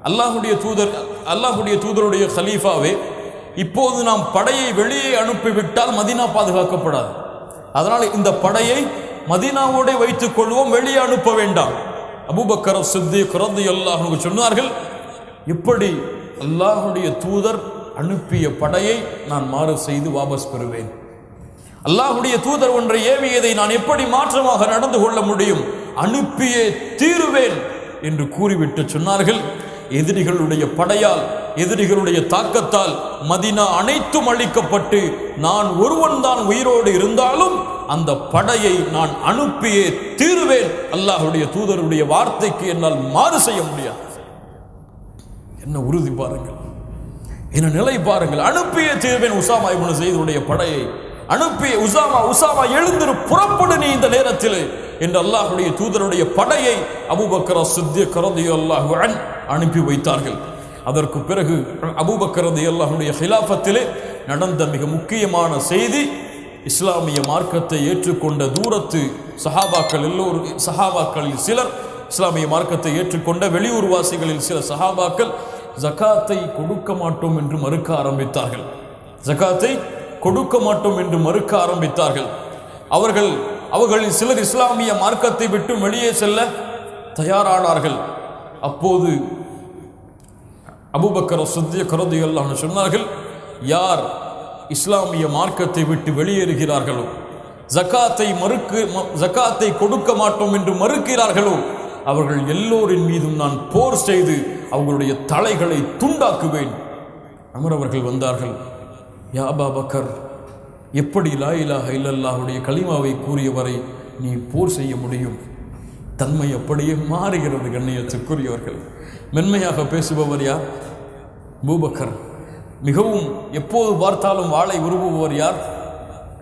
அல்லாஹ்வுடைய தூதருடைய கலீஃபாவே, இப்போது நாம் படையை வெளியே அனுப்பிவிட்டால் மதீனா பாதுகாக்கப்படாது. அதனால் இந்த படையை மதீனாவோட வைத்துக் கொள்வோம், வெளியே அனுப்ப வேண்டாம். அபூபக்கர் சித்திக் ரலியல்லாஹு அன்ஹு சொன்னார்கள், இப்படி அல்லாஹ்வுடைய தூதர் அனுப்பிய படையை நான் மாறு செய்து வாபஸ் பெறுவேன். அல்லாஹ்வுடைய தூதர் ஒன்றை ஏவியதை நான் எப்படி மாற்றமாக நடந்து கொள்ள முடியும்? அனுப்பியே தீருவேன் என்று கூறிவிட்டு சொன்னார்கள், எதிரிகளுடைய படையால், எதிரிகளுடைய தாக்கத்தால் மதீனா அனைத்தும் அழிக்கப்பட்டு நான் ஒருவன் தான் உயிரோடு இருந்தாலும் அந்த படையை நான் அனுப்பியே தீருவேன். அல்லாஹ்வுடைய தூதருடைய வார்த்தைக்கு என்னால் மாறு செய்ய முடியாது. என்ன உறுதி பாருங்கள், என்ன நிலை பாருங்கள். அனுப்பிய தீர்வேன் உசாமா இப்னு ஸைதுடைய படையை அனுப்பிய உசாமா எழுந்திரு, புறப்படு நீ இந்த நேரத்தில் என்று அல்லாஹ்வுடைய தூதருடைய படையை அபூபக்கர் அஸ்-சித்தீக் ரலியல்லாஹு அன்ஹு அனுப்பி வைத்தார்கள். அதற்கு பிறகு அபூபக்கர் ரலியல்லாஹுடைய ஹிலாஃபத்திலே நடந்த மிக முக்கியமான செய்தி, இஸ்லாமிய மார்க்கத்தை ஏற்றுக்கொண்ட தூரத்து சஹாபாக்களில் சிலர், இஸ்லாமிய மார்க்கத்தை ஏற்றுக்கொண்ட வெளியூர் வாசிகளில் சில சஹாபாக்கள் ஜகாத்தை கொடுக்க மாட்டோம் என்று மறுக்க ஆரம்பித்தார்கள். ஜகாத்தை கொடுக்க மாட்டோம் என்று மறுக்க ஆரம்பித்தார்கள். அவர்களில் சிலர் இஸ்லாமிய மார்க்கத்தை விட்டு வெளியே செல்ல தயாரானார்கள். அப்போது அபூபக்கர் அஸ்-சித்தீக் ரலியல்லாஹு அன்ஹு சொன்னார்கள், யார் இஸ்லாமிய மார்க்கத்தை விட்டு வெளியேறுகிறார்களோ, ஜகாத்தை கொடுக்க மாட்டோம் என்று மறுக்கிறார்களோ, அவர்கள் எல்லோரின் மீதும் நான் போர் செய்து அவர்களுடைய தலைகளை துண்டாக்குவேன். அமர் அவர்கள் வந்தார்கள். யா அபா பக்கர், எப்படி லா இலாஹ இல்லல்லாஹுடைய கலிமாவை கூறியவரை நீ போர் செய்ய முடியும்? தன்மை அப்படியே மாறுகிறது. கண்ணியத்துக்குரியவர்கள், மென்மையாக பேசுபவர் யார்? அபூபக்கர். மிகவும் எப்போது பார்த்தாலும் வாளை உருவுபவர் யார்?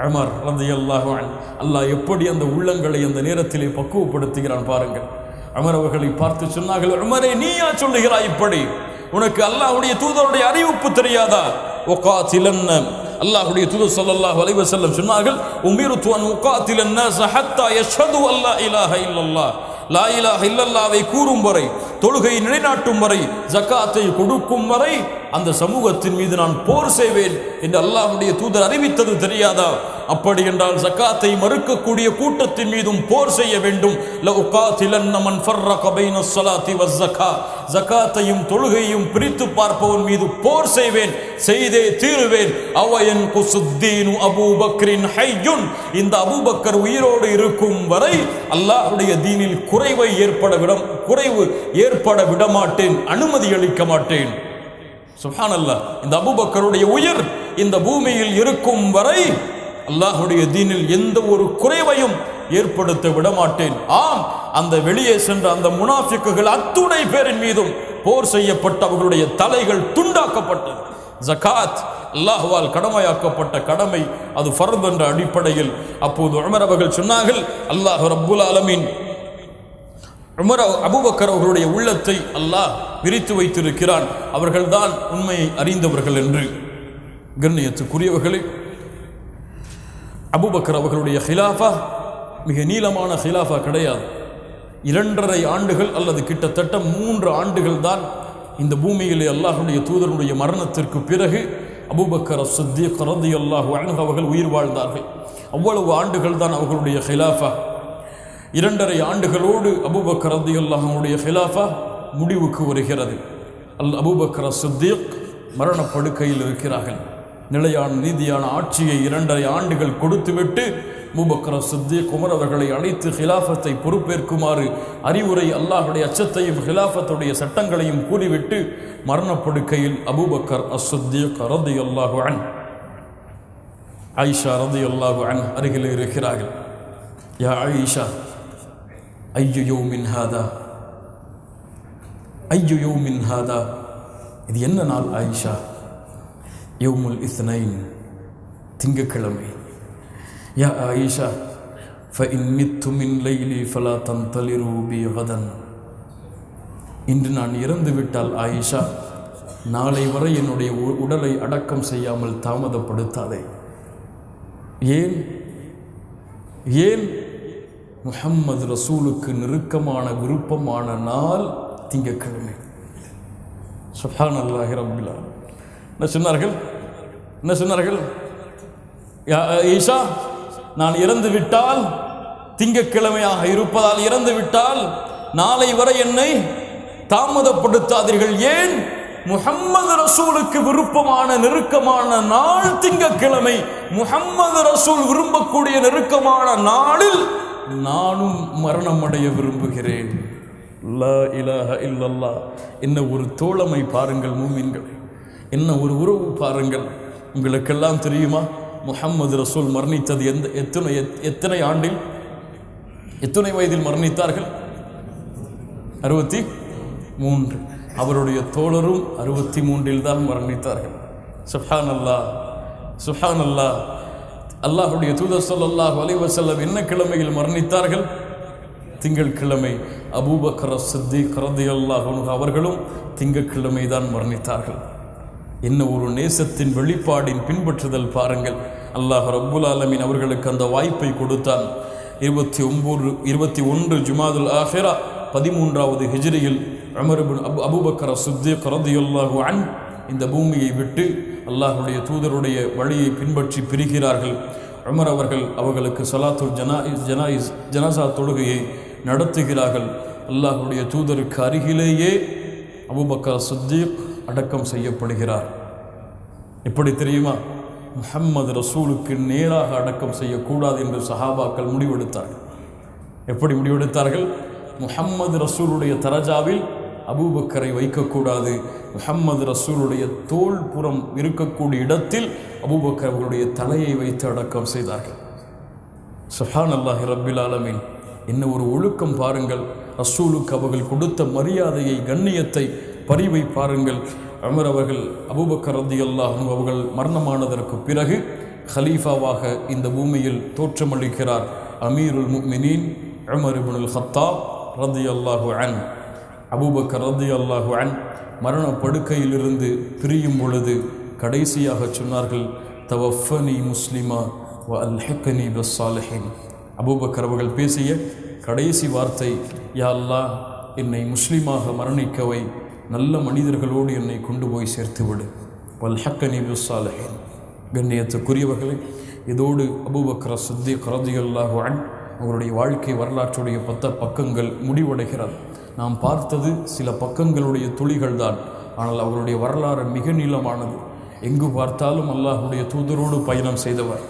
உமர் ரலியல்லாஹு அன்ஹு. அல்லாஹ் எப்படி அந்த உள்ளங்களை அந்த நேரத்திலே பக்குவப்படுத்துகிறான் பாருங்கள். உமர் அவர்களை பார்த்து சொன்னார்கள், உமரே, நீயா சொல்லுகிறாய் இப்படி? உனக்கு அல்லாஹ்வுடைய தூதருடைய அறிவிப்பு தெரியாதா? உகாத்திலன்ன, அல்லாஹ்வுடைய தூதர் ஸல்லல்லாஹு அலைஹி வஸல்லம் சொன்னார்கள், உமிர்து அன் உகாத்திலன் நாஸ ஹத்தா யஷ்ஹது அல்லா இலாஹ இல்லல்லாஹ், லா இலாஹ இல்லல்லாஹ்வை கூறும் வரை, தொழுகை நிலைநாட்டும் வரை, ஜகாத்தை கொடுக்கும் வரை அந்த சமூகத்தின் மீது நான் போர் செய்வேன் என்று அல்லாஹ்வுடைய தூதர் அறிவித்தது தெரியாதா? அப்படி என்றால் ஜகாத்தை மறுக்கக்கூடிய கூட்டத்தின் மீதும் போர் செய்ய வேண்டும். லஉகாத்திலன்ன மன் ஃபர்ரக பைன ஸலாத்தி வஸ்ஸகா, ஜகாத்தையும் தொழுகையும் பிரித்து பார்ப்பவன் மீது போர் செய்வேன், செய்தே தீருவேன். அவயன் குசுத்தீனு அபூபக்ரின் ஹய்யுன், இந்த அபூபக்கர் உயிரோடு இருக்கும் வரை அல்லாஹ்வுடைய தீனில் குறைவு ஏற்பட விடமாட்டேன், அனுமதி அளிக்க மாட்டேன். சுப்ஹானல்லாஹ். இந்த அபூபக்கருடைய உயிர் இந்த பூமியில் இருக்கும் வரை அல்லாஹ்வுடைய தீனில் எந்த ஒரு குறைவையும் ஏற்படுத்த விடமாட்டேன். ஆம், அந்த வெளியே சென்ற அந்த முனாஃபிக்குகள் அத்துணை பேரின் மீதும் போர் செய்யப்பட்ட அவர்களுடைய தலைகள் துண்டாக்கப்பட்டது. ஜகாத் அல்லாஹ்வால் கடமையாக்கப்பட்ட கடமை, அது ஃபர்த் என்ற அடிப்படையில். அப்போது உமர் அவர்கள் சொன்னார்கள், அல்லாஹ் ரப்புல் ஆலமீன் அபூபக்கர் அவர்களுடைய உள்ளத்தை அல்லாஹ் விரித்து வைத்திருக்கிறான், அவர்கள்தான் உண்மையை அறிந்தவர்கள் என்று. கண்ணியத்துக்குரியவர்களே, அபூபக்கர் அவர்களுடைய ஹிலாஃபா மிக நீளமான ஹிலாஃபா கிடையாது. 2.5 ஆண்டுகள் அல்லது கிட்டத்தட்ட 3 ஆண்டுகள் தான் இந்த பூமியிலே அல்லாஹ்வுடைய தூதருடைய மரணத்திற்கு பிறகு அபூபக்கர் அஸ்-சித்தீக் ரலியல்லாஹு அன்ஹு அவர்கள் உயிர் வாழ்ந்தார்கள். அவ்வளவு ஆண்டுகள் தான் அவர்களுடைய ஹிலாஃபா. 2.5 ஆண்டுகளோடு அபூபக்கர் ரலியல்லாஹு அன்ஹுடைய ஹிலாஃபா முடிவுக்கு வருகிறது. அபூபக்கர் அஸ்-சித்தீக் மரணப்படுக்கையில் இருக்கிறார்கள். நிலையான நீதியான ஆட்சியை 2.5 ஆண்டுகள் கொடுத்துவிட்டு அபூபக்கர் அஸ்-சித்தீக் உமர் அவர்களை அழைத்து ஹிலாஃபத்தை பொறுப்பேற்குமாறு அறிவுரை, அல்லாஹ்வுடைய அச்சத்தையும் ஹிலாஃபத்துடைய சட்டங்களையும் கூறிவிட்டு மரணப்படுக்கையில் அபூபக்கர் அஸ்-சித்தீக் ரலியல்லாஹு அன்ஹு ஆயிஷா ரலியல்லாஹு அன்ஹா அருகில் இருக்கிறார்கள். யா ஆயிஷா, ஐயு யௌமின் ஹாதா, ஐயு யௌமின் ஹாதா, இது என்ன நாள் ஆயிஷா? யௌமுல் இஸ்னைன், திங்கட்கிழமை. யா ஆயிஷா, ஃபஇன் மித்து மின் லைலி ஃபலா தன்தலிரு பி கதன், இன்று நான் இறந்து விட்டால் ஆயிஷா, நாளை வரை என்னுடைய உடலை அடக்கம் செய்யாமல் தாமதப்படுத்தாதே. ஏன் ஏன் முஹம்மது ரசூலுக்கு நெருக்கமான விருப்பமான நாள் திங்கட்கிழமை. சுப்ஹானல்லாஹி ரப்பில் ஆலமீன். என்ன சொன்னார்கள்? யா ஆயிஷா, நான் இறந்து விட்டால், திங்கட்கிழமையாக இருப்பதால் இறந்து விட்டால் நாளை வரை என்னை தாமதப்படுத்தாதீர்கள். ஏன்? முஹம்மது ரசூலுக்கு விருப்பமான நெருக்கமான நாள் திங்கட்கிழமை. முஹம்மது ரசூல் விரும்பக்கூடிய நெருக்கமான நாளில் நானும் மரணம் அடைய விரும்புகிறேன். லா இலாஹ இல்லல்லாஹ். என்ன ஒரு தோழமை பாருங்கள் மூமின்கள், என்ன ஒரு உறவு பாருங்கள். உங்களுக்கெல்லாம் தெரியுமா முஹம்மது ரசூல் மரணித்தது எத்தனை ஆண்டில், எத்தனை வயதில் மரணித்தார்கள்? 63. அவருடைய தோழரும் 63 தான் மரணித்தார்கள். சுப்ஹான் அல்லாஹ், சுப்ஹான் அல்லாஹ். அல்லாஹுடைய தூதர் ஸல்லல்லாஹு அலைஹி வஸல்லம் என்ன கிழமையில் மரணித்தார்கள்? திங்கட்கிழமை. அபூபக்கர் சித்திக் ரலியல்லாஹு அன்ஹு அவர்களும் திங்கட்கிழமை தான் மரணித்தார்கள். என்ன ஒரு நேசத்தின் வெளிப்பாடின் பின்பற்றுதல் பாருங்கள். அல்லாஹ் ரப்புல் ஆலமீன் அவர்களுக்கு அந்த வாய்ப்பை கொடுத்தான். 21 Jumadul ஆஹிரா 13வது ஹிஜ்ரியில் Umar ibn Abu Bakr Siddique ரலியல்லாஹு அன்ஹு இந்த பூமியை விட்டு அல்லாஹுடைய தூதருடைய வழியை பின்பற்றி பிரிகிறார்கள். உமர் அவர்களுக்கு ஸலாத்துல் ஜனாஸா தொழுகையை நடத்துகிறார்கள். அல்லாஹுடைய தூதருக்கு அருகிலேயே அபூபக்கர் சித்திக் அடக்கம் செய்யப்படுகிறார். எப்படி தெரியுமா? முஹம்மது ரசூலுக்கு நேராக அடக்கம் செய்யக்கூடாது என்று சஹாபாக்கள் முடிவெடுத்தார்கள். எப்படி முடிவெடுத்தார்கள்? முஹம்மது ரசூலுடைய தரஜாவில் அபூபக்கரை வைக்கக்கூடாது, முஹம்மது ரசூலுடைய தோள் புறம் இருக்கக்கூடிய இடத்தில் அபூபக்கர் அவர்களுடைய தலையை வைத்து அடக்கம் செய்தார்கள். சுப்ஹானல்லாஹி ரப்பில் ஆலமீன். என்ன ஒரு ஒழுக்கம் பாருங்கள். ரசூலுக்கு அவர்கள் கொடுத்த மரியாதையை, கண்ணியத்தை, பரிவை பாருங்கள். உமர் அபூபக்கர் ரலியல்லாஹு அன்ஹு அவர்கள் மரணமானதற்கு பிறகு ஹலீஃபாவாக இந்த பூமியில் தோற்றமளிக்கிறார் அமீருல் முஃமினீன் உமர் இப்னுல் ஹத்தாப் ரலியல்லாஹு அன்ஹு. அபூபக்கர் ரலியல்லாஹு அன்ஹு மரண படுக்கையிலிருந்து பிரியும் பொழுது கடைசியாக சொன்னார்கள், தவஃபனி முஸ்லிமா வ அல்ஹிக்னி பிஸ்ஸாலிஹீன். அபூபக்கர் அவர்கள் பேசிய கடைசி வார்த்தை, யா அல்லாஹ், என்னை முஸ்லிமாக மரணிக்கவை, நல்ல மனிதர்களோடு என்னை கொண்டு போய் சேர்த்துவிடு. வல்ஹக்கனி பிஸ்ஸாலிஹீன். கண்ணியத்துக்குரியவர்களே, இதோடு அபூபக்கர் சித்திக் ரலியல்லாஹு அன்ஹு அவருடைய வாழ்க்கை வரலாற்றுடைய 10 பக்கங்கள் முடிவடைகிறது. நாம் பார்த்தது சில பக்கங்களுடைய துளிகள் தான். ஆனால் அவருடைய வரலாறு மிக நீளமானது. எங்கு பார்த்தாலும் அல்லாஹுடைய தூதரோடு பயணம் செய்தவர்.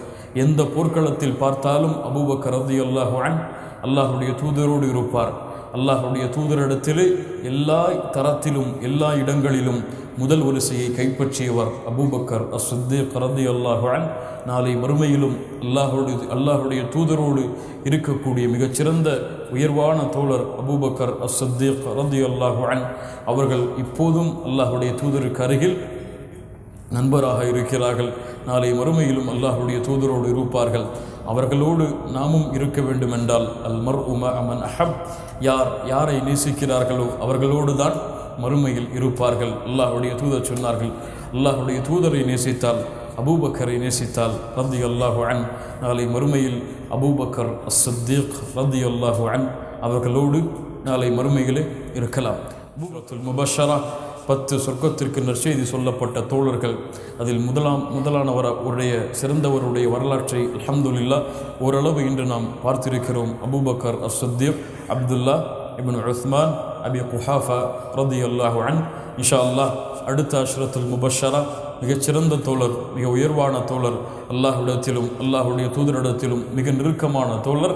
எந்த போர்க்களத்தில் பார்த்தாலும் அபூபக்கர் ரலியல்லாஹு அன்ஹு அல்லாஹுடைய தூதரோடு இருப்பார். அல்லாஹுடைய தூதரிடத்திலே எல்லா தரத்திலும் எல்லா இடங்களிலும் முதல் வரிசையை கைப்பற்றியவர் அபூபக்கர் சித்திக் ரலியல்லாஹு அன்ஹு. நாளை மறுமையிலும் அல்லாஹுடைய தூதரோடு இருக்கக்கூடிய மிகச்சிறந்த உயர்வான தோழர் அபூபக்கர் சித்திக் ரலியல்லாஹு அன்ஹு அவர்கள் இப்போதும் அல்லாஹுடைய தூதருக்கு அருகில் நண்பராக இருக்கிறார்கள். நாளை மறுமையிலும் அல்லாஹுடைய தூதரோடு இருப்பார்கள். அவர்களோடு நாமும் இருக்க வேண்டுமென்றால் அல் மர்உ மஅ மன் அஹப், யாரை நேசிக்கிறார்களோ அவர்களோடு தான் மறுமையில் இருப்பார்கள். அல்லாஹுடைய தூதர் சொன்னார்கள், அல்லாஹுடைய தூதரை நேசித்தால், அபூபக்கரை நேசித்தால் ரலியல்லாஹு அன்ஹு, நாளை மறுமையில் அபூபக்கர் சித்திக் ரலியல்லாஹு அன்ஹு அவர்களோடு நாளை மறுமையிலே இருக்கலாம். அபூபக்கர் முபஷரா 10 சொர்க்கத்திற்கு நற்செய்தி சொல்லப்பட்ட தோழர்கள். அதில் முதலானவருடைய சிறந்தவருடைய வரலாற்றை அல்ஹம்துலில்லாஹ் ஓரளவு இன்று நாம் பார்த்திருக்கிறோம். அபூபக்கர் சித்திக் அப்துல்லா இப்னு உஸ்மான் அபி குஹாஃபா ரலியல்லாஹு அன்ஹு. இன்ஷா அல்லாஹ் அடுத்த அஷ்ரத்துல் முபஷரா மிகச்சிறந்த தோழர், மிக உயர்வான தோழர், அல்லாஹ்விடத்திலும் அல்லாஹுடைய தூதரிடத்திலும் மிக நெருக்கமான தோழர்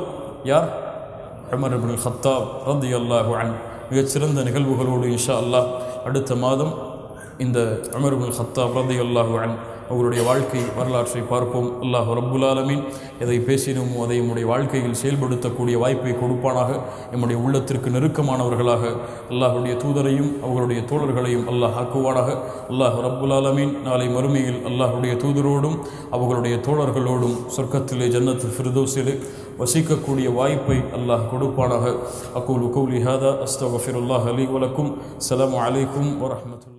யார்? உமர் இப்னுல் ஹத்தாப் ரலியல்லாஹு அன்ஹு. மிகச்சிறந்த நிகழ்வுகளோடு இன்ஷா அல்லாஹ் அடுத்த மாதம் இந்த உமர் இப்னுல் ஹத்தாப் ரலியல்லாஹு அன்ஹு அவருடைய வாழ்க்கை வரலாற்றை பார்ப்போம். அல்லாஹ் ரப்புல் ஆலமீன் எதை பேசினோமோ அதை நம்முடைய வாழ்க்கையில் செயல்படுத்தக்கூடிய வாய்ப்பை கொடுப்பானாக. நம்முடைய உள்ளத்திற்கு நெருக்கமானவர்களாக அல்லாஹுடைய தூதரையும் அவர்களுடைய தோழர்களையும் அல்லாஹ் ஆக்குவானாக. அல்லாஹ் ரப்புல் ஆலமீன் நாளை மறுமையில் அல்லாஹுடைய தூதரோடும் அவர்களுடைய தோழர்களோடும் சொர்க்கத்திலே ஜன்னத்துல் ஃபிர்தௌஸிலே வசிக்கக்கூடிய வாய்ப்பை அல்லாஹ் கொடுப்பானாக. அகூலு கௌலி ஹாதா அஸ்தக்ஃபிருல்லாஹ லீ வ லக்கும். ஸலாமு அலைக்கும் வ ரஹ்மத்துல்லாஹி.